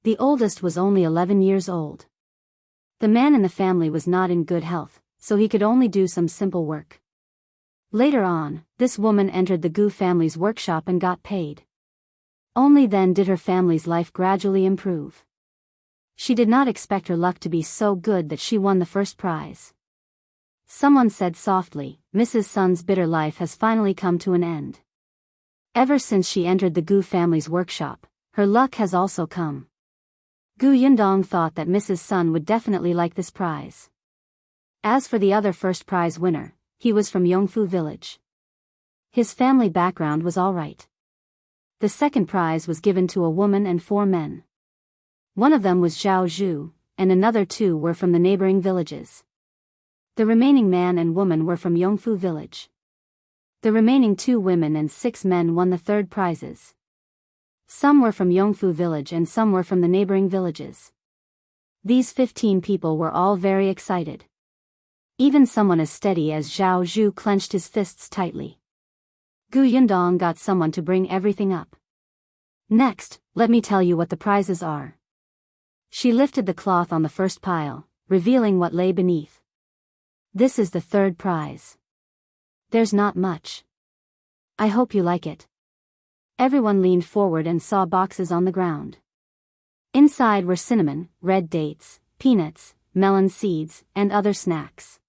The oldest was only 11 years old. The man in the family was not in good health, so he could only do some simple work. Later on, this woman entered the Gu family's workshop and got paid. Only then did her family's life gradually improve. She did not expect her luck to be so good that she won the first prize. Someone said softly, Mrs. Sun's bitter life has finally come to an end. Ever since she entered the Gu family's workshop, her luck has also come. Gu Yundong thought that Mrs. Sun would definitely like this prize. As for the other first prize winner, he was from Yongfu village. His family background was alright. The second prize was given to a woman and 4 men. One of them was Zhao Zhu, and another 2 were from the neighboring villages. The remaining man and woman were from Yongfu village. The remaining 2 women and 6 men won the third prizes. Some were from Yongfu village and some were from the neighboring villages. These 15 people were all very excited. Even someone as steady as Zhao Zhu clenched his fists tightly. Gu Yundong got someone to bring everything up. Next, let me tell you what the prizes are. She lifted the cloth on the first pile, revealing what lay beneath. This is the third prize. There's not much. I hope you like it. Everyone leaned forward and saw boxes on the ground. Inside were cinnamon, red dates, peanuts, melon seeds, and other snacks.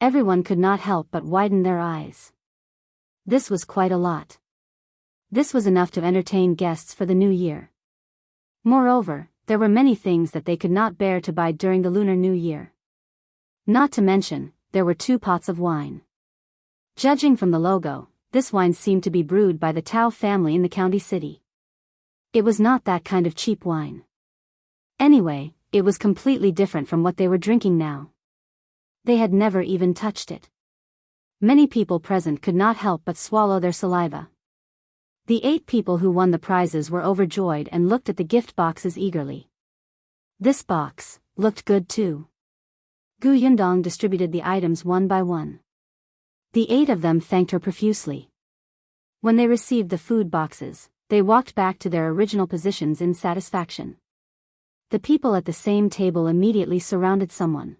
Everyone could not help but widen their eyes. This was quite a lot. This was enough to entertain guests for the new year. Moreover, there were many things that they could not bear to buy during the Lunar New Year. Not to mention, there were 2 pots of wine. Judging from the logo, this wine seemed to be brewed by the Tao family in the county city. It was not that kind of cheap wine. Anyway, it was completely different from what they were drinking now. They had never even touched it. Many people present could not help but swallow their saliva. The 8 people who won the prizes were overjoyed and looked at the gift boxes eagerly. This box looked good too. Gu Yundong distributed the items one by one. The 8 of them thanked her profusely. When they received the food boxes, they walked back to their original positions in satisfaction. The people at the same table immediately surrounded someone.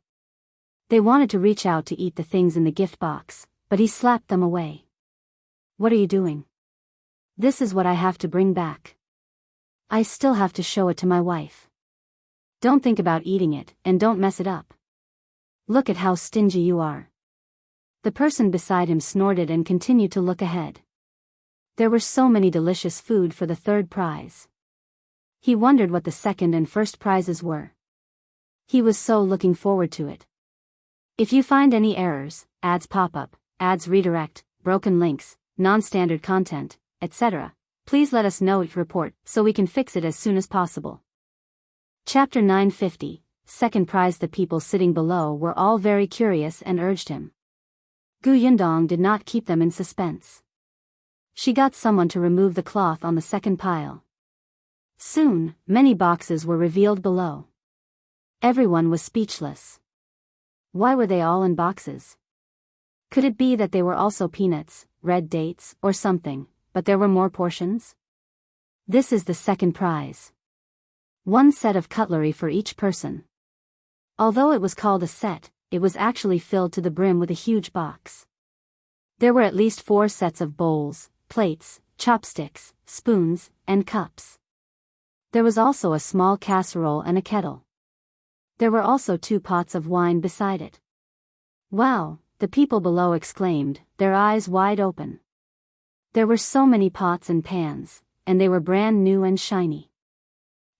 They wanted to reach out to eat the things in the gift box, but he slapped them away. What are you doing? This is what I have to bring back. I still have to show it to my wife. Don't think about eating it, and don't mess it up. Look at how stingy you are. The person beside him snorted and continued to look ahead. There were so many delicious food for the third prize. He wondered what the second and first prizes were. He was so looking forward to it. If you find any errors, ads pop up, ads redirect, broken links, non-standard content, etc., please let us know it report so we can fix it as soon as possible. Chapter 950, Second prize. The people sitting below were all very curious and urged him. Gu Yundong did not keep them in suspense. She got someone to remove the cloth on the second pile. Soon, many boxes were revealed below. Everyone was speechless. Why were they all in boxes? Could it be that they were also peanuts, red dates, or something, but there were more portions? This is the second prize. 1 set of cutlery for each person. Although it was called a set, it was actually filled to the brim with a huge box. There were at least 4 sets of bowls, plates, chopsticks, spoons, and cups. There was also a small casserole and a kettle. There were also 2 pots of wine beside it. Wow, the people below exclaimed, their eyes wide open. There were so many pots and pans, and they were brand new and shiny.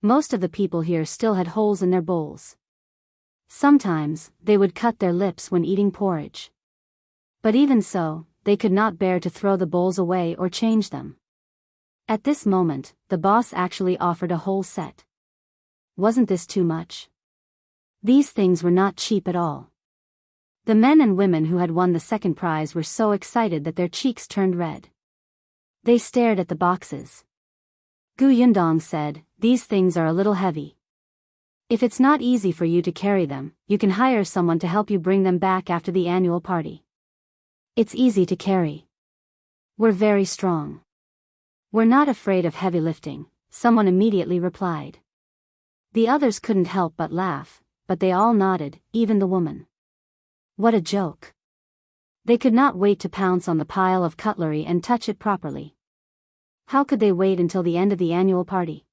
Most of the people here still had holes in their bowls. Sometimes, they would cut their lips when eating porridge. But even so, they could not bear to throw the bowls away or change them. At this moment, the boss actually offered a whole set. Wasn't this too much? These things were not cheap at all. The men and women who had won the second prize were so excited that their cheeks turned red. They stared at the boxes. Gu Yundong said, "These things are a little heavy. If it's not easy for you to carry them, you can hire someone to help you bring them back after the annual party. It's easy to carry. We're very strong. We're not afraid of heavy lifting," someone immediately replied. The others couldn't help but laugh, but they all nodded, even the woman. What a joke. They could not wait to pounce on the pile of cutlery and touch it properly. How could they wait until the end of the annual party?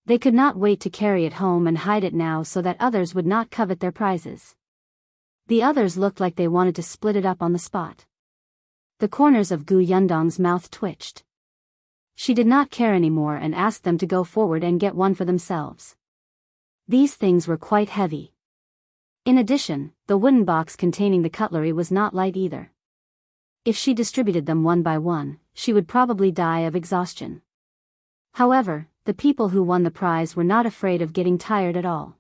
They could not wait to carry it home and hide it now so that others would not covet their prizes. The others looked like they wanted to split it up on the spot. The corners of Gu Yundong's mouth twitched. She did not care anymore and asked them to go forward and get one for themselves. These things were quite heavy. In addition, the wooden box containing the cutlery was not light either. If she distributed them one by one, she would probably die of exhaustion. However, the people who won the prize were not afraid of getting tired at all.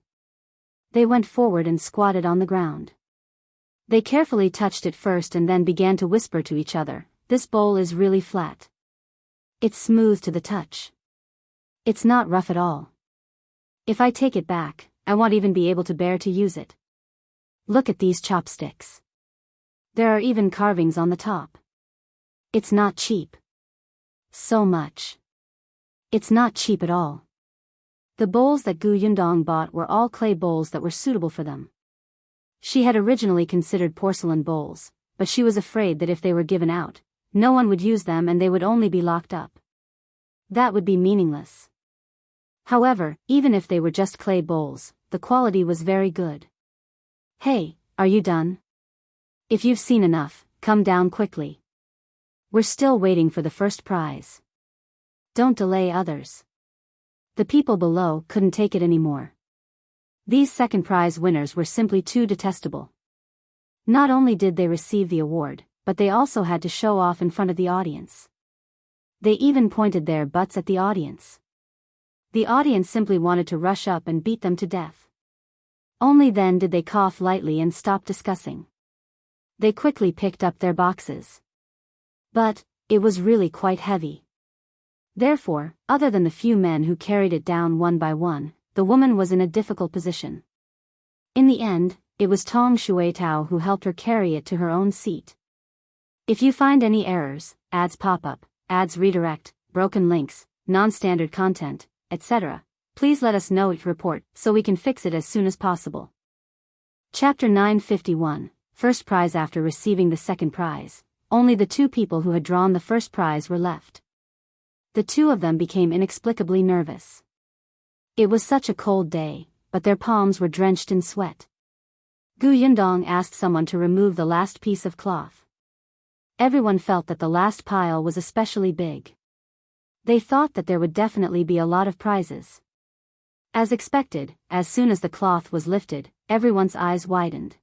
They went forward and squatted on the ground. They carefully touched it first and then began to whisper to each other, "This bowl is really flat. It's smooth to the touch. It's not rough at all. If I take it back, I won't even be able to bear to use it. Look at these chopsticks. There are even carvings on the top. It's not cheap. So much. It's not cheap at all." The bowls that Gu Yundong bought were all clay bowls that were suitable for them. She had originally considered porcelain bowls, but she was afraid that if they were given out, no one would use them and they would only be locked up. That would be meaningless. However, even if they were just clay bowls, the quality was very good. "Hey, are you done? If you've seen enough, come down quickly. We're still waiting for the first prize. Don't delay others." The people below couldn't take it anymore. These second prize winners were simply too detestable. Not only did they receive the award, but they also had to show off in front of the audience. They even pointed their butts at the audience. The audience simply wanted to rush up and beat them to death. Only then did they cough lightly and stop discussing. They quickly picked up their boxes. But it was really quite heavy. Therefore, other than the few men who carried it down one by one, the woman was in a difficult position. In the end, it was Tong Shuitao who helped her carry it to her own seat. If you find any errors, ads pop up, ads redirect, broken links, non-standard content, etc., please let us know each report so we can fix it as soon as possible. Chapter 951, First Prize. After receiving the second prize, only the two people who had drawn the first prize were left. The two of them became inexplicably nervous. It was such a cold day, but their palms were drenched in sweat. Gu Yundong asked someone to remove the last piece of cloth. Everyone felt that the last pile was especially big. They thought that there would definitely be a lot of prizes. As expected, as soon as the cloth was lifted, everyone's eyes widened.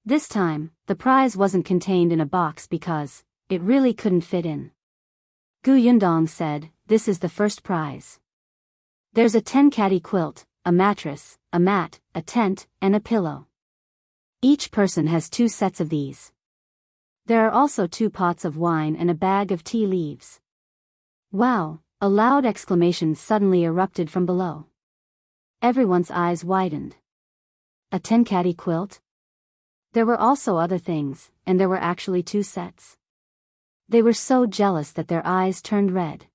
This time, the prize wasn't contained in a box because it really couldn't fit in. Gu Yundong said, "This is the first prize. There's a 10-caddy quilt, a mattress, a mat, a tent, and a pillow. Each person has 2 sets of these. There are also 2 pots of wine and a bag of tea leaves." Wow! A loud exclamation suddenly erupted from below. Everyone's eyes widened. A 10-caddy quilt? There were also other things, and there were actually 2 sets. They were so jealous that their eyes turned red.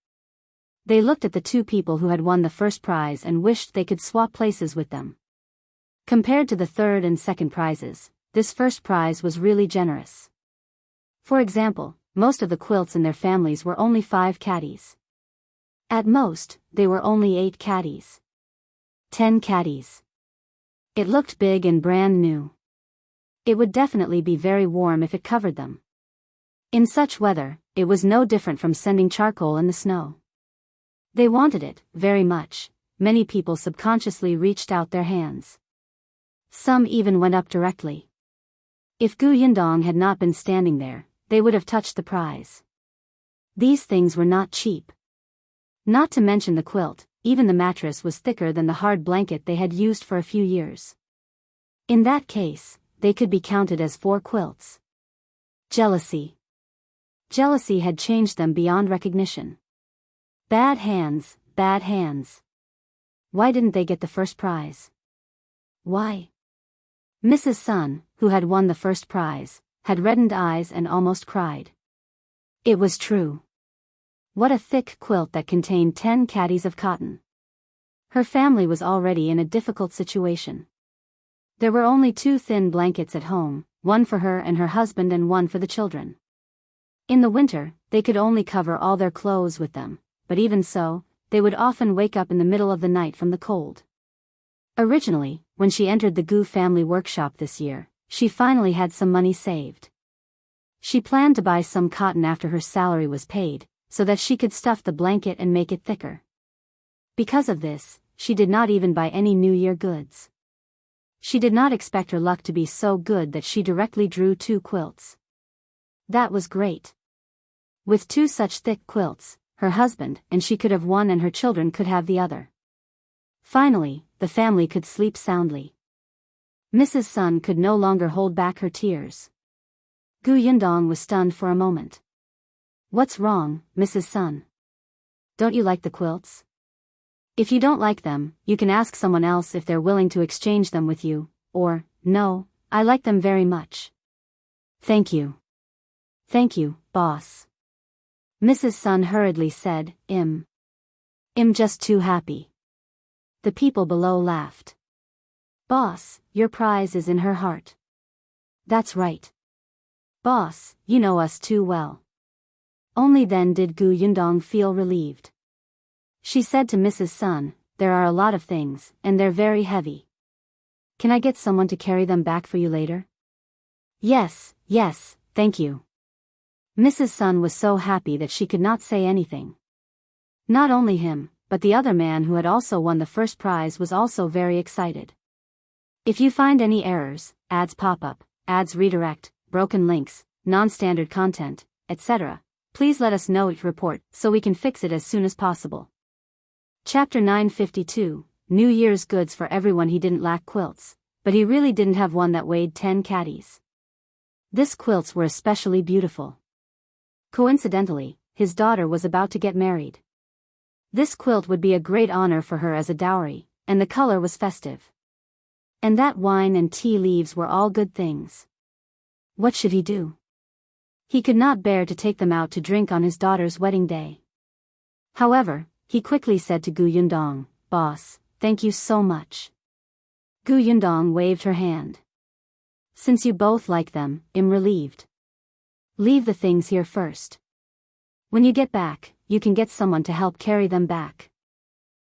They looked at the 2 people who had won the first prize and wished they could swap places with them. Compared to the third and second prizes, this first prize was really generous. For example, most of the quilts in their families were only 5 caddies. At most, they were only 8 caddies. 10 caddies. It looked big and brand new. It would definitely be very warm if it covered them. In such weather, it was no different from sending charcoal in the snow. They wanted it, very much. Many people subconsciously reached out their hands. Some even went up directly. If Gu Yundong had not been standing there, they would have touched the prize. These things were not cheap. Not to mention the quilt, even the mattress was thicker than the hard blanket they had used for a few years. In that case, they could be counted as 4 quilts. Jealousy. Jealousy had changed them beyond recognition. Bad hands, bad hands. Why didn't they get the first prize? Why? Mrs. Sun, who had won the first prize, had reddened eyes and almost cried. It was true. What a thick quilt that contained 10 caddies of cotton. Her family was already in a difficult situation. There were only 2 thin blankets at home, one for her and her husband and one for the children. In the winter, they could only cover all their clothes with them, but even so, they would often wake up in the middle of the night from the cold. Originally, when she entered the Gu family workshop this year, she finally had some money saved. She planned to buy some cotton after her salary was paid, so that she could stuff the blanket and make it thicker. Because of this, she did not even buy any New Year goods. She did not expect her luck to be so good that she directly drew 2 quilts. That was great. With 2 such thick quilts, her husband and she could have one and her children could have the other. Finally, the family could sleep soundly. Mrs. Sun could no longer hold back her tears. Gu Yundong was stunned for a moment. "What's wrong, Mrs. Sun? Don't you like the quilts? If you don't like them, you can ask someone else if they're willing to exchange them with you, or, no, I like them very much." "Thank you. Thank you, boss." Mrs. Sun hurriedly said, I'm just too happy." The people below laughed. "Boss, your prize is in her heart." "That's right. Boss, you know us too well." Only then did Gu Yundong feel relieved. She said to Mrs. Sun, "There are a lot of things, and they're very heavy. Can I get someone to carry them back for you later?" Yes, thank you." Mrs. Sun was so happy that she could not say anything. Not only him, but the other man who had also won the first prize was also very excited. If you find any errors, ads pop up, ads redirect, broken links, non-standard content, etc., please let us know each report so we can fix it as soon as possible. Chapter 952, New Year's goods for everyone. He didn't lack quilts, but he really didn't have one that weighed 10 caddies. These quilts were especially beautiful. Coincidentally, his daughter was about to get married. This quilt would be a great honor for her as a dowry, and the color was festive. And that wine and tea leaves were all good things. What should he do? He could not bear to take them out to drink on his daughter's wedding day. However, he quickly said to Gu Yundong, "Boss, thank you so much." Gu Yundong waved her hand. "Since you both like them, I'm relieved. Leave the things here first. When you get back, you can get someone to help carry them back."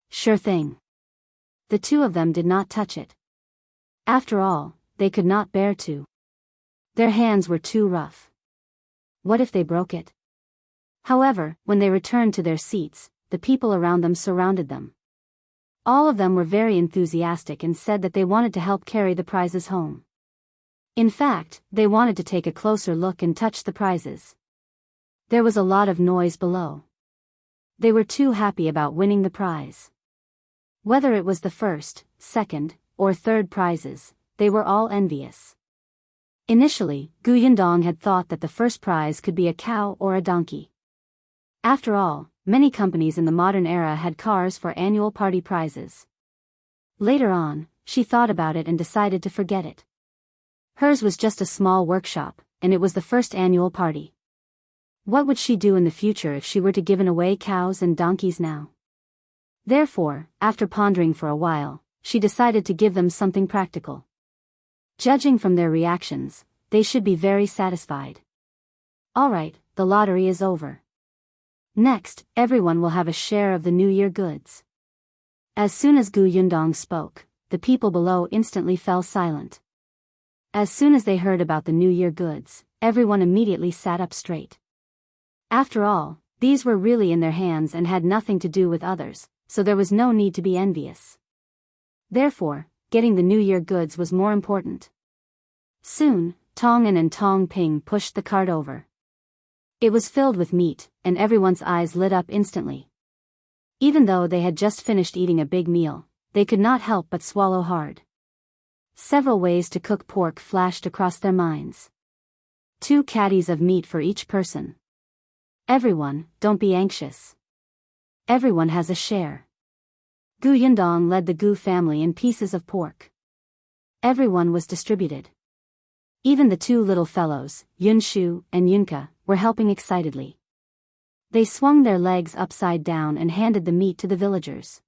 "Sure thing." The 2 of them did not touch it. After all, they could not bear to. Their hands were too rough. What if they broke it? However, when they returned to their seats, the people around them surrounded them. All of them were very enthusiastic and said that they wanted to help carry the prizes home. In fact, they wanted to take a closer look and touch the prizes. There was a lot of noise below. They were too happy about winning the prize. Whether it was the first, second, or third prizes, they were all envious. Initially, Gu Yundong had thought that the first prize could be a cow or a donkey. After all, many companies in the modern era had cars for annual party prizes. Later on, she thought about it and decided to forget it. Hers was just a small workshop, and it was the first annual party. What would she do in the future if she were to give away cows and donkeys now? Therefore, after pondering for a while, she decided to give them something practical. Judging from their reactions, they should be very satisfied. Alright, the lottery is over. Next, everyone will have a share of the New Year goods. As soon as Gu Yundong spoke, the people below instantly fell silent. As soon as they heard about the New Year goods, everyone immediately sat up straight. After all, these were really in their hands and had nothing to do with others, so there was no need to be envious. Therefore, getting the New Year goods was more important. Soon, Tong'an and Tong Ping pushed the cart over. It was filled with meat, and everyone's eyes lit up instantly. Even though they had just finished eating a big meal, they could not help but swallow hard. Several ways to cook pork flashed across their minds. 2 caddies of meat for each person. Everyone, don't be anxious. Everyone has a share. Gu Yundong led the Gu family in pieces of pork. Everyone was distributed. Even the 2 little fellows, Yunshu and Yunka, were helping excitedly. They swung their legs upside down and handed the meat to the villagers.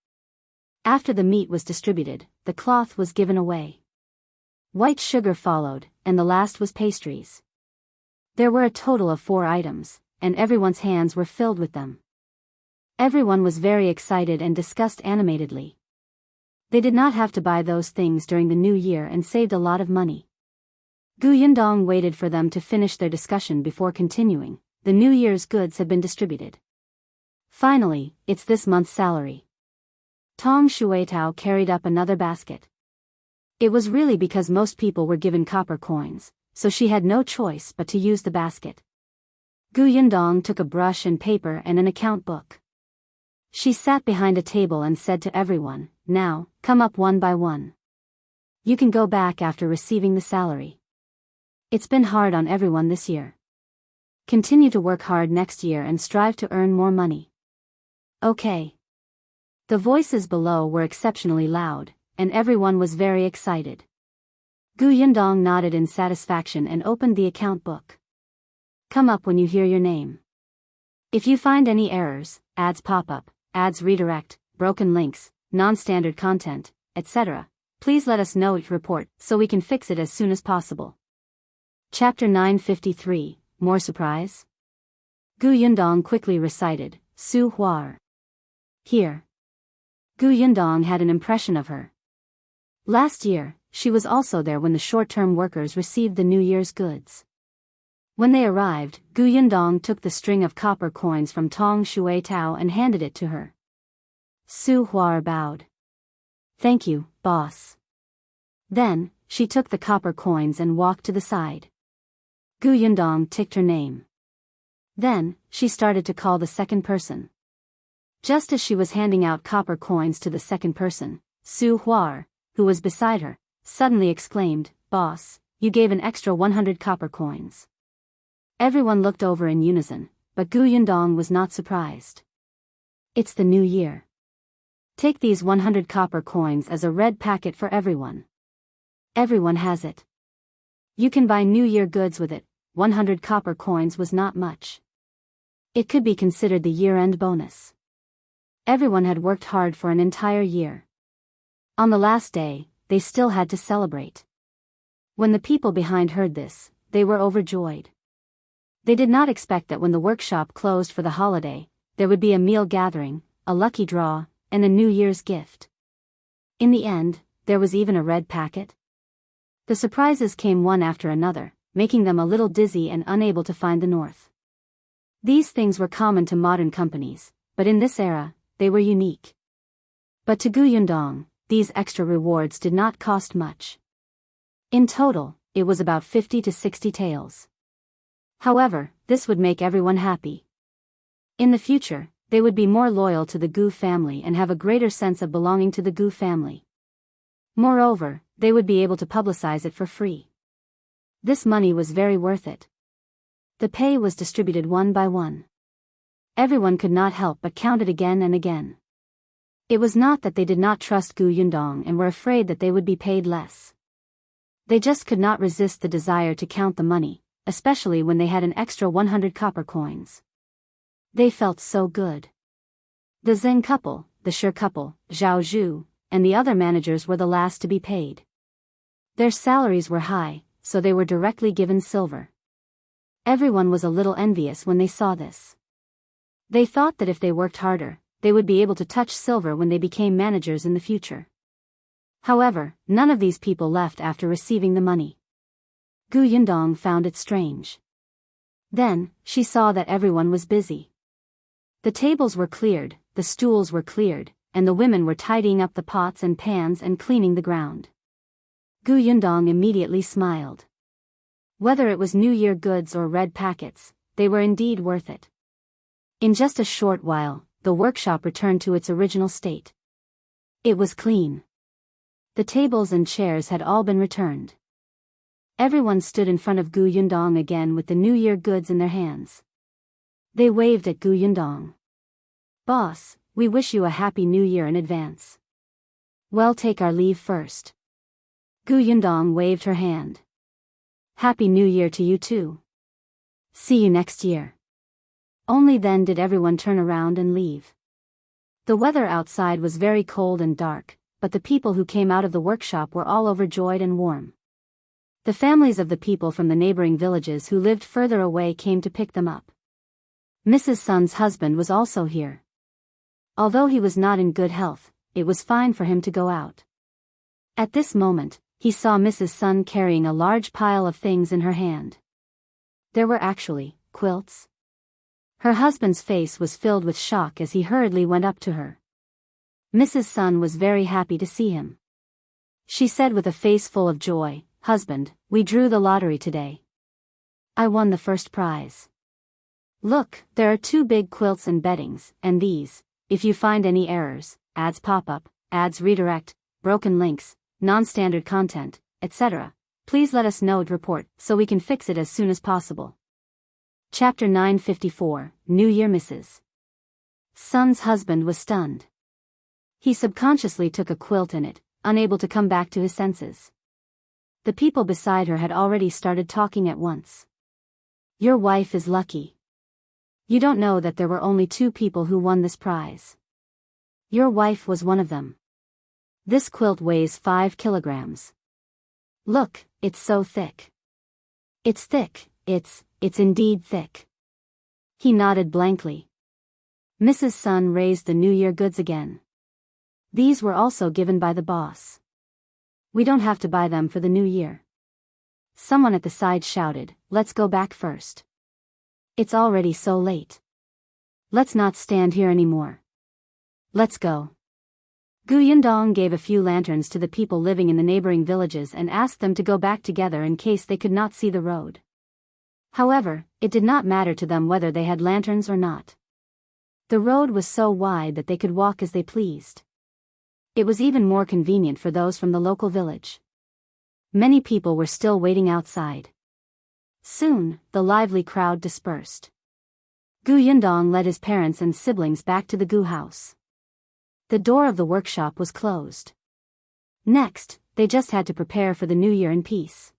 After the meat was distributed, the cloth was given away. White sugar followed, and the last was pastries. There were a total of 4 items, and everyone's hands were filled with them. Everyone was very excited and discussed animatedly. They did not have to buy those things during the new year and saved a lot of money. Yundong waited for them to finish their discussion before continuing. The New Year's goods have been distributed. Finally, it's this month's salary. Tong Shuitao carried up another basket. It was really because most people were given copper coins, so she had no choice but to use the basket. Yundong took a brush and paper and an account book. She sat behind a table and said to everyone, "Now, come up one by one. You can go back after receiving the salary. It's been hard on everyone this year. Continue to work hard next year and strive to earn more money. Okay." The voices below were exceptionally loud, and everyone was very excited. Yundong nodded in satisfaction and opened the account book. "Come up when you hear your name. If you find any errors, ads pop up, ads redirect, broken links, non-standard content, etc., please let us know each report so we can fix it as soon as possible." Chapter 953, More Surprise? Yundong quickly recited, "Su Huar." Here. Yundong had an impression of her. Last year, she was also there when the short-term workers received the New Year's goods. When they arrived, Yundong took the string of copper coins from Tong Shuitao and handed it to her. Su Huar bowed. "Thank you, boss." Then, she took the copper coins and walked to the side. Yundong ticked her name. Then, she started to call the second person. Just as she was handing out copper coins to the second person, Su Huar, who was beside her, suddenly exclaimed, "Boss, you gave an extra 100 copper coins." Everyone looked over in unison, but Yundong was not surprised. "It's the new year. Take these 100 copper coins as a red packet for everyone. Everyone has it. You can buy New Year goods with it." 100 copper coins was not much. It could be considered the year-end bonus. Everyone had worked hard for an entire year. On the last day, they still had to celebrate. When the people behind heard this, they were overjoyed. They did not expect that when the workshop closed for the holiday, there would be a meal gathering, a lucky draw, and a New Year's gift. In the end, there was even a red packet. The surprises came one after another, making them a little dizzy and unable to find the north. These things were common to modern companies, but in this era, they were unique. But to Yundong, these extra rewards did not cost much. In total, it was about 50 to 60 taels. However, this would make everyone happy. In the future, they would be more loyal to the Gu family and have a greater sense of belonging to the Gu family. Moreover, they would be able to publicize it for free. This money was very worth it. The pay was distributed one by one. Everyone could not help but count it again and again. It was not that they did not trust Yundong and were afraid that they would be paid less. They just could not resist the desire to count the money, especially when they had an extra 100 copper coins. They felt so good. The Zheng couple, the Shi couple, Zhao Zhu, and the other managers were the last to be paid. Their salaries were high, so they were directly given silver. Everyone was a little envious when they saw this. They thought that if they worked harder, they would be able to touch silver when they became managers in the future. However, none of these people left after receiving the money. Yundong found it strange. Then, she saw that everyone was busy. The tables were cleared, the stools were cleared, and the women were tidying up the pots and pans and cleaning the ground. Yundong immediately smiled. Whether it was New Year goods or red packets, they were indeed worth it. In just a short while, the workshop returned to its original state. It was clean. The tables and chairs had all been returned. Everyone stood in front of Yundong again with the New Year goods in their hands. They waved at Yundong. "Boss, we wish you a happy New Year in advance. Well, take our leave first." Yundong waved her hand. "Happy New Year to you too. See you next year." Only then did everyone turn around and leave. The weather outside was very cold and dark, but the people who came out of the workshop were all overjoyed and warm. The families of the people from the neighboring villages who lived further away came to pick them up. Mrs. Sun's husband was also here. Although he was not in good health, it was fine for him to go out. At this moment, he saw Mrs. Sun carrying a large pile of things in her hand. There were actually quilts. Her husband's face was filled with shock as he hurriedly went up to her. Mrs. Sun was very happy to see him. She said with a face full of joy, "Husband, we drew the lottery today. I won the first prize. Look, there are 2 big quilts and beddings, and these, if you find any errors, ads pop up, ads redirect, broken links, non-standard content, etc., please let us know and report so we can fix it as soon as possible." Chapter 954, New Year Mrs. Sun's husband was stunned. He subconsciously took a quilt in it, unable to come back to his senses. The people beside her had already started talking at once. "Your wife is lucky. You don't know that there were only 2 people who won this prize. Your wife was one of them. This quilt weighs 5 kilograms. Look, it's so thick. It's thick, it's indeed thick." He nodded blankly. Mrs. Sun raised the New Year goods again. These were also given by the boss. "We don't have to buy them for the new year." Someone at the side shouted, "Let's go back first. It's already so late. Let's not stand here anymore. Let's go." Yundong gave a few lanterns to the people living in the neighboring villages and asked them to go back together in case they could not see the road. However, it did not matter to them whether they had lanterns or not. The road was so wide that they could walk as they pleased. It was even more convenient for those from the local village. Many people were still waiting outside. Soon, the lively crowd dispersed. Yundong led his parents and siblings back to the Gu house. The door of the workshop was closed. Next, they just had to prepare for the new year in peace.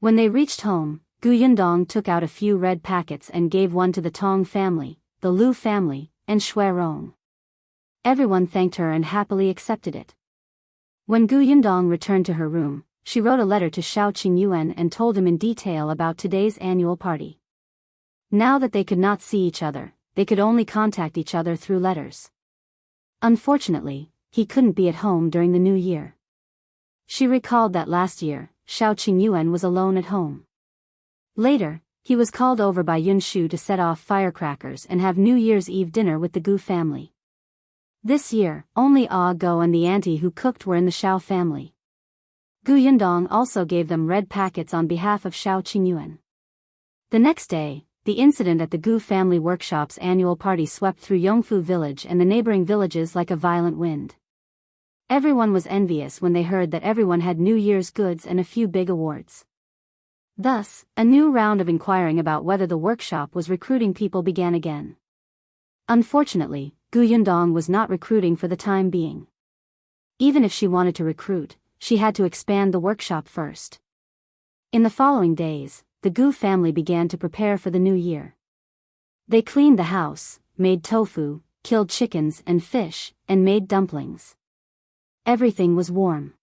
When they reached home, Yundong took out a few red packets and gave one to the Tong family, the Lu family, and Shuirong. Everyone thanked her and happily accepted it. When Yundong returned to her room, she wrote a letter to Xiao Qingyuan and told him in detail about today's annual party. Now that they could not see each other, they could only contact each other through letters. Unfortunately, he couldn't be at home during the new year. She recalled that last year, Xiao Qingyuan was alone at home. Later, he was called over by Yun Shu to set off firecrackers and have New Year's Eve dinner with the Gu family. This year, only Ah Go and the auntie who cooked were in the Xiao family. Yundong also gave them red packets on behalf of Xiao Qingyuan. The next day, the incident at the Gu family workshop's annual party swept through Yongfu village and the neighboring villages like a violent wind. Everyone was envious when they heard that everyone had New Year's goods and a few big awards. Thus, a new round of inquiring about whether the workshop was recruiting people began again. Unfortunately, Yundong was not recruiting for the time being. Even if she wanted to recruit, she had to expand the workshop first. In the following days, the Gu family began to prepare for the new year. They cleaned the house, made tofu, killed chickens and fish, and made dumplings. Everything was warm.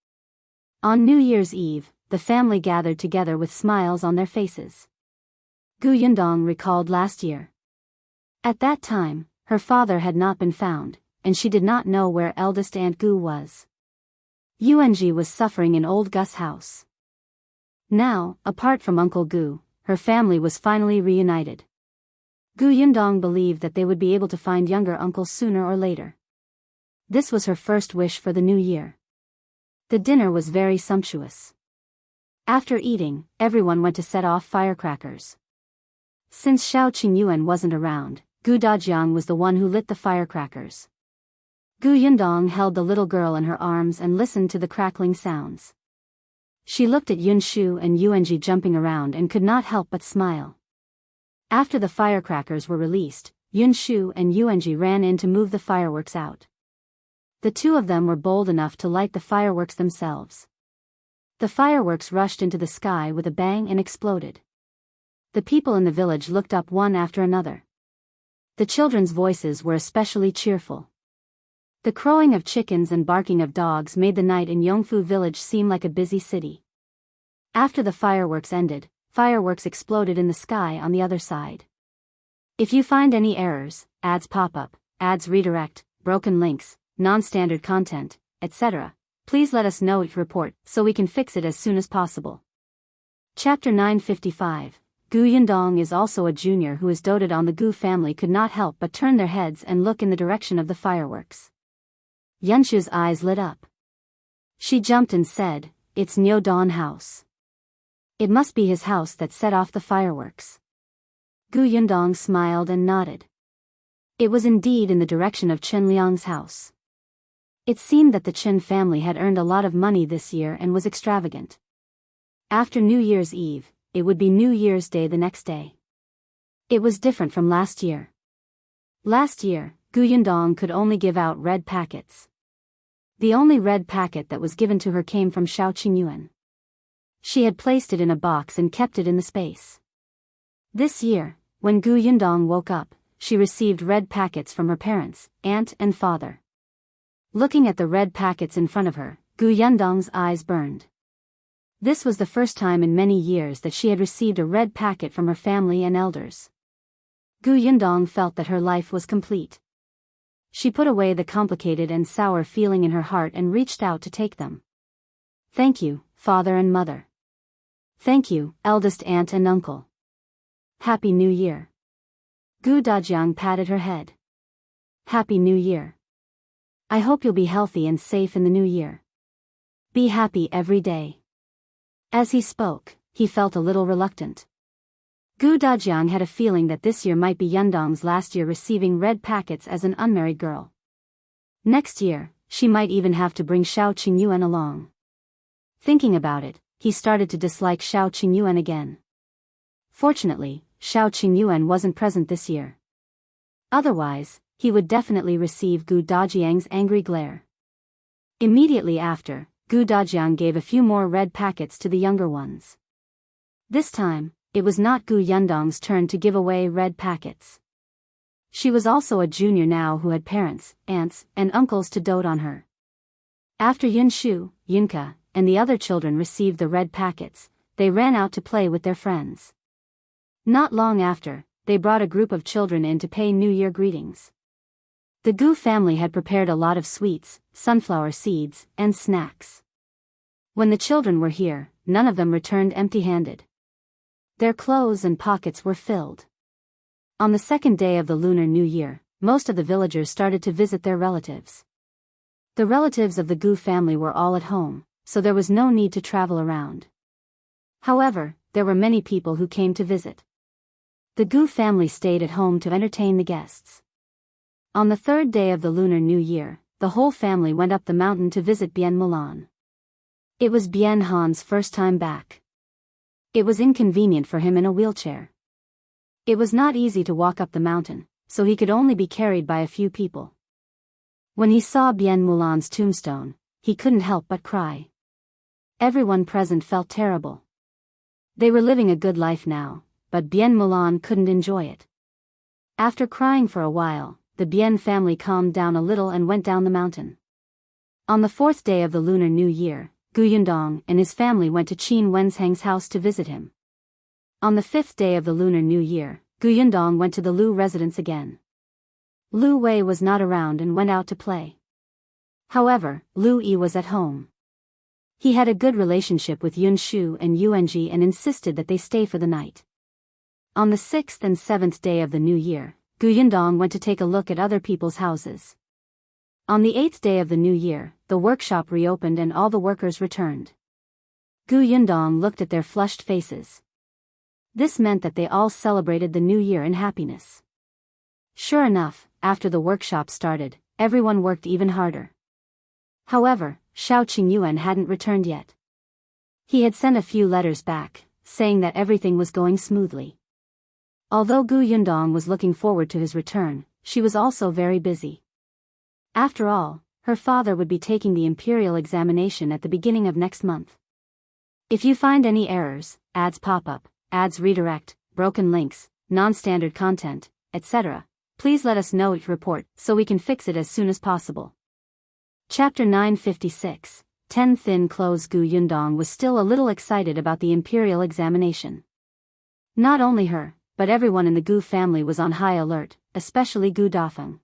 On New Year's Eve, the family gathered together with smiles on their faces. Yundong recalled last year. At that time, her father had not been found, and she did not know where eldest Aunt Gu was. Yuanji was suffering in old Gus' house. Now, apart from Uncle Gu, her family was finally reunited. Yundong believed that they would be able to find younger uncle sooner or later. This was her first wish for the new year. The dinner was very sumptuous. After eating, everyone went to set off firecrackers. Since Xiao Qingyuan wasn't around, Gu Dajiang was the one who lit the firecrackers. Yundong held the little girl in her arms and listened to the crackling sounds. She looked at Yun Shu and Yuanji jumping around and could not help but smile. After the firecrackers were released, Yun Shu and Yuanji ran in to move the fireworks out. The two of them were bold enough to light the fireworks themselves. The fireworks rushed into the sky with a bang and exploded. The people in the village looked up one after another. The children's voices were especially cheerful. The crowing of chickens and barking of dogs made the night in Yongfu village seem like a busy city. After the fireworks ended, fireworks exploded in the sky on the other side. If you find any errors, ads pop up, ads redirect, broken links, non-standard content, etc., please let us know each report so we can fix it as soon as possible. Chapter 955. Gu Yundong is also a junior who is doted on. The Gu family could not help but turn their heads and look in the direction of the fireworks. Yunshu's eyes lit up. She jumped and said, "It's Niu Don house. It must be his house that set off the fireworks." Gu Yundong smiled and nodded. It was indeed in the direction of Chen Liang's house. It seemed that the Chen family had earned a lot of money this year and was extravagant. After New Year's Eve, it would be New Year's Day the next day. It was different from last year. Last year, Gu Yundong could only give out red packets. The only red packet that was given to her came from Xiao Qingyuan. She had placed it in a box and kept it in the space. This year, when Gu Yundong woke up, she received red packets from her parents, aunt and father. Looking at the red packets in front of her, Gu Yundong's eyes burned. This was the first time in many years that she had received a red packet from her family and elders. Gu Yundong felt that her life was complete. She put away the complicated and sour feeling in her heart and reached out to take them. "Thank you, father and mother. Thank you, eldest aunt and uncle. Happy New Year." Gu Dajiang patted her head. "Happy New Year. I hope you'll be healthy and safe in the new year. Be happy every day." As he spoke, he felt a little reluctant. Gu Dajiang had a feeling that this year might be Yundong's last year receiving red packets as an unmarried girl. Next year, she might even have to bring Xiao Qingyuan along. Thinking about it, he started to dislike Xiao Qingyuan again. Fortunately, Xiao Qingyuan wasn't present this year. Otherwise, he would definitely receive Gu Dajiang's angry glare. Immediately after, Gu Dajiang gave a few more red packets to the younger ones. This time, it was not Gu Yundong's turn to give away red packets. She was also a junior now who had parents, aunts, and uncles to dote on her. After Yunshu, Yunka, and the other children received the red packets, they ran out to play with their friends. Not long after, they brought a group of children in to pay New Year greetings. The Gu family had prepared a lot of sweets, sunflower seeds, and snacks. When the children were here, none of them returned empty-handed. Their clothes and pockets were filled. On the second day of the Lunar New Year, most of the villagers started to visit their relatives. The relatives of the Gu family were all at home, so there was no need to travel around. However, there were many people who came to visit. The Gu family stayed at home to entertain the guests. On the third day of the Lunar New Year, the whole family went up the mountain to visit Bien Mulan. It was Bien Han's first time back. It was inconvenient for him in a wheelchair. It was not easy to walk up the mountain, so he could only be carried by a few people. When he saw Bien Mulan's tombstone, he couldn't help but cry. Everyone present felt terrible. They were living a good life now, but Bien Mulan couldn't enjoy it. After crying for a while, the Bien family calmed down a little and went down the mountain. On the fourth day of the Lunar New Year, Gu Yundong and his family went to Qin Wenzhang's house to visit him. On the fifth day of the Lunar New Year, Gu Yundong went to the Lu residence again. Lu Wei was not around and went out to play. However, Lu Yi was at home. He had a good relationship with Yun Shu and Yuanji and insisted that they stay for the night. On the sixth and seventh day of the new year, Gu Yundong went to take a look at other people's houses. On the eighth day of the new year, the workshop reopened and all the workers returned. Gu Yundong looked at their flushed faces. This meant that they all celebrated the new year in happiness. Sure enough, after the workshop started, everyone worked even harder. However, Xiao Qingyuan hadn't returned yet. He had sent a few letters back, saying that everything was going smoothly. Although Gu Yundong was looking forward to his return, she was also very busy. After all, her father would be taking the imperial examination at the beginning of next month. If you find any errors, ads pop up, ads redirect, broken links, non-standard content, etc., please let us know each report so we can fix it as soon as possible. Chapter 956. 10 thin-clothes Gu Yundong was still a little excited about the imperial examination. Not only her, but everyone in the Gu family was on high alert, especially Gu Dafeng.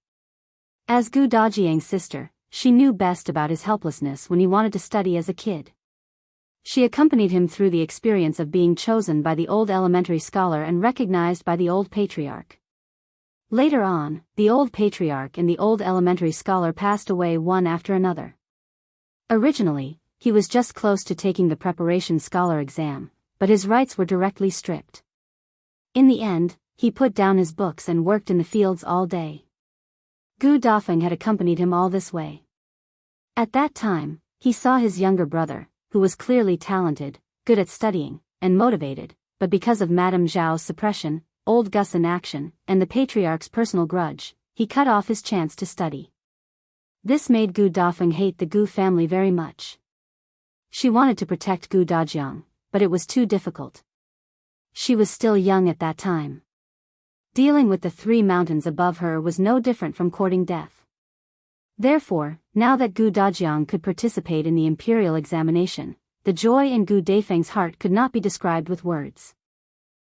As Gu Dajiang's sister, she knew best about his helplessness when he wanted to study as a kid. She accompanied him through the experience of being chosen by the old elementary scholar and recognized by the old patriarch. Later on, the old patriarch and the old elementary scholar passed away one after another. Originally, he was just close to taking the preparation scholar exam, but his rights were directly stripped. In the end, he put down his books and worked in the fields all day. Gu Dafeng had accompanied him all this way. At that time, he saw his younger brother, who was clearly talented, good at studying, and motivated, but because of Madame Zhao's suppression, old Gus inaction, and the patriarch's personal grudge, he cut off his chance to study. This made Gu Dafeng hate the Gu family very much. She wanted to protect Gu Dajiang, but it was too difficult. She was still young at that time. Dealing with the 3 mountains above her was no different from courting death. Therefore, now that Gu Dajiang could participate in the imperial examination, the joy in Gu Dafeng's heart could not be described with words.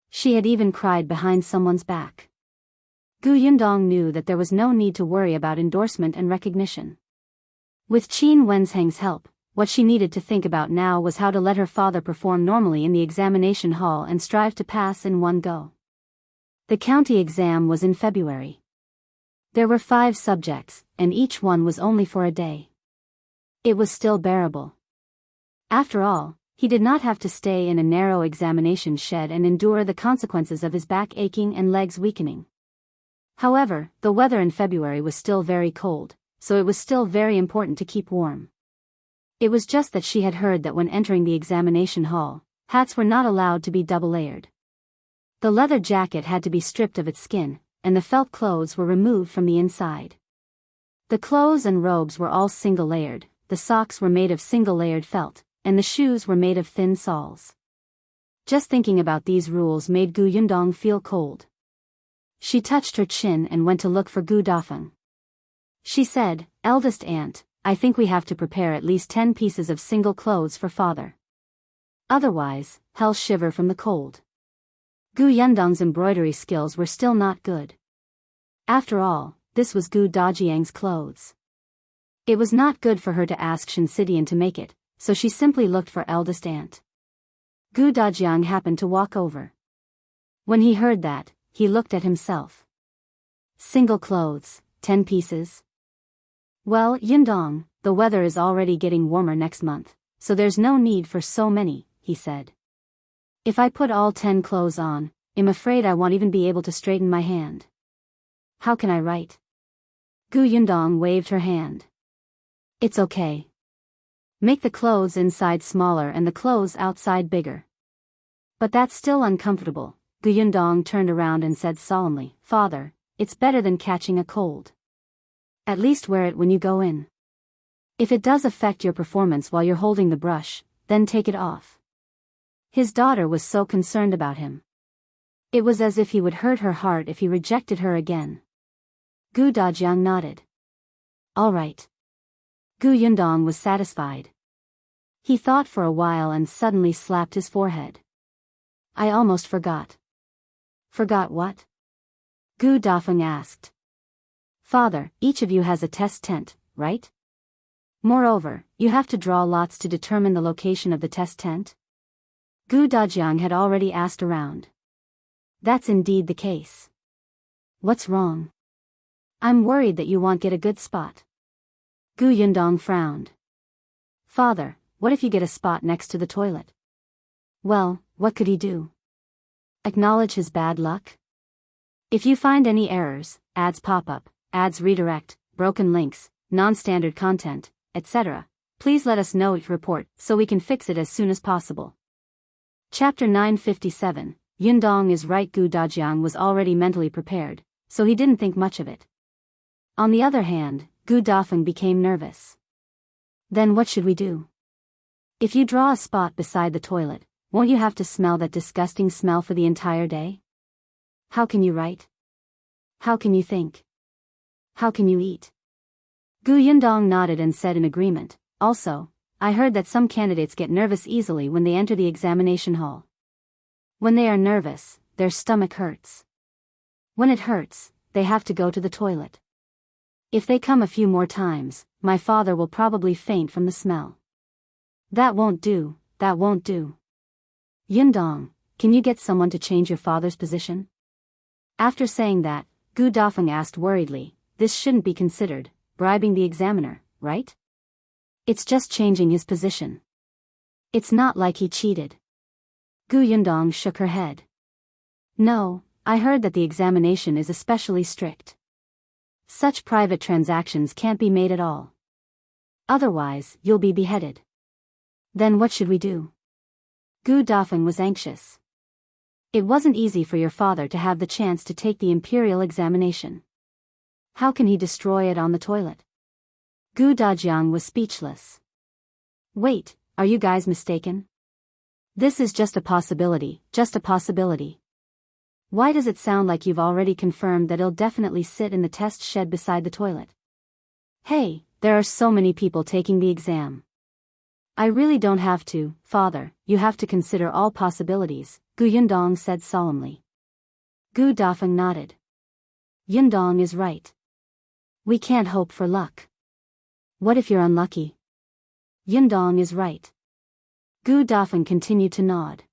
She had even cried behind someone's back. Gu Yundong knew that there was no need to worry about endorsement and recognition. With Qin Wenzheng's help, what she needed to think about now was how to let her father perform normally in the examination hall and strive to pass in one go. The county exam was in February. There were 5 subjects, and each one was only for a day. It was still bearable. After all, he did not have to stay in a narrow examination shed and endure the consequences of his back aching and legs weakening. However, the weather in February was still very cold, so it was still very important to keep warm. It was just that she had heard that when entering the examination hall, hats were not allowed to be double-layered. The leather jacket had to be stripped of its skin, and the felt clothes were removed from the inside. The clothes and robes were all single-layered, the socks were made of single-layered felt, and the shoes were made of thin soles. Just thinking about these rules made Gu Yundong feel cold. She touched her chin and went to look for Gu Dafeng. She said, "Eldest aunt, I think we have to prepare at least 10 pieces of single clothes for father. Otherwise, he'll shiver from the cold." Gu Yundong's embroidery skills were still not good. After all, this was Gu Dajiang's clothes. It was not good for her to ask Shinsidian to make it, so she simply looked for eldest aunt. Gu Dajiang happened to walk over. When he heard that, he looked at himself. Single clothes, 10 pieces. Well, Yundong, the weather is already getting warmer next month, so there's no need for so many, he said. If I put all 10 clothes on, I'm afraid I won't even be able to straighten my hand. How can I write? Gu Yundong waved her hand. It's okay. Make the clothes inside smaller and the clothes outside bigger. But that's still uncomfortable. Gu Yundong turned around and said solemnly, "Father, it's better than catching a cold. At least wear it when you go in. If it does affect your performance while you're holding the brush, then take it off." His daughter was so concerned about him. It was as if he would hurt her heart if he rejected her again. Gu Dajiang nodded. All right. Gu Yundong was satisfied. He thought for a while and suddenly slapped his forehead. I almost forgot. Forgot what? Gu Dafeng asked. Father, each of you has a test tent, right? Moreover, you have to draw lots to determine the location of the test tent? Gu Dajiang had already asked around. That's indeed the case. What's wrong? I'm worried that you won't get a good spot. Gu Yundong frowned. Father, what if you get a spot next to the toilet? Well, what could he do? Acknowledge his bad luck? If you find any errors, ads pop up, ads redirect, broken links, non-standard content, etc., please let us know each report so we can fix it as soon as possible. Chapter 957, Yundong is right. Gu Dajiang was already mentally prepared, so he didn't think much of it. On the other hand, Gu Dafeng became nervous. Then what should we do? If you draw a spot beside the toilet, won't you have to smell that disgusting smell for the entire day? How can you write? How can you think? How can you eat? Gu Yundong nodded and said in agreement, also, I heard that some candidates get nervous easily when they enter the examination hall. When they are nervous, their stomach hurts. When it hurts, they have to go to the toilet. If they come a few more times, my father will probably faint from the smell. That won't do, that won't do. Yundong, can you get someone to change your father's position? After saying that, Gu Dafeng asked worriedly, this shouldn't be considered bribing the examiner, right? It's just changing his position. It's not like he cheated. Gu Yundong shook her head. No, I heard that the examination is especially strict. Such private transactions can't be made at all. Otherwise, you'll be beheaded. Then what should we do? Gu Dafeng was anxious. It wasn't easy for your father to have the chance to take the imperial examination. How can he destroy it on the toilet? Gu Dajiang was speechless. Wait, are you guys mistaken? This is just a possibility, just a possibility. Why does it sound like you've already confirmed that it'll definitely sit in the test shed beside the toilet? Hey, there are so many people taking the exam. I really don't have to, father, you have to consider all possibilities, Gu Yundong said solemnly. Gu Dafeng nodded. Yundong is right. We can't hope for luck. What if you're unlucky? Yundong is right. Gu Dafeng continued to nod.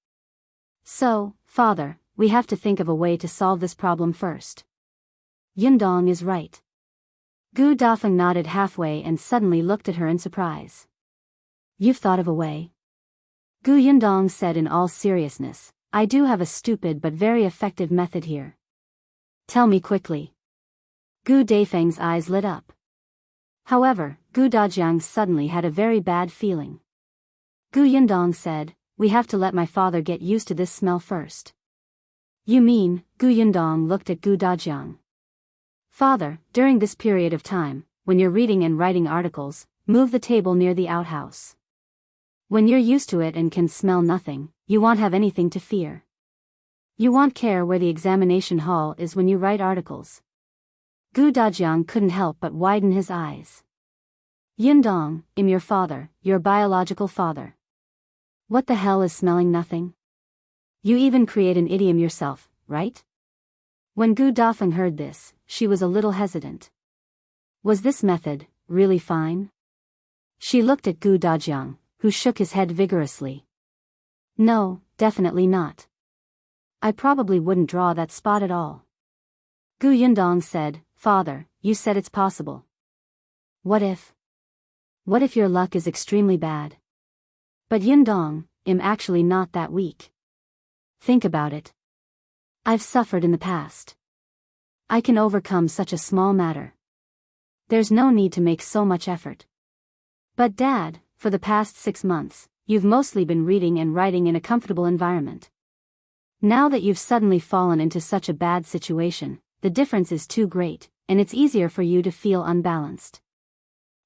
So, father, we have to think of a way to solve this problem first. Yundong is right. Gu Dafeng nodded halfway and suddenly looked at her in surprise. You've thought of a way? Gu Yundong said in all seriousness, I do have a stupid but very effective method here. Tell me quickly. Gu Dafeng's eyes lit up. However, Gu Dajiang suddenly had a very bad feeling. Gu Yundong said, we have to let my father get used to this smell first. You mean, Gu Yundong looked at Gu Dajiang. Father, during this period of time, when you're reading and writing articles, move the table near the outhouse. When you're used to it and can smell nothing, you won't have anything to fear. You won't care where the examination hall is when you write articles. Gu Dajiang couldn't help but widen his eyes. Yundong, I'm your father, your biological father. What the hell is smelling nothing? You even create an idiom yourself, right? When Gu Dafeng heard this, she was a little hesitant. Was this method really fine? She looked at Gu Dajiang, who shook his head vigorously. No, definitely not. I probably wouldn't draw that spot at all. Gu Yundong said, Father, you said it's possible. What if? What if your luck is extremely bad? But Yundong, I'm actually not that weak. Think about it. I've suffered in the past. I can overcome such a small matter. There's no need to make so much effort. But Dad, for the past 6 months, you've mostly been reading and writing in a comfortable environment. Now that you've suddenly fallen into such a bad situation, the difference is too great, and it's easier for you to feel unbalanced.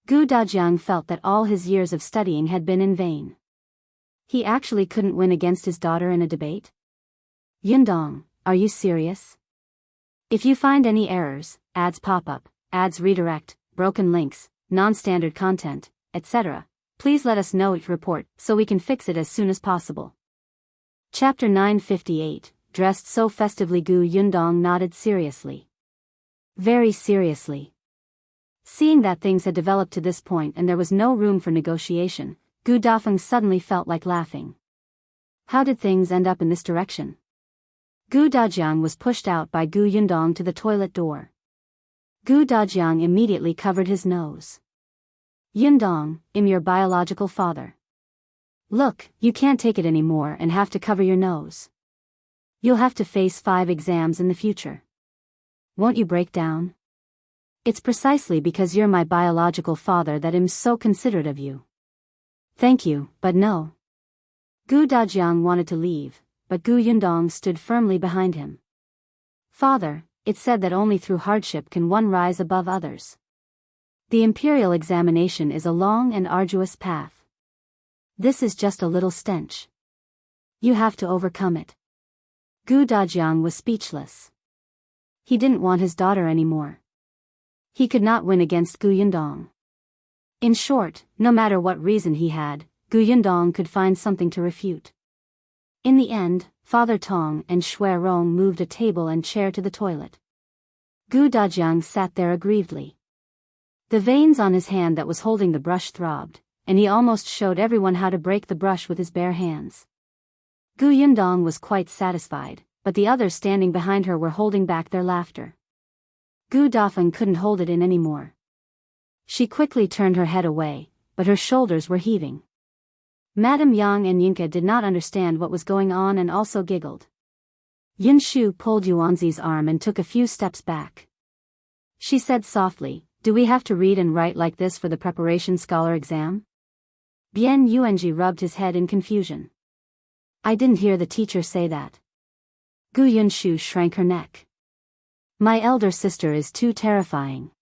Gu Dajiang felt that all his years of studying had been in vain. He actually couldn't win against his daughter in a debate? Yundong, are you serious? If you find any errors, ads pop up, ads redirect, broken links, non-standard content, etc., please let us know each report so we can fix it as soon as possible. Chapter 958, dressed so festively. Gu Yundong nodded seriously. Very seriously. Seeing that things had developed to this point and there was no room for negotiation, Gu Dafeng suddenly felt like laughing. How did things end up in this direction? Gu Dajiang was pushed out by Gu Yundong to the toilet door. Gu Dajiang immediately covered his nose. Yundong, I'm your biological father. Look, you can't take it anymore and have to cover your nose. You'll have to face 5 exams in the future. Won't you break down? It's precisely because you're my biological father that I'm so considerate of you. Thank you, but no. Gu Dajiang wanted to leave, but Gu Yundong stood firmly behind him. Father, it's said that only through hardship can one rise above others. The imperial examination is a long and arduous path. This is just a little stench. You have to overcome it. Gu Dajiang was speechless. He didn't want his daughter anymore. He could not win against Gu Yundong. In short, no matter what reason he had, Gu Yundong could find something to refute. In the end, Father Tong and Shui Rong moved a table and chair to the toilet. Gu Dajiang sat there aggrievedly. The veins on his hand that was holding the brush throbbed, and he almost showed everyone how to break the brush with his bare hands. Gu Yundong was quite satisfied, but the others standing behind her were holding back their laughter. Gu Dafeng couldn't hold it in anymore. She quickly turned her head away, but her shoulders were heaving. Madame Yang and Yinka did not understand what was going on and also giggled. Yin Shu pulled Zhuangzi's arm and took a few steps back. She said softly, "Do we have to read and write like this for the preparation scholar exam?" Bian Yuanji rubbed his head in confusion. "I didn't hear the teacher say that." Gu Yunshu shrank her neck. "My elder sister is too terrifying."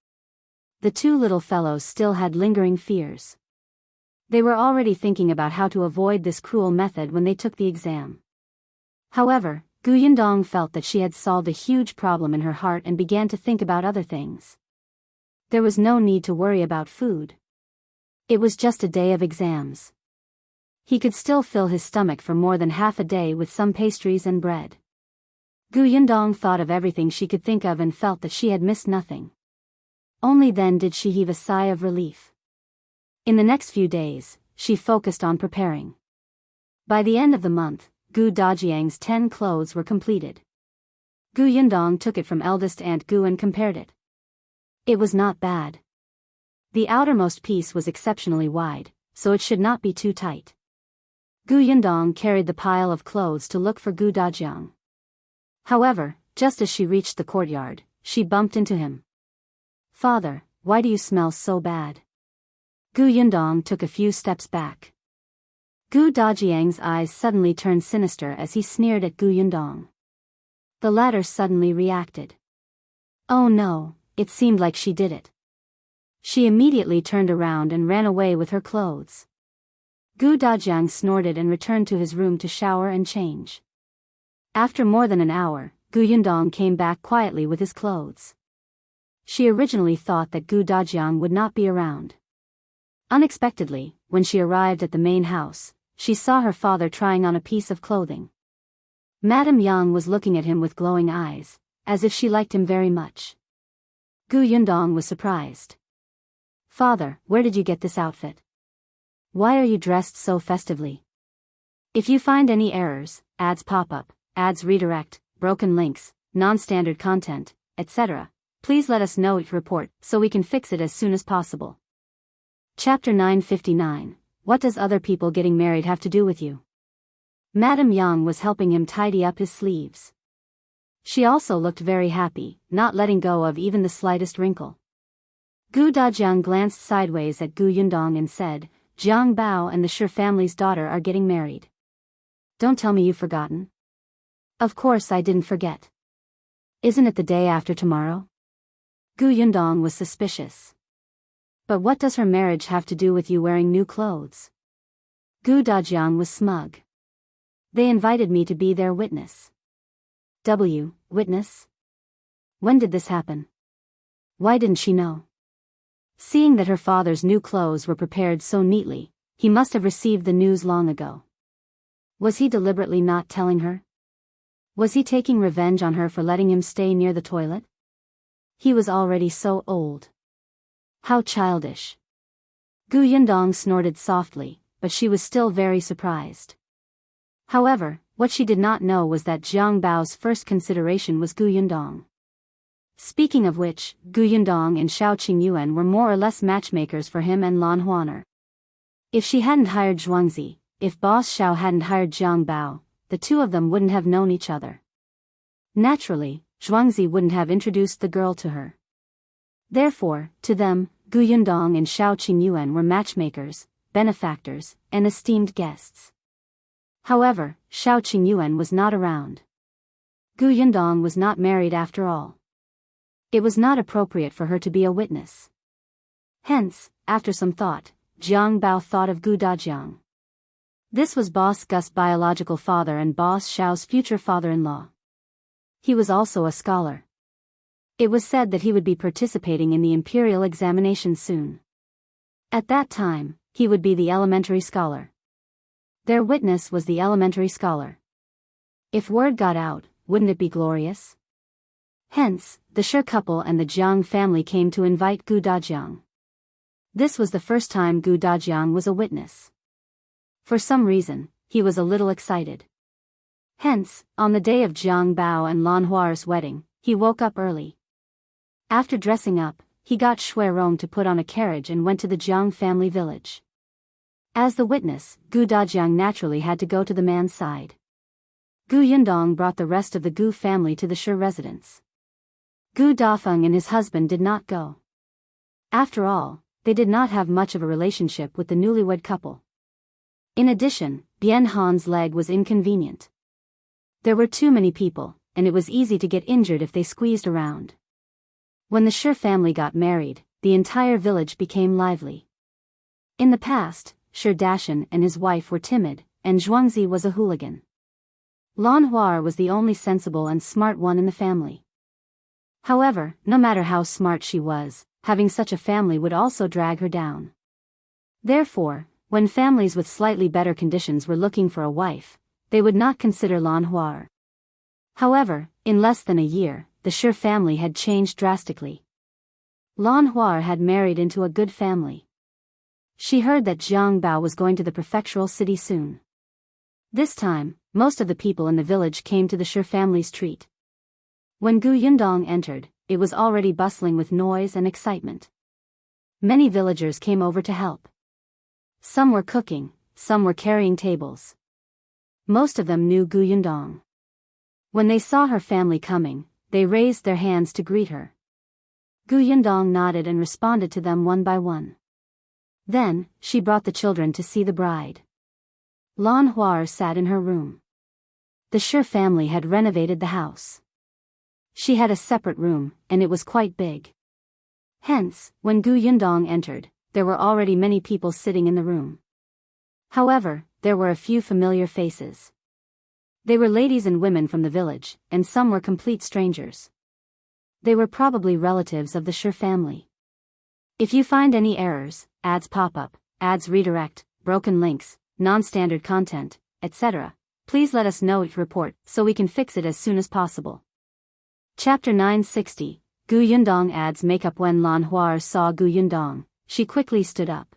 The two little fellows still had lingering fears. They were already thinking about how to avoid this cruel method when they took the exam. However, Gu Yundong felt that she had solved a huge problem in her heart and began to think about other things. There was no need to worry about food. It was just a day of exams. He could still fill his stomach for more than half a day with some pastries and bread. Gu Yundong thought of everything she could think of and felt that she had missed nothing. Only then did she heave a sigh of relief. In the next few days, she focused on preparing. By the end of the month, Gu Dajiang's 10 clothes were completed. Gu Yundong took it from eldest aunt Gu and compared it. It was not bad. The outermost piece was exceptionally wide, so it should not be too tight. Gu Yundong carried the pile of clothes to look for Gu Dajiang. However, just as she reached the courtyard, she bumped into him. "Father, why do you smell so bad?" Gu Yundong took a few steps back. Gu Dajiang's eyes suddenly turned sinister as he sneered at Gu Yundong. The latter suddenly reacted. Oh no, it seemed like she did it. She immediately turned around and ran away with her clothes. Gu Dajiang snorted and returned to his room to shower and change. After more than an hour, Gu Yundong came back quietly with his clothes. She originally thought that Gu Dajiang would not be around. Unexpectedly, when she arrived at the main house, she saw her father trying on a piece of clothing. Madame Yang was looking at him with glowing eyes, as if she liked him very much. Gu Yundong was surprised. "Father, where did you get this outfit? Why are you dressed so festively? If you find any errors, ads pop up, ads redirect, broken links, non-standard content, etc., please let us know it report so we can fix it as soon as possible." Chapter 959. What does other people getting married have to do with you? Madame Yang was helping him tidy up his sleeves. She also looked very happy, not letting go of even the slightest wrinkle. Gu Dajiang glanced sideways at Gu Yundong and said, "Jiang Bao and the Shi family's daughter are getting married. Don't tell me you've forgotten." "Of course I didn't forget. Isn't it the day after tomorrow?" Gu Yundong was suspicious. "But what does her marriage have to do with you wearing new clothes?" Gu Dajiang was smug. "They invited me to be their witness." Witness? When did this happen? Why didn't she know? Seeing that her father's new clothes were prepared so neatly, he must have received the news long ago. Was he deliberately not telling her? Was he taking revenge on her for letting him stay near the toilet? He was already so old. How childish. Gu Yundong snorted softly, but she was still very surprised. However, what she did not know was that Jiang Bao's first consideration was Gu Yundong. Speaking of which, Gu Yundong and Xiao Qingyuan were more or less matchmakers for him and Lan Huaner. If she hadn't hired Zhuangzi, if Boss Xiao hadn't hired Jiang Bao, the two of them wouldn't have known each other. Naturally, Zhuangzi wouldn't have introduced the girl to her. Therefore, to them, Gu Yundong and Xiao Qingyuan were matchmakers, benefactors, and esteemed guests. However, Xiao Qingyuan was not around. Gu Yundong was not married after all. It was not appropriate for her to be a witness. Hence, after some thought, Jiang Bao thought of Gu Dajiang. This was Boss Gus's biological father and Boss Xiao's future father-in-law. He was also a scholar. It was said that he would be participating in the imperial examination soon. At that time, he would be the elementary scholar. Their witness was the elementary scholar. If word got out, wouldn't it be glorious? Hence, the Shi couple and the Jiang family came to invite Gu Dajiang. This was the first time Gu Dajiang was a witness. For some reason, he was a little excited. Hence, on the day of Jiang Bao and Lan Hua's wedding, he woke up early. After dressing up, he got Shui Rong to put on a carriage and went to the Jiang family village. As the witness, Gu Dajiang naturally had to go to the man's side. Gu Yundong brought the rest of the Gu family to the Shi residence. Gu Dafeng and his husband did not go. After all, they did not have much of a relationship with the newlywed couple. In addition, Bian Han's leg was inconvenient. There were too many people, and it was easy to get injured if they squeezed around. When the Shi family got married, the entire village became lively. In the past, Shi Dashan and his wife were timid, and Zhuangzi was a hooligan. Lan Hua was the only sensible and smart one in the family. However, no matter how smart she was, having such a family would also drag her down. Therefore, when families with slightly better conditions were looking for a wife, they would not consider Lan Hua. However, in less than a year, the Shi family had changed drastically. Lan Hua had married into a good family. She heard that Jiang Bao was going to the prefectural city soon. This time, most of the people in the village came to the Shi family's treat. When Gu Yundong entered, it was already bustling with noise and excitement. Many villagers came over to help. Some were cooking, some were carrying tables. Most of them knew Gu Yundong. When they saw her family coming, they raised their hands to greet her. Gu Yundong nodded and responded to them one by one. Then, she brought the children to see the bride. Lan Hua sat in her room. The Shi family had renovated the house. She had a separate room, and it was quite big. Hence, when Gu Yundong entered, there were already many people sitting in the room. However, there were a few familiar faces. They were ladies and women from the village, and some were complete strangers. They were probably relatives of the Shi family. If you find any errors, ads pop up, ads redirect, broken links, non-standard content, etc., please let us know to report so we can fix it as soon as possible. Chapter 960, Gu Yundong adds makeup. When Lan Hua saw Gu Yundong, she quickly stood up.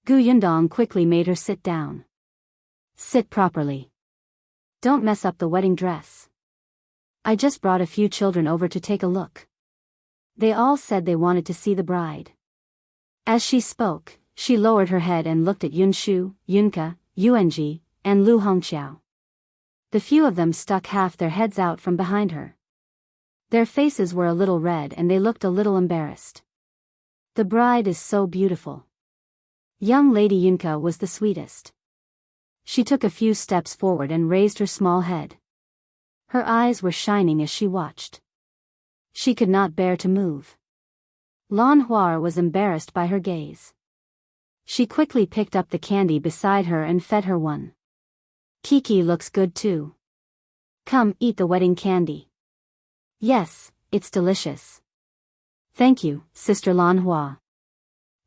Gu Yundong quickly made her sit down. Sit properly. Don't mess up the wedding dress. I just brought a few children over to take a look. They all said they wanted to see the bride. As she spoke, she lowered her head and looked at Yunshu, Yunke, Yuanji, and Lu Hongqiao. The few of them stuck half their heads out from behind her. Their faces were a little red and they looked a little embarrassed. The bride is so beautiful. Young Lady Yunke was the sweetest. She took a few steps forward and raised her small head. Her eyes were shining as she watched. She could not bear to move. Lan Hua was embarrassed by her gaze. She quickly picked up the candy beside her and fed her one. Kiki looks good too. Come eat the wedding candy. Yes, it's delicious. Thank you, Sister Lan Hua.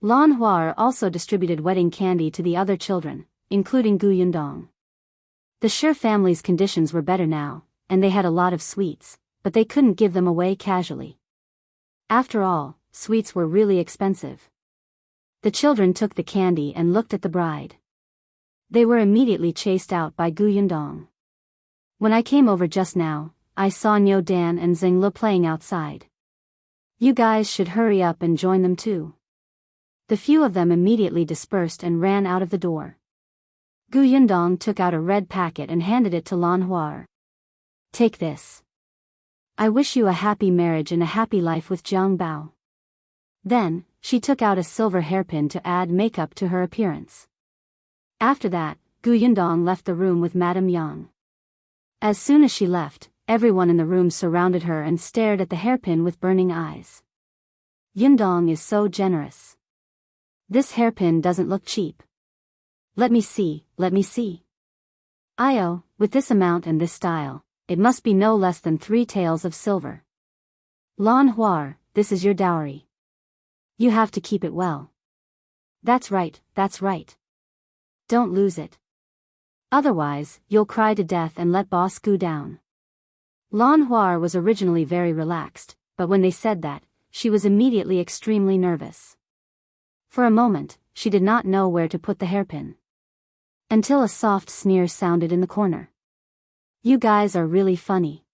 Lan Hua also distributed wedding candy to the other children, including Gu Yundong. The Shi family's conditions were better now, and they had a lot of sweets, but they couldn't give them away casually. After all, sweets were really expensive. The children took the candy and looked at the bride. They were immediately chased out by Gu Yundong. When I came over just now, I saw Niu Dan and Xinglu playing outside. You guys should hurry up and join them too. The few of them immediately dispersed and ran out of the door. Gu Yundong took out a red packet and handed it to Lan Hua. Take this. I wish you a happy marriage and a happy life with Jiang Bao. Then, she took out a silver hairpin to add makeup to her appearance. After that, Gu Yundong left the room with Madame Yang. As soon as she left, everyone in the room surrounded her and stared at the hairpin with burning eyes. Yundong is so generous. This hairpin doesn't look cheap. Let me see, let me see. Io, with this amount and this style, it must be no less than 3 taels of silver. Lan Hua, this is your dowry. You have to keep it well. That's right, that's right. Don't lose it. Otherwise, you'll cry to death and let boss go down. Lan Hua was originally very relaxed, but when they said that, she was immediately extremely nervous. For a moment, she did not know where to put the hairpin. Until a soft sneer sounded in the corner. You guys are really funny.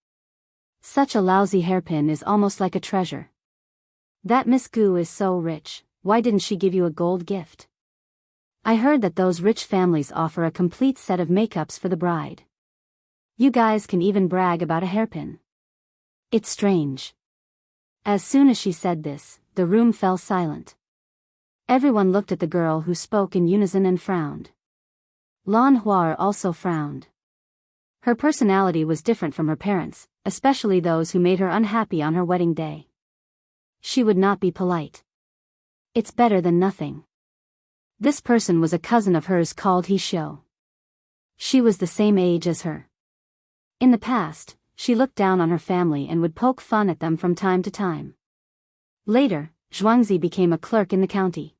Such a lousy hairpin is almost like a treasure. That Miss Gu is so rich, why didn't she give you a gold gift? I heard that those rich families offer a complete set of makeups for the bride. You guys can even brag about a hairpin. It's strange. As soon as she said this, the room fell silent. Everyone looked at the girl who spoke in unison and frowned. Lan Hua also frowned. Her personality was different from her parents, especially those who made her unhappy on her wedding day. She would not be polite. It's better than nothing. This person was a cousin of hers called He Shou. She was the same age as her. In the past, she looked down on her family and would poke fun at them from time to time. Later, Zhuangzi became a clerk in the county.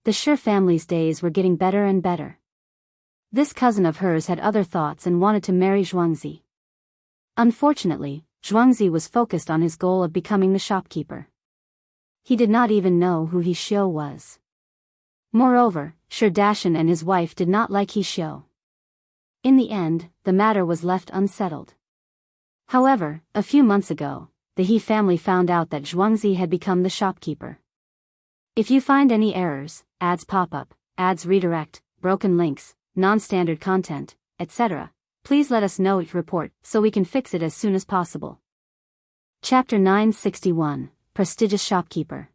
The Shi family's days were getting better and better. This cousin of hers had other thoughts and wanted to marry Zhuangzi. Unfortunately, Zhuangzi was focused on his goal of becoming the shopkeeper. He did not even know who He Shou was. Moreover, Shi Dashan and his wife did not like He Shou. In the end, the matter was left unsettled. However, a few months ago, the He family found out that Zhuangzi had become the shopkeeper. If you find any errors, ads pop up, ads redirect, broken links, non-standard content, etc., please let us know it report so we can fix it as soon as possible. Chapter 961, Prestigious Shopkeeper.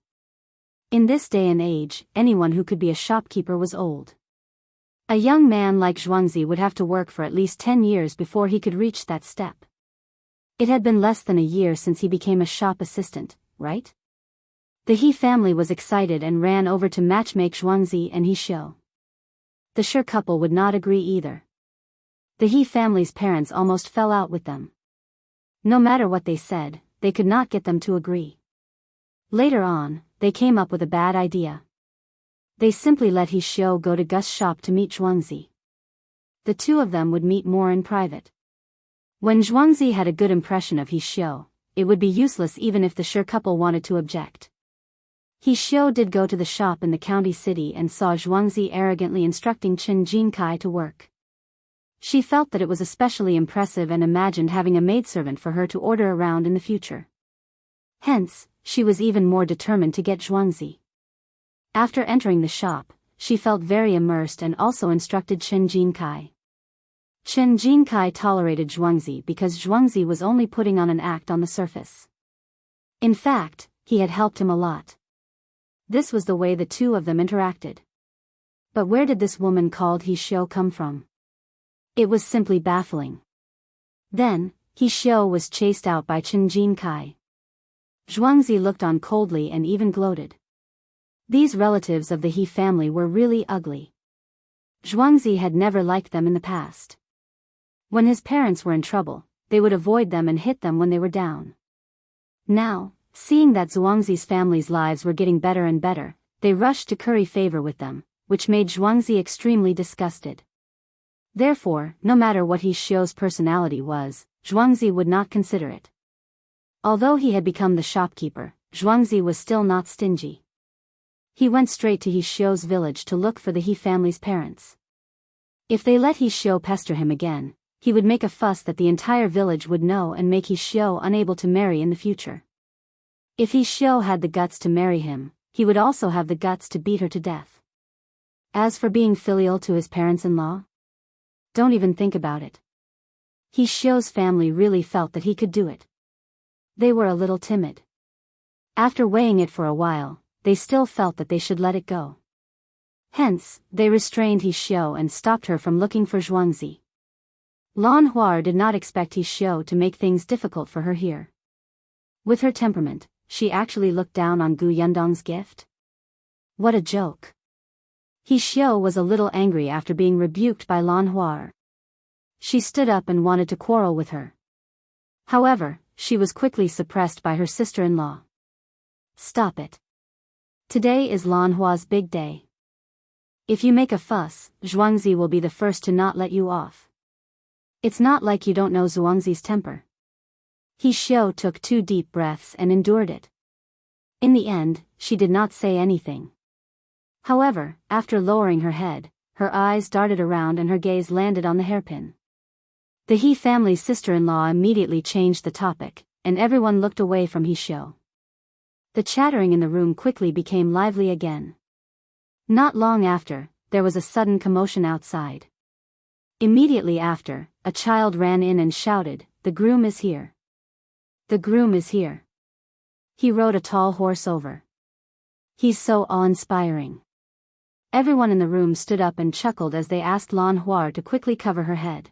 In this day and age, anyone who could be a shopkeeper was old. A young man like Zhuangzi would have to work for at least 10 years before he could reach that step. It had been less than a year since he became a shop assistant, right? The He family was excited and ran over to matchmake Zhuangzi and He Shou. The Shi couple would not agree either. The He family's parents almost fell out with them. No matter what they said, they could not get them to agree. Later on, they came up with a bad idea. They simply let He Shou go to Gus's shop to meet Zhuangzi. The two of them would meet more in private. When Zhuangzi had a good impression of He Shou, it would be useless even if the Shi couple wanted to object. He Shou did go to the shop in the county city and saw Zhuangzi arrogantly instructing Chen Jinkai to work. She felt that it was especially impressive and imagined having a maidservant for her to order around in the future. Hence, she was even more determined to get Zhuangzi. After entering the shop, she felt very immersed and also instructed Chen Jinkai. Chen Jinkai tolerated Zhuangzi because Zhuangzi was only putting on an act on the surface. In fact, he had helped him a lot. This was the way the two of them interacted. But where did this woman called He Shou come from? It was simply baffling. Then, He Shou was chased out by Chen Jinkai. Zhuangzi looked on coldly and even gloated. These relatives of the He family were really ugly. Zhuangzi had never liked them in the past. When his parents were in trouble, they would avoid them and hit them when they were down. Now, seeing that Zhuangzi's family's lives were getting better and better, they rushed to curry favor with them, which made Zhuangzi extremely disgusted. Therefore, no matter what He Shou's personality was, Zhuangzi would not consider it. Although he had become the shopkeeper, Zhuangzi was still not stingy. He went straight to He Shou's village to look for the He family's parents. If they let He Shou pester him again, he would make a fuss that the entire village would know and make He Shou unable to marry in the future. If He Shou had the guts to marry him, he would also have the guts to beat her to death. As for being filial to his parents-in-law, don't even think about it. He Shou's family really felt that he could do it. They were a little timid. After weighing it for a while, they still felt that they should let it go. Hence, they restrained He Shou and stopped her from looking for Zhuangzi. Lan Hua did not expect He Shou to make things difficult for her here. With her temperament, she actually looked down on Gu Yundong's gift. What a joke. He Shou was a little angry after being rebuked by Lan Hua. She stood up and wanted to quarrel with her. However, she was quickly suppressed by her sister-in-law. Stop it. Today is Lan Hua's big day. If you make a fuss, Zhuangzi will be the first to not let you off. It's not like you don't know Zhuangzi's temper. He Xiao took 2 deep breaths and endured it. In the end, she did not say anything. However, after lowering her head, her eyes darted around and her gaze landed on the hairpin. The He family's sister-in-law immediately changed the topic, and everyone looked away from He Xiao. The chattering in the room quickly became lively again. Not long after, there was a sudden commotion outside. Immediately after, a child ran in and shouted, "The groom is here! The groom is here! He rode a tall horse over. He's so awe-inspiring." Everyone in the room stood up and chuckled as they asked Lan Huar to quickly cover her head.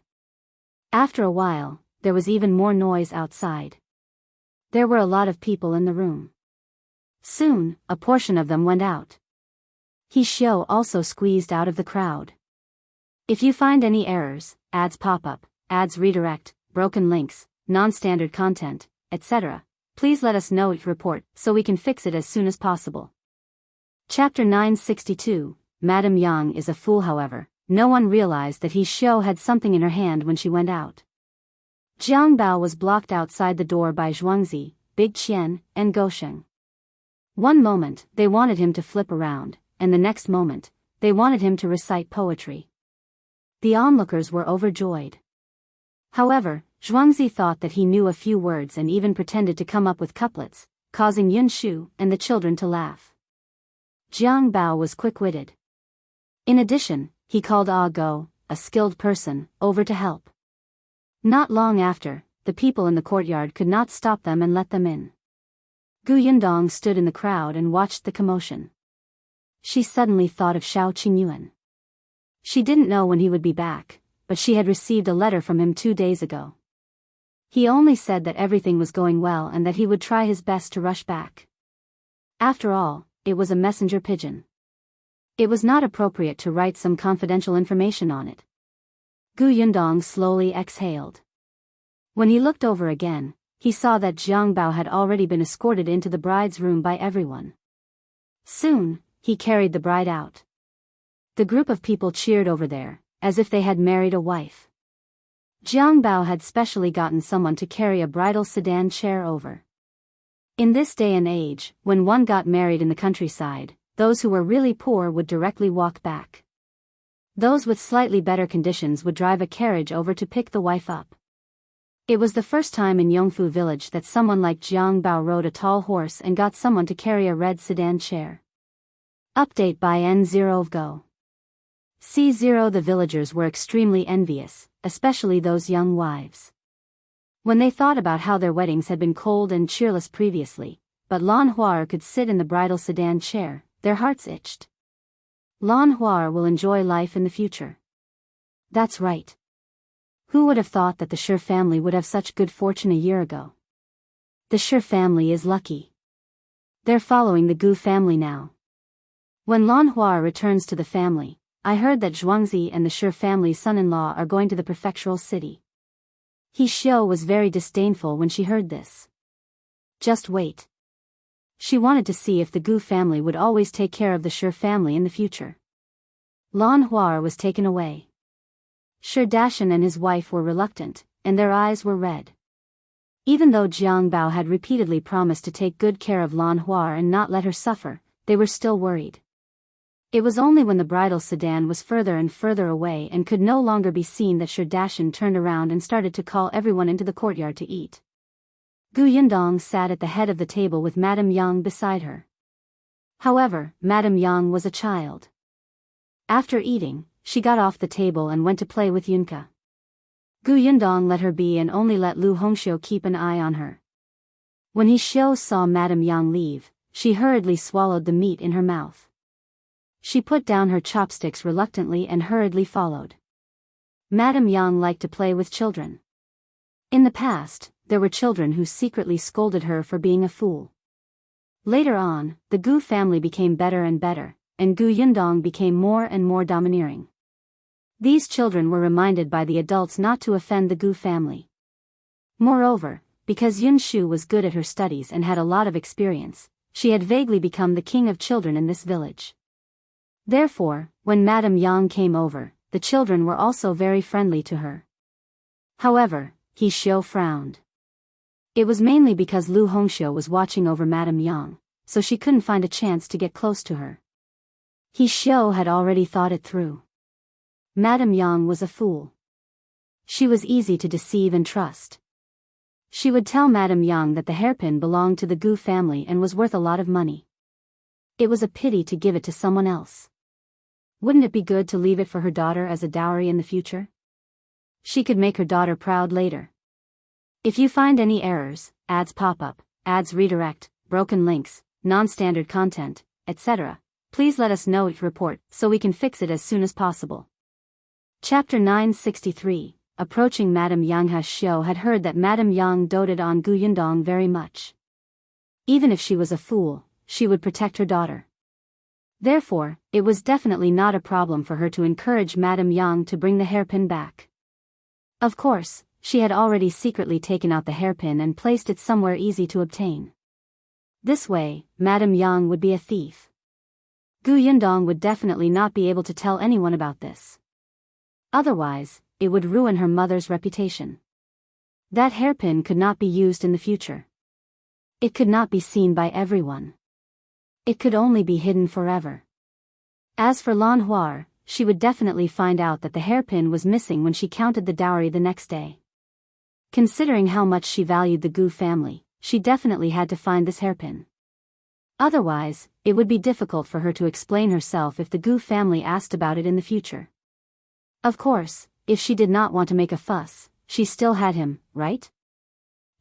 After a while, there was even more noise outside. There were a lot of people in the room. Soon, a portion of them went out. He Xiao also squeezed out of the crowd. If you find any errors, ads pop up, ads redirect, broken links, non-standard content, etc., please let us know each report so we can fix it as soon as possible. Chapter 962, Madame Yang is a fool. However, no one realized that He Xiao had something in her hand when she went out. Jiang Bao was blocked outside the door by Zhuangzi, Big Chen, and Gosheng. One moment, they wanted him to flip around, and the next moment, they wanted him to recite poetry. The onlookers were overjoyed. However, Zhuangzi thought that he knew a few words and even pretended to come up with couplets, causing Yun Shu and the children to laugh. Jiang Bao was quick-witted. In addition, he called Ah Go, a skilled person, over to help. Not long after, the people in the courtyard could not stop them and let them in. Gu Yundong stood in the crowd and watched the commotion. She suddenly thought of Shao Qingyuan. She didn't know when he would be back, but she had received a letter from him 2 days ago. He only said that everything was going well and that he would try his best to rush back. After all, it was a messenger pigeon. It was not appropriate to write some confidential information on it. Gu Yundong slowly exhaled. When he looked over again, he saw that Jiang Bao had already been escorted into the bride's room by everyone. Soon, he carried the bride out. The group of people cheered over there, as if they had married a wife. Jiang Bao had specially gotten someone to carry a bridal sedan chair over. In this day and age, when one got married in the countryside, those who were really poor would directly walk back. Those with slightly better conditions would drive a carriage over to pick the wife up. It was the first time in Yongfu village that someone like Jiang Bao rode a tall horse and got someone to carry a red sedan chair. Update by N0 of Go. C0 The villagers were extremely envious, especially those young wives. When they thought about how their weddings had been cold and cheerless previously, but Lan Huar could sit in the bridal sedan chair, their hearts itched. Lan Huar will enjoy life in the future. That's right. Who would have thought that the Shi family would have such good fortune a year ago? The Shi family is lucky. They're following the Gu family now. When Lan Huar returns to the family, I heard that Zhuangzi and the Shi family's son-in-law are going to the prefectural city. He Xiao was very disdainful when she heard this. Just wait. She wanted to see if the Gu family would always take care of the Shi family in the future. Lan Huar was taken away. Shi Dashan and his wife were reluctant, and their eyes were red. Even though Jiang Bao had repeatedly promised to take good care of Lan Huar and not let her suffer, they were still worried. It was only when the bridal sedan was further and further away and could no longer be seen that Shi Dashan turned around and started to call everyone into the courtyard to eat. Gu Yundong sat at the head of the table with Madame Yang beside her. However, Madame Yang was a child. After eating, she got off the table and went to play with Yunka. Gu Yundong let her be and only let Lu Hongxiu keep an eye on her. When He Xiao saw Madame Yang leave, she hurriedly swallowed the meat in her mouth. She put down her chopsticks reluctantly and hurriedly followed. Madame Yang liked to play with children. In the past, there were children who secretly scolded her for being a fool. Later on, the Gu family became better and better, and Gu Yundong became more and more domineering. These children were reminded by the adults not to offend the Gu family. Moreover, because Yun Shu was good at her studies and had a lot of experience, she had vaguely become the king of children in this village. Therefore, when Madame Yang came over, the children were also very friendly to her. However, He Xiu frowned. It was mainly because Lu Hongxiu was watching over Madame Yang, so she couldn't find a chance to get close to her. He Xiu had already thought it through. Madame Yang was a fool. She was easy to deceive and trust. She would tell Madame Yang that the hairpin belonged to the Gu family and was worth a lot of money. It was a pity to give it to someone else. Wouldn't it be good to leave it for her daughter as a dowry in the future? She could make her daughter proud later. If you find any errors, ads pop up, ads redirect, broken links, non-standard content, etc., please let us know your report so we can fix it as soon as possible. Chapter 963. Approaching Madame Yang. He Xiu had heard that Madame Yang doted on Gu Yundong very much. Even if she was a fool, she would protect her daughter. Therefore, it was definitely not a problem for her to encourage Madame Yang to bring the hairpin back. Of course, she had already secretly taken out the hairpin and placed it somewhere easy to obtain. This way, Madame Yang would be a thief. Gu Yundong would definitely not be able to tell anyone about this. Otherwise, it would ruin her mother's reputation. That hairpin could not be used in the future. It could not be seen by everyone. It could only be hidden forever. As for Lan Huar, she would definitely find out that the hairpin was missing when she counted the dowry the next day. Considering how much she valued the Gu family, she definitely had to find this hairpin. Otherwise, it would be difficult for her to explain herself if the Gu family asked about it in the future. Of course, if she did not want to make a fuss, she still had him, right?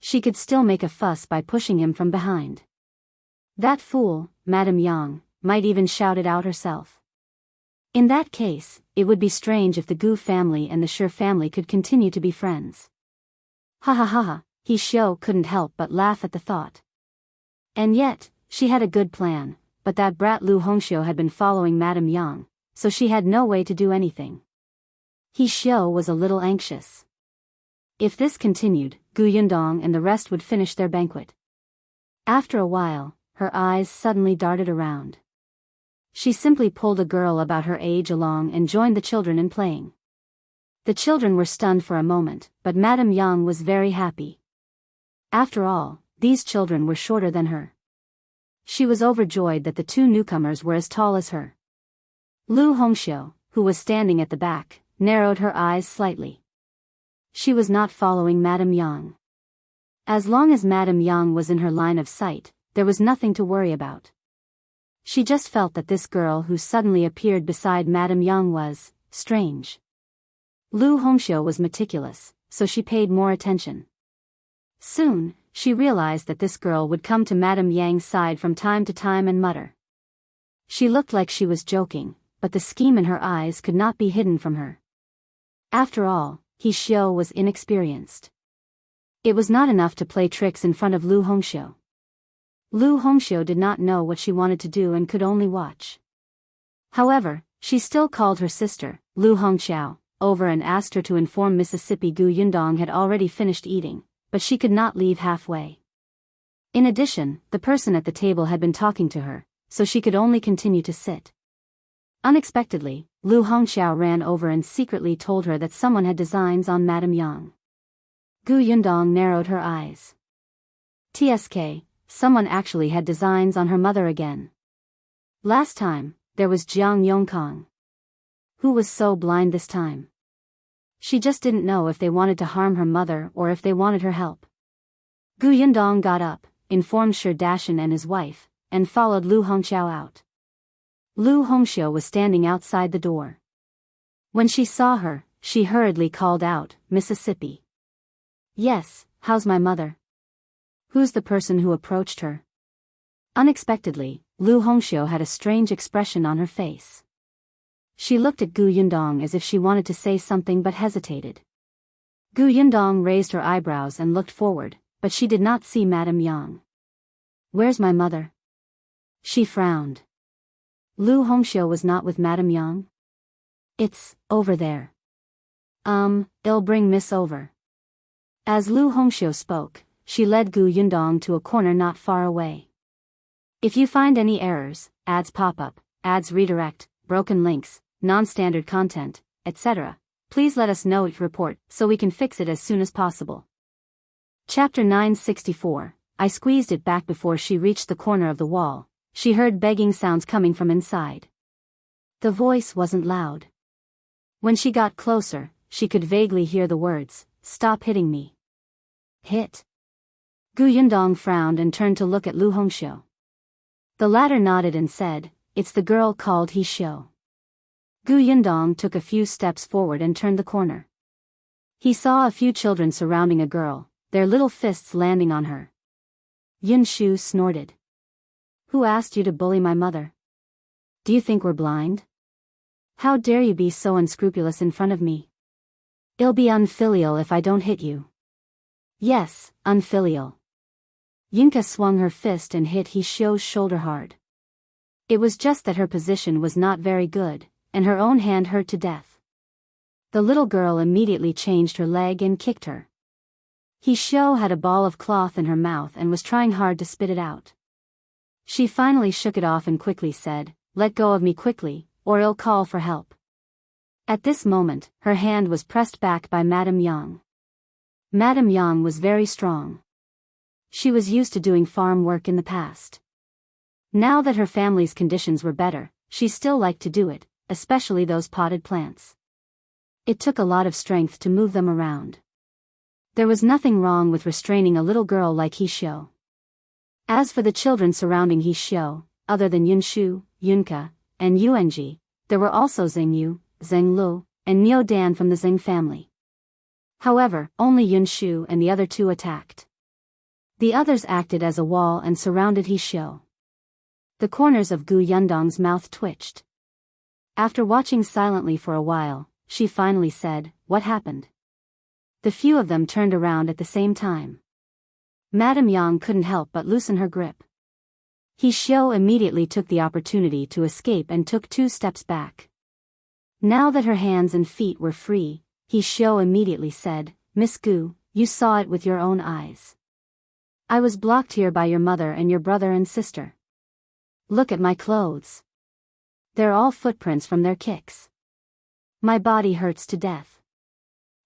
She could still make a fuss by pushing him from behind. That fool, Madame Yang, might even shout it out herself. In that case, it would be strange if the Gu family and the Shi family could continue to be friends. Ha ha ha ha, He Xiu couldn't help but laugh at the thought. And yet, she had a good plan, but that brat Lu Hongxiu had been following Madame Yang, so she had no way to do anything. He Xiu was a little anxious. If this continued, Gu Yundong and the rest would finish their banquet. After a while, her eyes suddenly darted around. She simply pulled a girl about her age along and joined the children in playing. The children were stunned for a moment, but Madame Yang was very happy. After all, these children were shorter than her. She was overjoyed that the two newcomers were as tall as her. Lu Hongxiu, who was standing at the back, narrowed her eyes slightly. She was not following Madame Yang. As long as Madame Yang was in her line of sight, there was nothing to worry about. She just felt that this girl who suddenly appeared beside Madame Yang was strange. Lu Hongxiu was meticulous, so she paid more attention. Soon, she realized that this girl would come to Madame Yang's side from time to time and mutter. She looked like she was joking, but the scheme in her eyes could not be hidden from her. After all, He Xiu was inexperienced. It was not enough to play tricks in front of Lu Hongxiu. Lu Hongxiu did not know what she wanted to do and could only watch. However, she still called her sister, Lu Hongxiao, over and asked her to inform Mississippi Gu Yundong had already finished eating, but she could not leave halfway. In addition, the person at the table had been talking to her, so she could only continue to sit. Unexpectedly, Lu Hongxiao ran over and secretly told her that someone had designs on Madame Yang. Gu Yundong narrowed her eyes. TSK, someone actually had designs on her mother again. Last time, there was Jiang Yongkang. Who was so blind this time? She just didn't know if they wanted to harm her mother or if they wanted her help. Gu Yundong got up, informed Shi Dashan and his wife, and followed Lu Hongxiao out. Lu Hongxiu was standing outside the door. When she saw her, she hurriedly called out, "Mississippi." "Yes, how's my mother?" "Who's the person who approached her?" Unexpectedly, Lu Hongxiu had a strange expression on her face. She looked at Gu Yundong as if she wanted to say something but hesitated. Gu Yundong raised her eyebrows and looked forward, but she did not see Madame Yang. "Where's my mother?" She frowned. Lu Hongxiu was not with Madame Yang? "It's over there." I'll bring Miss over." As Lu Hongxiu spoke, she led Gu Yundong to a corner not far away. If you find any errors, ads pop up, ads redirect, broken links, non-standard content, etc. Please let us know your report so we can fix it as soon as possible. Chapter 964. I squeezed it back before she reached the corner of the wall. She heard begging sounds coming from inside. The voice wasn't loud. When she got closer, she could vaguely hear the words, "Stop hitting me." Hit? Gu Yundong frowned and turned to look at Lu Hongxiu. The latter nodded and said, "It's the girl called He Xiu." Gu Yundong took a few steps forward and turned the corner. He saw a few children surrounding a girl, their little fists landing on her. Yun Shu snorted. "Who asked you to bully my mother? Do you think we're blind? How dare you be so unscrupulous in front of me? It'll be unfilial if I don't hit you." "Yes, unfilial." Yinka swung her fist and hit He Xiu's shoulder hard. It was just that her position was not very good, and her own hand hurt to death. The little girl immediately changed her leg and kicked her. He Xiu had a ball of cloth in her mouth and was trying hard to spit it out. She finally shook it off and quickly said, "Let go of me quickly, or I'll call for help." At this moment, her hand was pressed back by Madame Yang. Madame Yang was very strong. She was used to doing farm work in the past. Now that her family's conditions were better, she still liked to do it, especially those potted plants. It took a lot of strength to move them around. There was nothing wrong with restraining a little girl like He Xiu. As for the children surrounding He Xiu, other than Yun Shu, Yunke, and Yuanji, there were also Zheng Yu, Zheng Lu, and Niu Dan from the Zheng family. However, only Yun Shu and the other two attacked. The others acted as a wall and surrounded He Xiu. The corners of Gu Yundong's mouth twitched. After watching silently for a while, she finally said, "What happened?" The few of them turned around at the same time. Madame Yang couldn't help but loosen her grip. He Xiu immediately took the opportunity to escape and took 2 steps back. Now that her hands and feet were free, He Xiu immediately said, "Miss Gu, you saw it with your own eyes. I was blocked here by your mother and your brother and sister. Look at my clothes. They're all footprints from their kicks. My body hurts to death.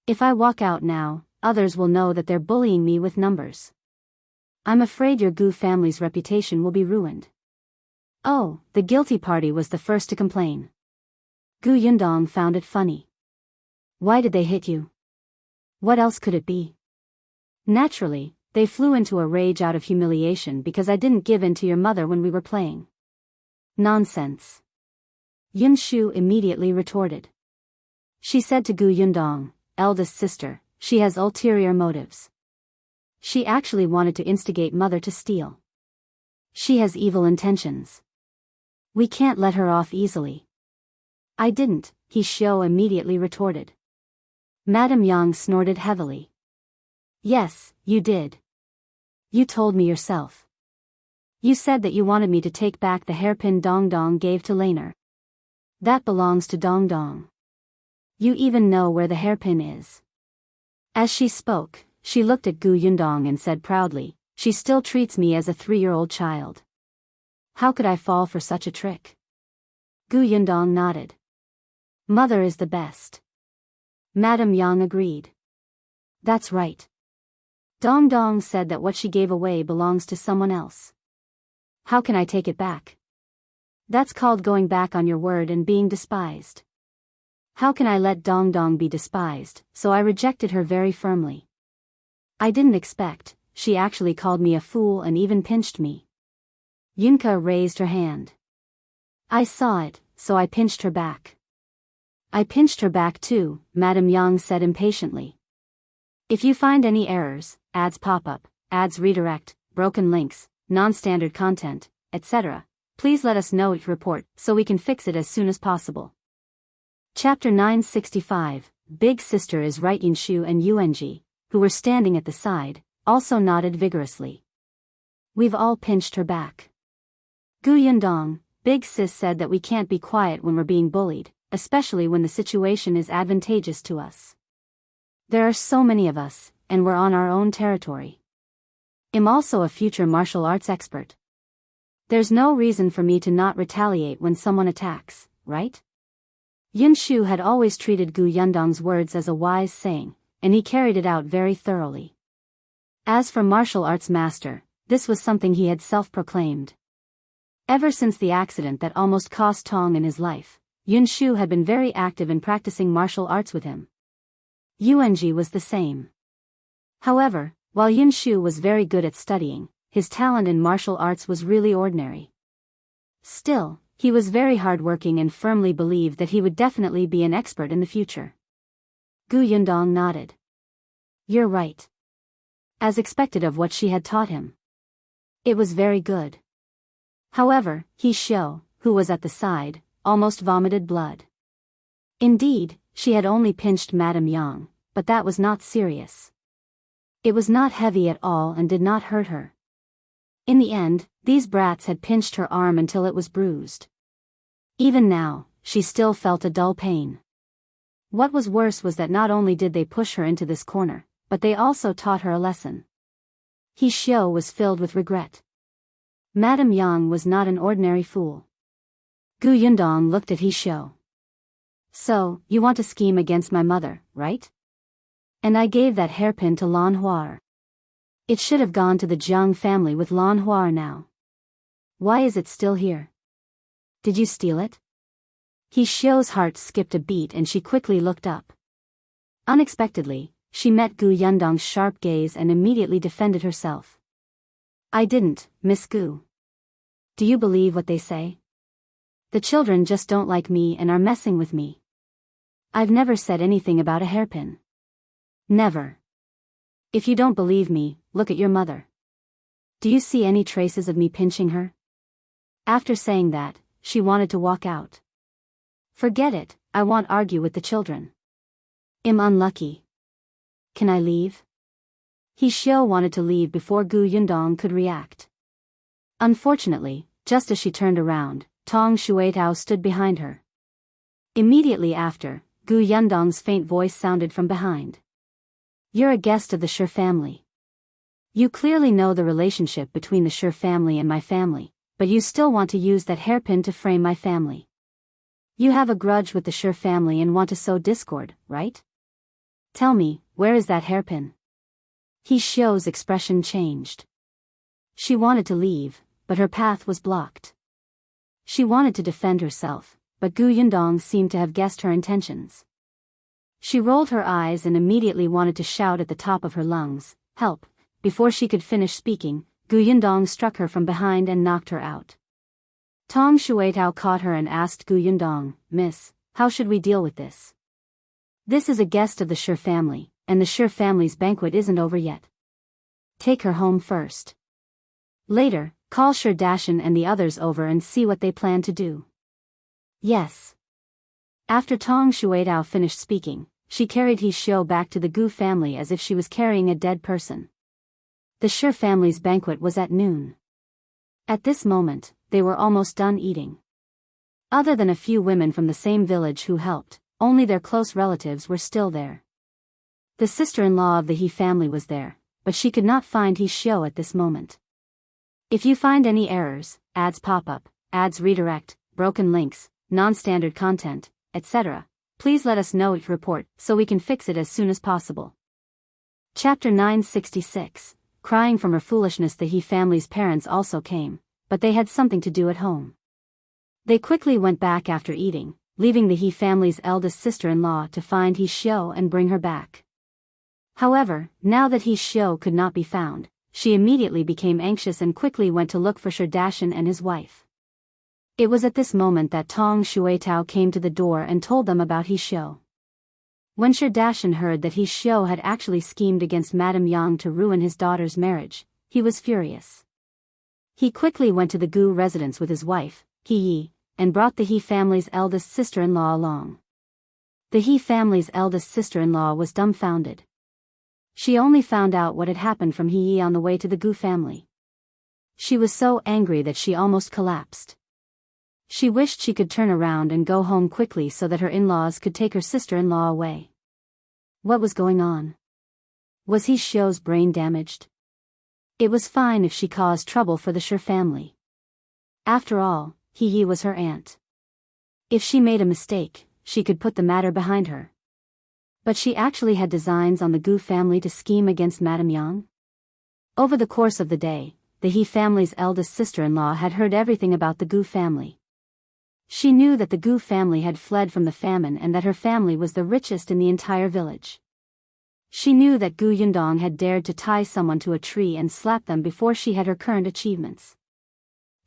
If I walk out now, others will know that they're bullying me with numbers. I'm afraid your Gu family's reputation will be ruined." Oh, the guilty party was the first to complain. Gu Yundong found it funny. "Why did they hit you? What else could it be? Naturally, they flew into a rage out of humiliation because I didn't give in to your mother when we were playing." "Nonsense." Yun Shu immediately retorted. She said to Gu Yundong, "Eldest sister, she has ulterior motives. She actually wanted to instigate mother to steal. She has evil intentions. We can't let her off easily." "I didn't," He Xiu immediately retorted. Madame Yang snorted heavily. "Yes, you did. You told me yourself. You said that you wanted me to take back the hairpin Dong Dong gave to Laner. That belongs to Dong Dong. You even know where the hairpin is." As she spoke, she looked at Gu Yundong and said proudly, "She still treats me as a 3-year-old child. How could I fall for such a trick?" Gu Yundong nodded. "Mother is the best." Madame Yang agreed. "That's right. Dong Dong said that what she gave away belongs to someone else. How can I take it back? That's called going back on your word and being despised. How can I let Dong Dong be despised?" So I rejected her very firmly. I didn't expect, she actually called me a fool and even pinched me. Yunke raised her hand. "I saw it, so I pinched her back." "I pinched her back too," Madame Yang said impatiently. "If you find any errors, ads pop-up, ads redirect, broken links, non-standard content, etc., please let us know your report so we can fix it as soon as possible." Chapter 965, Big Sister is Right. Yin Shu and Yuanji, who were standing at the side, also nodded vigorously. "We've all pinched her back." Gu Yundong, Big Sis said that we can't be quiet when we're being bullied, especially when the situation is advantageous to us. There are so many of us, and we're on our own territory. I'm also a future martial arts expert. There's no reason for me to not retaliate when someone attacks, right? Yun Shu had always treated Gu Yundong's words as a wise saying, and he carried it out very thoroughly. As for martial arts master, this was something he had self-proclaimed. Ever since the accident that almost cost Tong in his life, Yun Shu had been very active in practicing martial arts with him. Yuanji was the same. However, while Yun Shu was very good at studying, his talent in martial arts was really ordinary. Still, he was very hardworking and firmly believed that he would definitely be an expert in the future. Gu Yundong nodded. You're right. As expected of what she had taught him. It was very good. However, He Xiu, who was at the side, almost vomited blood. Indeed, she had only pinched Madame Yang, but that was not serious. It was not heavy at all and did not hurt her. In the end, these brats had pinched her arm until it was bruised. Even now, she still felt a dull pain. What was worse was that not only did they push her into this corner, but they also taught her a lesson. He Xiu was filled with regret. Madame Yang was not an ordinary fool. Gu Yundong looked at He Xiu. So, you want to scheme against my mother, right? And I gave that hairpin to Lan Huar. It should have gone to the Zhang family with Lan Huar now. Why is it still here? Did you steal it? He Xiu's heart skipped a beat and she quickly looked up. Unexpectedly, she met Gu Yundong's sharp gaze and immediately defended herself. I didn't, Miss Gu. Do you believe what they say? The children just don't like me and are messing with me. I've never said anything about a hairpin. Never. If you don't believe me, look at your mother. Do you see any traces of me pinching her? After saying that, she wanted to walk out. Forget it, I won't argue with the children. I'm unlucky. Can I leave? He Xiu wanted to leave before Gu Yundong could react. Unfortunately, just as she turned around, Tong Shuetao stood behind her. Immediately after, Gu Yundong's faint voice sounded from behind. You're a guest of the Shi family. You clearly know the relationship between the Shi family and my family, but you still want to use that hairpin to frame my family. You have a grudge with the Shi family and want to sow discord, right? Tell me, where is that hairpin? He Xiu's expression changed. She wanted to leave, but her path was blocked. She wanted to defend herself, but Gu Yundong seemed to have guessed her intentions. She rolled her eyes and immediately wanted to shout at the top of her lungs, help. Before she could finish speaking, Gu Yundong struck her from behind and knocked her out. Tong Shuetao caught her and asked Gu Yundong, Miss, how should we deal with this? This is a guest of the Shi family, and the Shi family's banquet isn't over yet. Take her home first. Later, call Shi Dashan and the others over and see what they plan to do. Yes. After Tong Shuetao finished speaking, she carried He Xiu back to the Gu family as if she was carrying a dead person. The Shi family's banquet was at noon. At this moment, they were almost done eating. Other than a few women from the same village who helped, only their close relatives were still there. The sister-in-law of the He family was there, but she could not find He Xiu at this moment. If you find any errors, ads pop-up, ads redirect, broken links, non-standard content, etc., please let us know each report so we can fix it as soon as possible. Chapter 966, Crying from Her Foolishness. The He family's parents also came, but they had something to do at home. They quickly went back after eating, leaving the He family's eldest sister-in-law to find He Xiu and bring her back. However, now that He Xiu could not be found, she immediately became anxious and quickly went to look for Shi Dashan and his wife. It was at this moment that Tong Shuetao came to the door and told them about He Xiu. When Shi Dashan heard that He Xiu had actually schemed against Madame Yang to ruin his daughter's marriage, he was furious. He quickly went to the Gu residence with his wife, He Yi, and brought the He family's eldest sister-in-law along. The He family's eldest sister-in-law was dumbfounded. She only found out what had happened from He Yi on the way to the Gu family. She was so angry that she almost collapsed. She wished she could turn around and go home quickly so that her in-laws could take her sister-in-law away. What was going on? Was He Xiu's brain damaged? It was fine if she caused trouble for the Shi family. After all, He Yi was her aunt. If she made a mistake, she could put the matter behind her. But she actually had designs on the Gu family to scheme against Madame Yang. Over the course of the day, the He family's eldest sister-in-law had heard everything about the Gu family. She knew that the Gu family had fled from the famine and that her family was the richest in the entire village. She knew that Gu Yundong had dared to tie someone to a tree and slap them before she had her current achievements.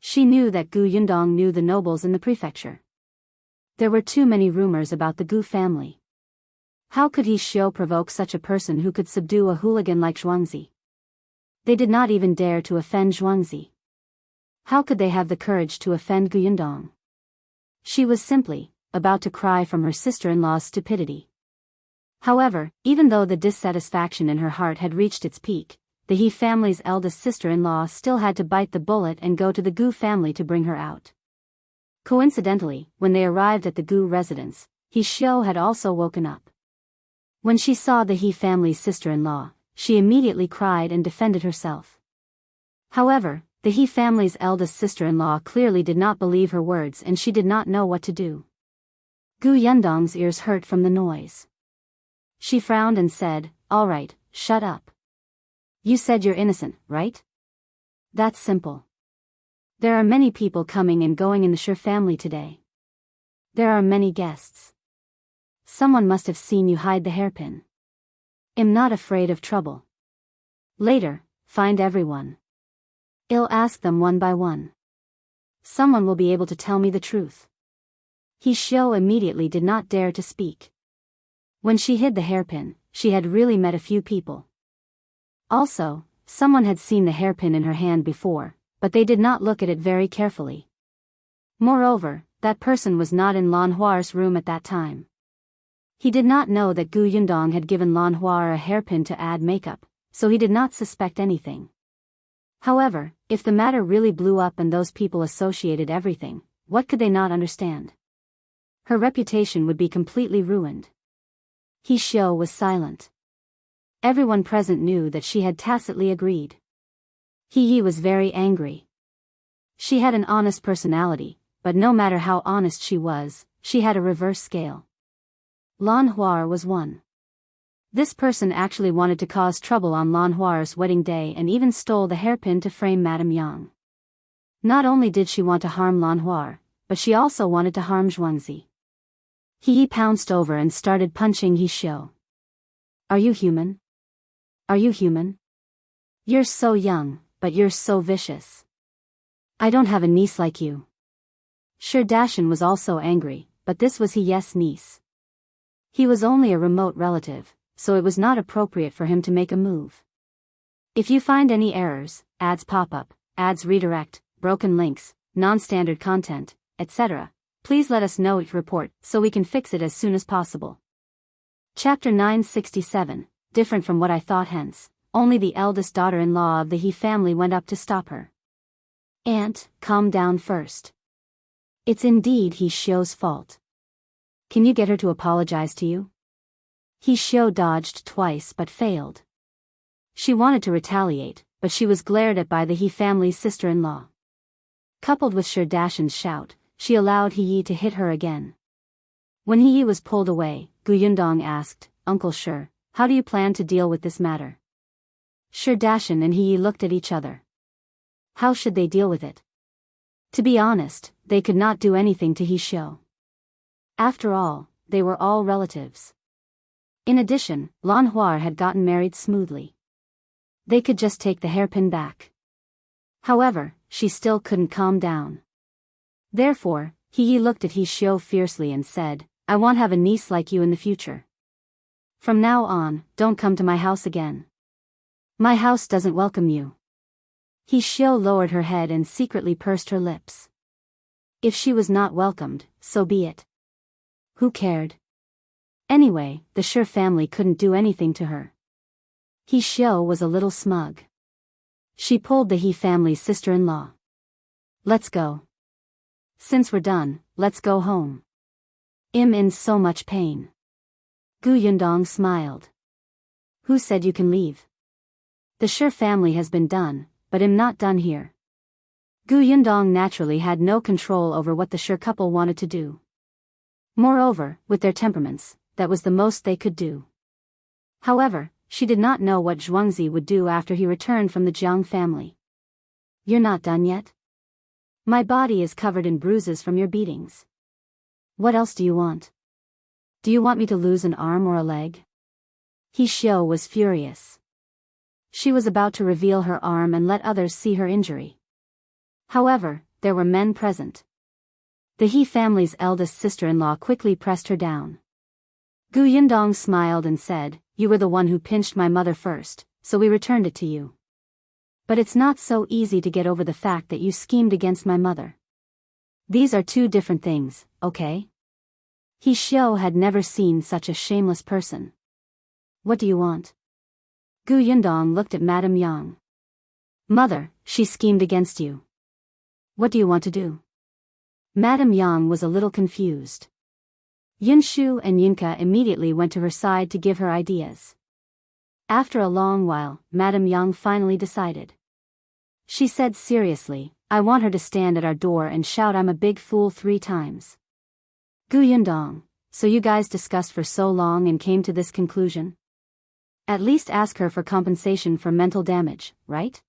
She knew that Gu Yundong knew the nobles in the prefecture. There were too many rumors about the Gu family. How could He Xiu provoke such a person who could subdue a hooligan like Zhuangzi? They did not even dare to offend Zhuangzi. How could they have the courage to offend Gu Yundong? She was simply about to cry from her sister-in-law's stupidity. However, even though the dissatisfaction in her heart had reached its peak, the He family's eldest sister-in-law still had to bite the bullet and go to the Gu family to bring her out. Coincidentally, when they arrived at the Gu residence, He Xiu had also woken up. When she saw the He family's sister-in-law, she immediately cried and defended herself. However, the He family's eldest sister-in-law clearly did not believe her words and she did not know what to do. Gu Yundong's ears hurt from the noise. She frowned and said, "All right, shut up. You said you're innocent, right? That's simple. There are many people coming and going in the She family today. There are many guests. Someone must have seen you hide the hairpin. I'm not afraid of trouble. Later, find everyone. I'll ask them one by one. Someone will be able to tell me the truth." He Xiu immediately did not dare to speak. When she hid the hairpin, she had really met a few people. Also, someone had seen the hairpin in her hand before, but they did not look at it very carefully. Moreover, that person was not in Lan Huar's room at that time. He did not know that Gu Yundong had given Lan Huar a hairpin to add makeup, so he did not suspect anything. However, if the matter really blew up and those people associated everything, what could they not understand? Her reputation would be completely ruined. He Xiu was silent. Everyone present knew that she had tacitly agreed. He Yi was very angry. She had an honest personality, but no matter how honest she had a reverse scale. Lan Huar was one. This person actually wanted to cause trouble on Lan Huar's wedding day and even stole the hairpin to frame Madame Yang. Not only did she want to harm Lan Huar, but she also wanted to harm Zhuangzi. He pounced over and started punching He Xiu. "Are you human? Are you human? You're so young, but you're so vicious. I don't have a niece like you." Sherdashan was also angry, but this was He Yes' niece. He was only a remote relative, so it was not appropriate for him to make a move. If you find any errors, ads pop up, ads redirect, broken links, non-standard content, etc., please let us know each report so we can fix it as soon as possible. Chapter 967, different from what I thought. Hence, only the eldest daughter-in-law of the He family went up to stop her. "Aunt, calm down first. It's indeed He Xiu's fault. Can you get her to apologize to you?" He Xiu dodged twice but failed. She wanted to retaliate, but she was glared at by the He family's sister-in-law. Coupled with Sherdashan's shout, she allowed He Yi to hit her again. When He Yi was pulled away, Gu Yundong asked, "Uncle Shi, how do you plan to deal with this matter?" Sherdashan and He Yi looked at each other. How should they deal with it? To be honest, they could not do anything to He Xiu. After all, they were all relatives. In addition, Lan Huar had gotten married smoothly. They could just take the hairpin back. However, she still couldn't calm down. Therefore, He Yi looked at He Xiu fiercely and said, "I won't have a niece like you in the future. From now on, don't come to my house again. My house doesn't welcome you." He Xiu lowered her head and secretly pursed her lips. If she was not welcomed, so be it. Who cared? Anyway, the Shi family couldn't do anything to her. He Xiu was a little smug. She pulled the He family's sister-in-law. "Let's go. Since we're done, let's go home. I'm in so much pain." Gu Yundong smiled. "Who said you can leave? The Shi family has been done, but I'm not done here." Gu Yundong naturally had no control over what the Shi couple wanted to do. Moreover, with their temperaments, that was the most they could do. However, she did not know what Zhuangzi would do after he returned from the Jiang family. "You're not done yet? My body is covered in bruises from your beatings. What else do you want? Do you want me to lose an arm or a leg?" He Xiao was furious. She was about to reveal her arm and let others see her injury. However, there were men present. The He family's eldest sister-in-law quickly pressed her down. Gu Yundong smiled and said, "You were the one who pinched my mother first, so we returned it to you. But it's not so easy to get over the fact that you schemed against my mother. These are two different things, okay?" He Xiao had never seen such a shameless person. "What do you want?" Gu Yundong looked at Madame Yang. "Mother, she schemed against you. What do you want to do?" Madame Yang was a little confused. Yunshu and Yinka immediately went to her side to give her ideas. After a long while, Madame Yang finally decided. She said seriously, "I want her to stand at our door and shout 'I'm a big fool' 3 times. Gu Yundong, so you guys discussed for so long and came to this conclusion? At least ask her for compensation for mental damage, right?"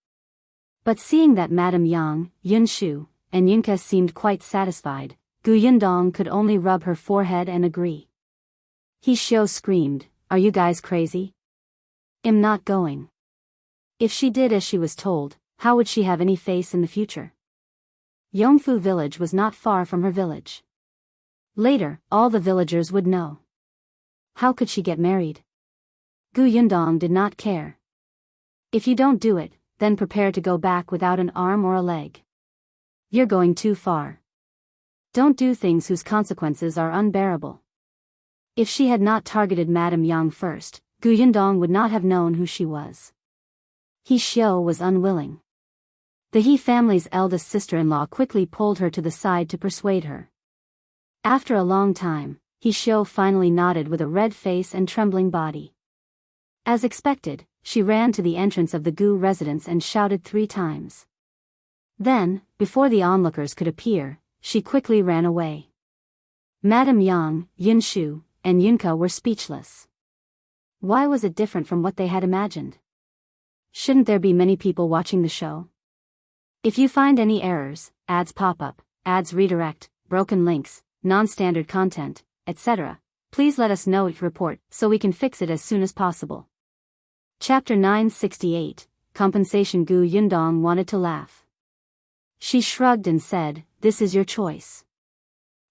But seeing that Madame Yang, Yunshu, and Yinka seemed quite satisfied, Gu Yundong could only rub her forehead and agree. He Xiao screamed, "Are you guys crazy? I'm not going." If she did as she was told, how would she have any face in the future? Yongfu village was not far from her village. Later, all the villagers would know. How could she get married? Gu Yundong did not care. If you don't do it, then prepare to go back without an arm or a leg. You're going too far. Don't do things whose consequences are unbearable. If she had not targeted Madame Yang first, Gu Yundong would not have known who she was. He Xiao was unwilling. The He family's eldest sister-in-law quickly pulled her to the side to persuade her. After a long time, He Xiao finally nodded with a red face and trembling body. As expected, she ran to the entrance of the Gu residence and shouted 3 times. Then, before the onlookers could appear, she quickly ran away. Madame Yang, Yunshu, and Yunka were speechless. Why was it different from what they had imagined? Shouldn't there be many people watching the show? If you find any errors, ads pop up, ads redirect, broken links, non-standard content, etc., please let us know if report so we can fix it as soon as possible. Chapter 968, Compensation. Gu Yundong wanted to laugh. She shrugged and said, "This is your choice.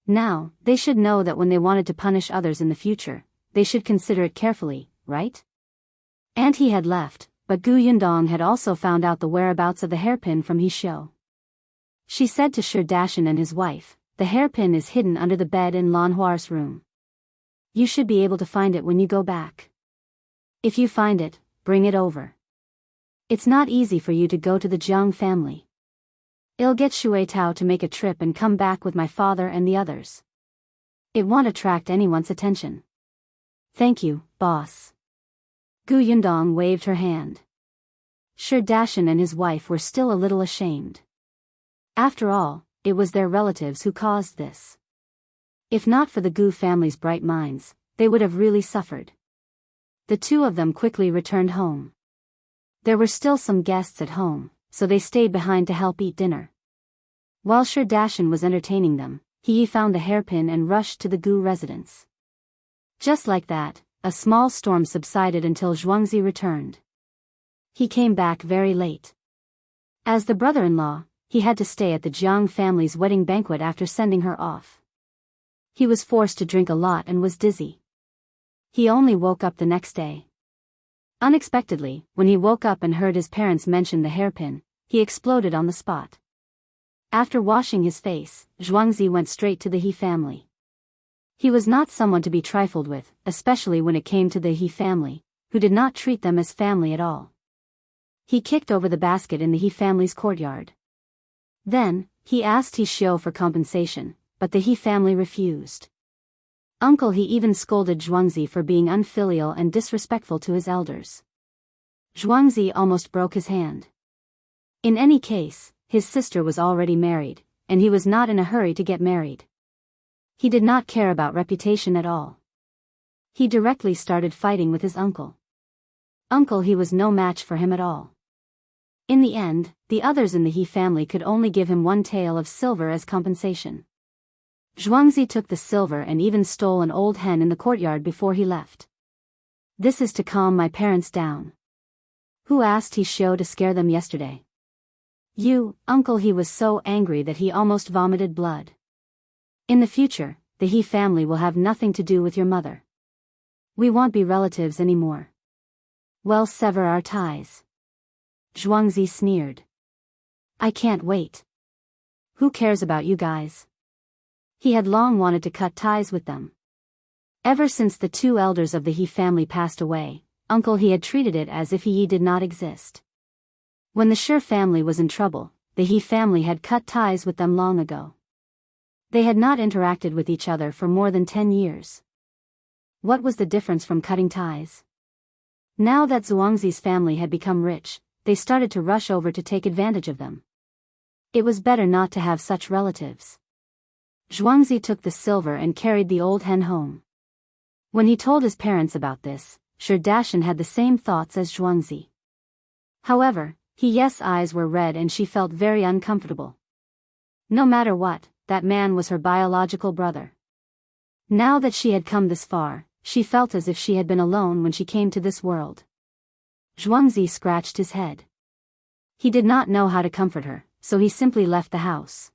Now, they should know that when they wanted to punish others in the future, they should consider it carefully, right?" And he had left, but Gu Yundong had also found out the whereabouts of the hairpin from He Xiao. She said to Shi Dashan and his wife, "The hairpin is hidden under the bed in Lan Huar's room. You should be able to find it when you go back. If you find it, bring it over. It's not easy for you to go to the Jiang family. I'll get Shui Tao to make a trip and come back with my father and the others. It won't attract anyone's attention." "Thank you, boss." Gu Yundong waved her hand. Shi Dashan and his wife were still a little ashamed. After all, it was their relatives who caused this. If not for the Gu family's bright minds, they would have really suffered. The 2 of them quickly returned home. There were still some guests at home, so they stayed behind to help eat dinner. While Shi Dashan was entertaining them, he found the hairpin and rushed to the Gu residence. Just like that, a small storm subsided until Zhuangzi returned. He came back very late. As the brother-in-law, he had to stay at the Jiang family's wedding banquet after sending her off. He was forced to drink a lot and was dizzy. He only woke up the next day. Unexpectedly, when he woke up and heard his parents mention the hairpin, he exploded on the spot. After washing his face, Zhuangzi went straight to the He family. He was not someone to be trifled with, especially when it came to the He family, who did not treat them as family at all. He kicked over the basket in the He family's courtyard. Then, he asked He Xiao for compensation, but the He family refused. Uncle He even scolded Zhuangzi for being unfilial and disrespectful to his elders. Zhuangzi almost broke his hand. In any case, his sister was already married, and he was not in a hurry to get married. He did not care about reputation at all. He directly started fighting with his uncle. He was no match for him at all. In the end, the others in the He family could only give him 1 tael of silver as compensation. Zhuangzi took the silver and even stole an old hen in the courtyard before he left. This is to calm my parents down. Who asked He Xiao to scare them yesterday? You, uncle. He was so angry that he almost vomited blood. In the future, the He family will have nothing to do with your mother. We won't be relatives anymore. Well, sever our ties. Zhuangzi sneered. I can't wait. Who cares about you guys? He had long wanted to cut ties with them. Ever since the 2 elders of the He family passed away, He had treated it as if he did not exist. When the Shi family was in trouble, the He family had cut ties with them long ago. They had not interacted with each other for more than 10 years. What was the difference from cutting ties? Now that Zhuangzi's family had become rich, they started to rush over to take advantage of them. It was better not to have such relatives. Zhuangzi took the silver and carried the old hen home. When he told his parents about this, Shi had the same thoughts as Zhuangzi. However, He's eyes were red and she felt very uncomfortable. No matter what, that man was her biological brother. Now that she had come this far, she felt as if she had been alone when she came to this world. Zhuangzi scratched his head. He did not know how to comfort her, so he simply left the house.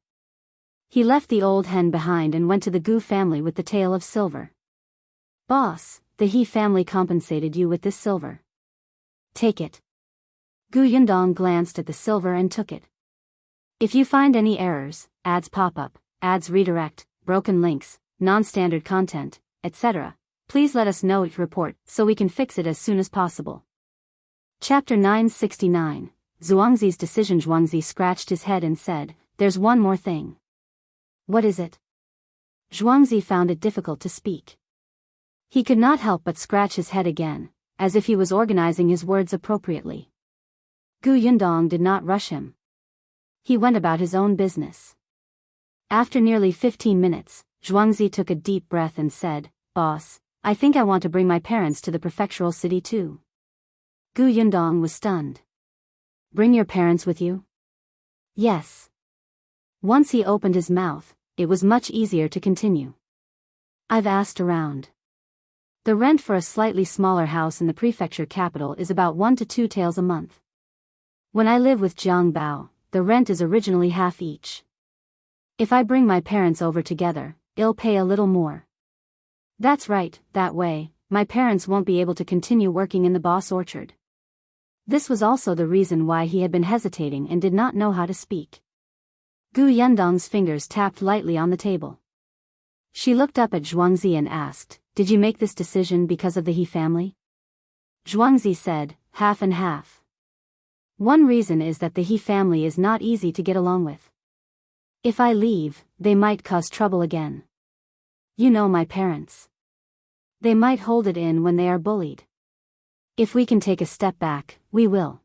He left the old hen behind and went to the Gu family with the tael of silver. Boss, the He family compensated you with this silver. Take it. Gu Yundong glanced at the silver and took it. If you find any errors, ads pop up, ads redirect, broken links, non-standard content, etc., please let us know each report so we can fix it as soon as possible. Chapter 969, Zhuangzi's decision. Zhuangzi scratched his head and said, there's one more thing. What is it? Zhuangzi found it difficult to speak. He could not help but scratch his head again, as if he was organizing his words appropriately. Gu Yundong did not rush him. He went about his own business. After nearly 15 minutes, Zhuangzi took a deep breath and said, Boss, I think I want to bring my parents to the prefectural city too. Gu Yundong was stunned. Bring your parents with you? Yes. Once he opened his mouth, it was much easier to continue. I've asked around. The rent for a slightly smaller house in the prefecture capital is about 1 to 2 taels a month. When I live with Jiang Bao, the rent is originally half each. If I bring my parents over together, I'll pay a little more. That's right, that way, my parents won't be able to continue working in the boss orchard. This was also the reason why he had been hesitating and did not know how to speak. Gu Yundong's fingers tapped lightly on the table. She looked up at Zhuangzi and asked, Did you make this decision because of the He family? Zhuangzi said, half and half. One reason is that the He family is not easy to get along with. If I leave, they might cause trouble again. You know my parents. They might hold it in when they are bullied. If we can take a step back, we will.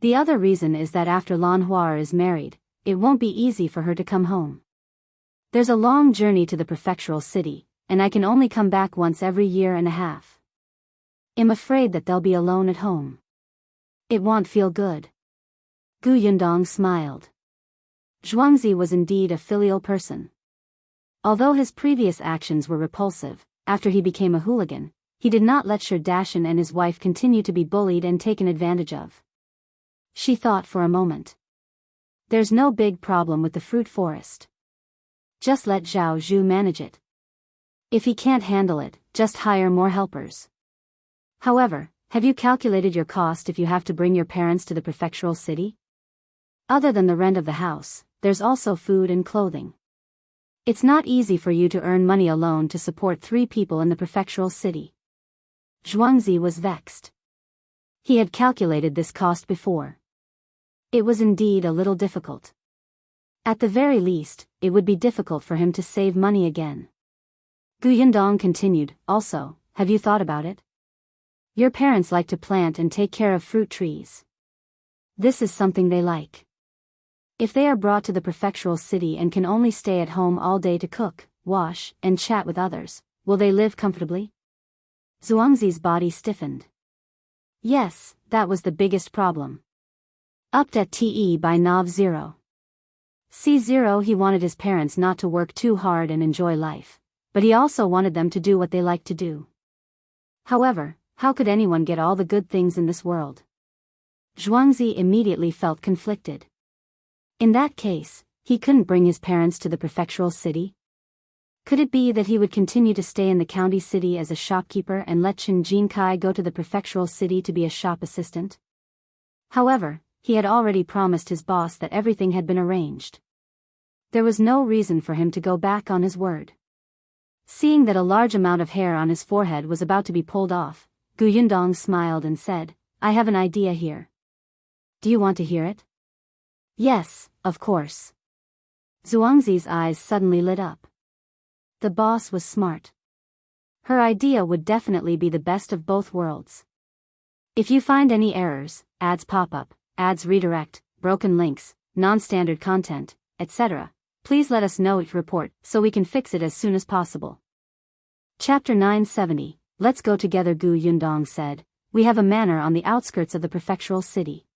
The other reason is that after Lan Huar is married, it won't be easy for her to come home. There's a long journey to the prefectural city, and I can only come back once every year and a half. I'm afraid that they'll be alone at home. It won't feel good. Gu Yundong smiled. Zhuangzi was indeed a filial person. Although his previous actions were repulsive, after he became a hooligan, he did not let Shi and his wife continue to be bullied and taken advantage of. She thought for a moment. There's no big problem with the fruit forest. Just let Zhao Zhu manage it. If he can't handle it, just hire more helpers. However, have you calculated your cost if you have to bring your parents to the prefectural city? Other than the rent of the house, there's also food and clothing. It's not easy for you to earn money alone to support 3 people in the prefectural city. Zhuangzi was vexed. He had calculated this cost before. It was indeed a little difficult. At the very least, it would be difficult for him to save money again. Gu Yundong continued, also, have you thought about it? Your parents like to plant and take care of fruit trees. This is something they like. If they are brought to the prefectural city and can only stay at home all day to cook, wash, and chat with others, will they live comfortably? Zhuangzi's body stiffened. Yes, that was the biggest problem. Upped at TE by Nov 0. C0 he wanted his parents not to work too hard and enjoy life, but he also wanted them to do what they liked to do. However, how could anyone get all the good things in this world? Zhuangzi immediately felt conflicted. In that case, he couldn't bring his parents to the prefectural city. Could it be that he would continue to stay in the county city as a shopkeeper and let Chen Jinkai go to the prefectural city to be a shop assistant? However, he had already promised his boss that everything had been arranged. There was no reason for him to go back on his word. Seeing that a large amount of hair on his forehead was about to be pulled off, Yundong smiled and said, "I have an idea here. Do you want to hear it?" "Yes, of course." Zhuangzi's eyes suddenly lit up. The boss was smart. Her idea would definitely be the best of both worlds. If you find any errors, ads pop up, ads redirect, broken links, non-standard content, etc., please let us know it report so we can fix it as soon as possible. Chapter 970, Let's go together. Yundong said, "We have a manor on the outskirts of the prefectural city.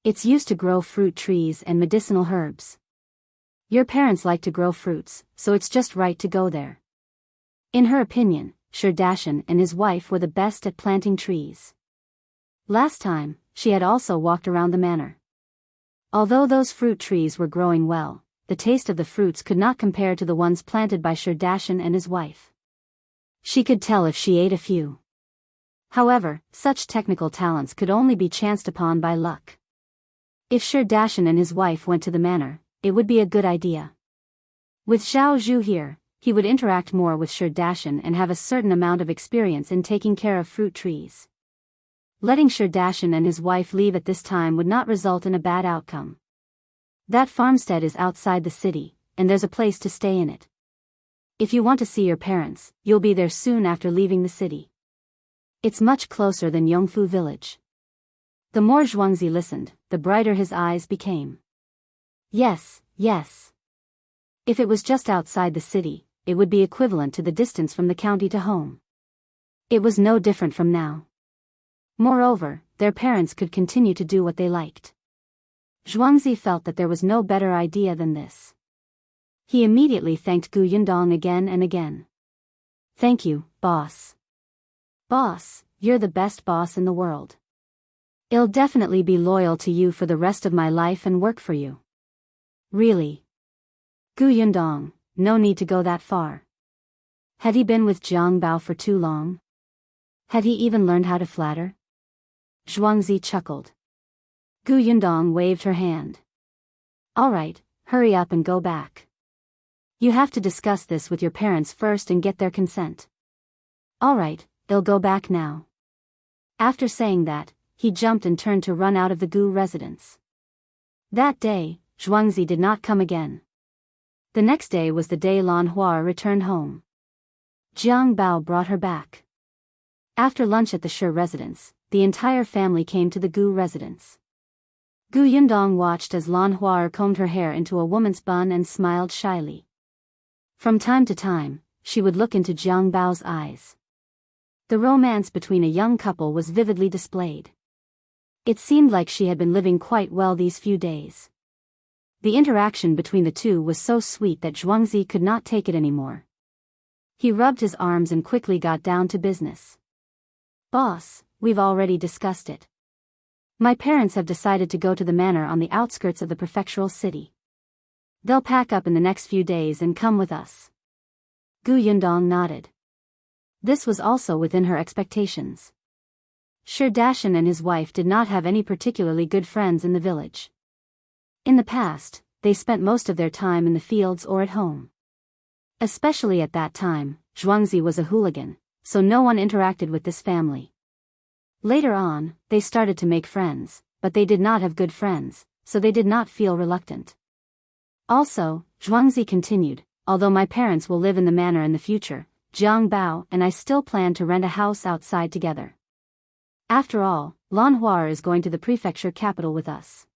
It's used to grow fruit trees and medicinal herbs. Your parents like to grow fruits, so it's just right to go there." In her opinion, Sherdashan and his wife were the best at planting trees. Last time, she had also walked around the manor. Although those fruit trees were growing well, the taste of the fruits could not compare to the ones planted by Sherdashan and his wife. She could tell if she ate a few. However, such technical talents could only be chanced upon by luck. If Sherdashan and his wife went to the manor, it would be a good idea. With Xiao Zhu here, he would interact more with Sherdashan and have a certain amount of experience in taking care of fruit trees. Letting Sherdashan and his wife leave at this time would not result in a bad outcome. That farmstead is outside the city, and there's a place to stay in it. If you want to see your parents, you'll be there soon after leaving the city. It's much closer than Yongfu village. The more Zhuangzi listened, the brighter his eyes became. Yes, yes. If it was just outside the city, it would be equivalent to the distance from the county to home. It was no different from now. Moreover, their parents could continue to do what they liked. Zhuangzi felt that there was no better idea than this. He immediately thanked Yundong again and again. "Thank you, boss. Boss, you're the best boss in the world. I'll definitely be loyal to you for the rest of my life and work for you." "Really? Yundong, no need to go that far. Had he been with Jiang Bao for too long? Had he even learned how to flatter?" Zhuangzi chuckled. Yundong waved her hand. "All right, hurry up and go back. You have to discuss this with your parents first and get their consent." "All right, I'll go back now." After saying that, he jumped and turned to run out of the Gu residence. That day, Zhuangzi did not come again. The next day was the day Lan Hua returned home. Jiang Bao brought her back. After lunch at the Shi residence, the entire family came to the Gu residence. Yundong watched as Lan Hua combed her hair into a woman's bun and smiled shyly. From time to time, she would look into Jiang Bao's eyes. The romance between a young couple was vividly displayed. It seemed like she had been living quite well these few days. The interaction between the two was so sweet that Zhuangzi could not take it anymore. He rubbed his arms and quickly got down to business. "Boss, we've already discussed it. My parents have decided to go to the manor on the outskirts of the prefectural city. They'll pack up in the next few days and come with us." Yundong nodded. This was also within her expectations. Sherdashan and his wife did not have any particularly good friends in the village. In the past, they spent most of their time in the fields or at home. Especially at that time, Zhuangzi was a hooligan, so no one interacted with this family. Later on, they started to make friends, but they did not have good friends, so they did not feel reluctant. Also, Zhuangzi continued, "Although my parents will live in the manor in the future, Jiang Bao and I still plan to rent a house outside together. After all, Lan Hua is going to the prefecture capital with us.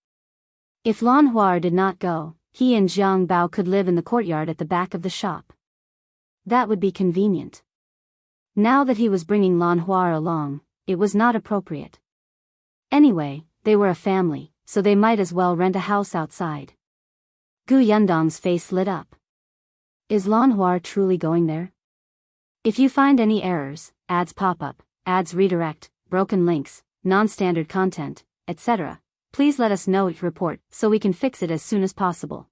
If Lan Hua did not go, he and Jiang Bao could live in the courtyard at the back of the shop. That would be convenient. Now that he was bringing Lan Hua along, it was not appropriate. Anyway, they were a family, so they might as well rent a house outside. Gu Yundong's face lit up. Is Lan Hua truly going there? If you find any errors, ads pop up, ads redirect, broken links, non-standard content, etc., please let us know each report so we can fix it as soon as possible.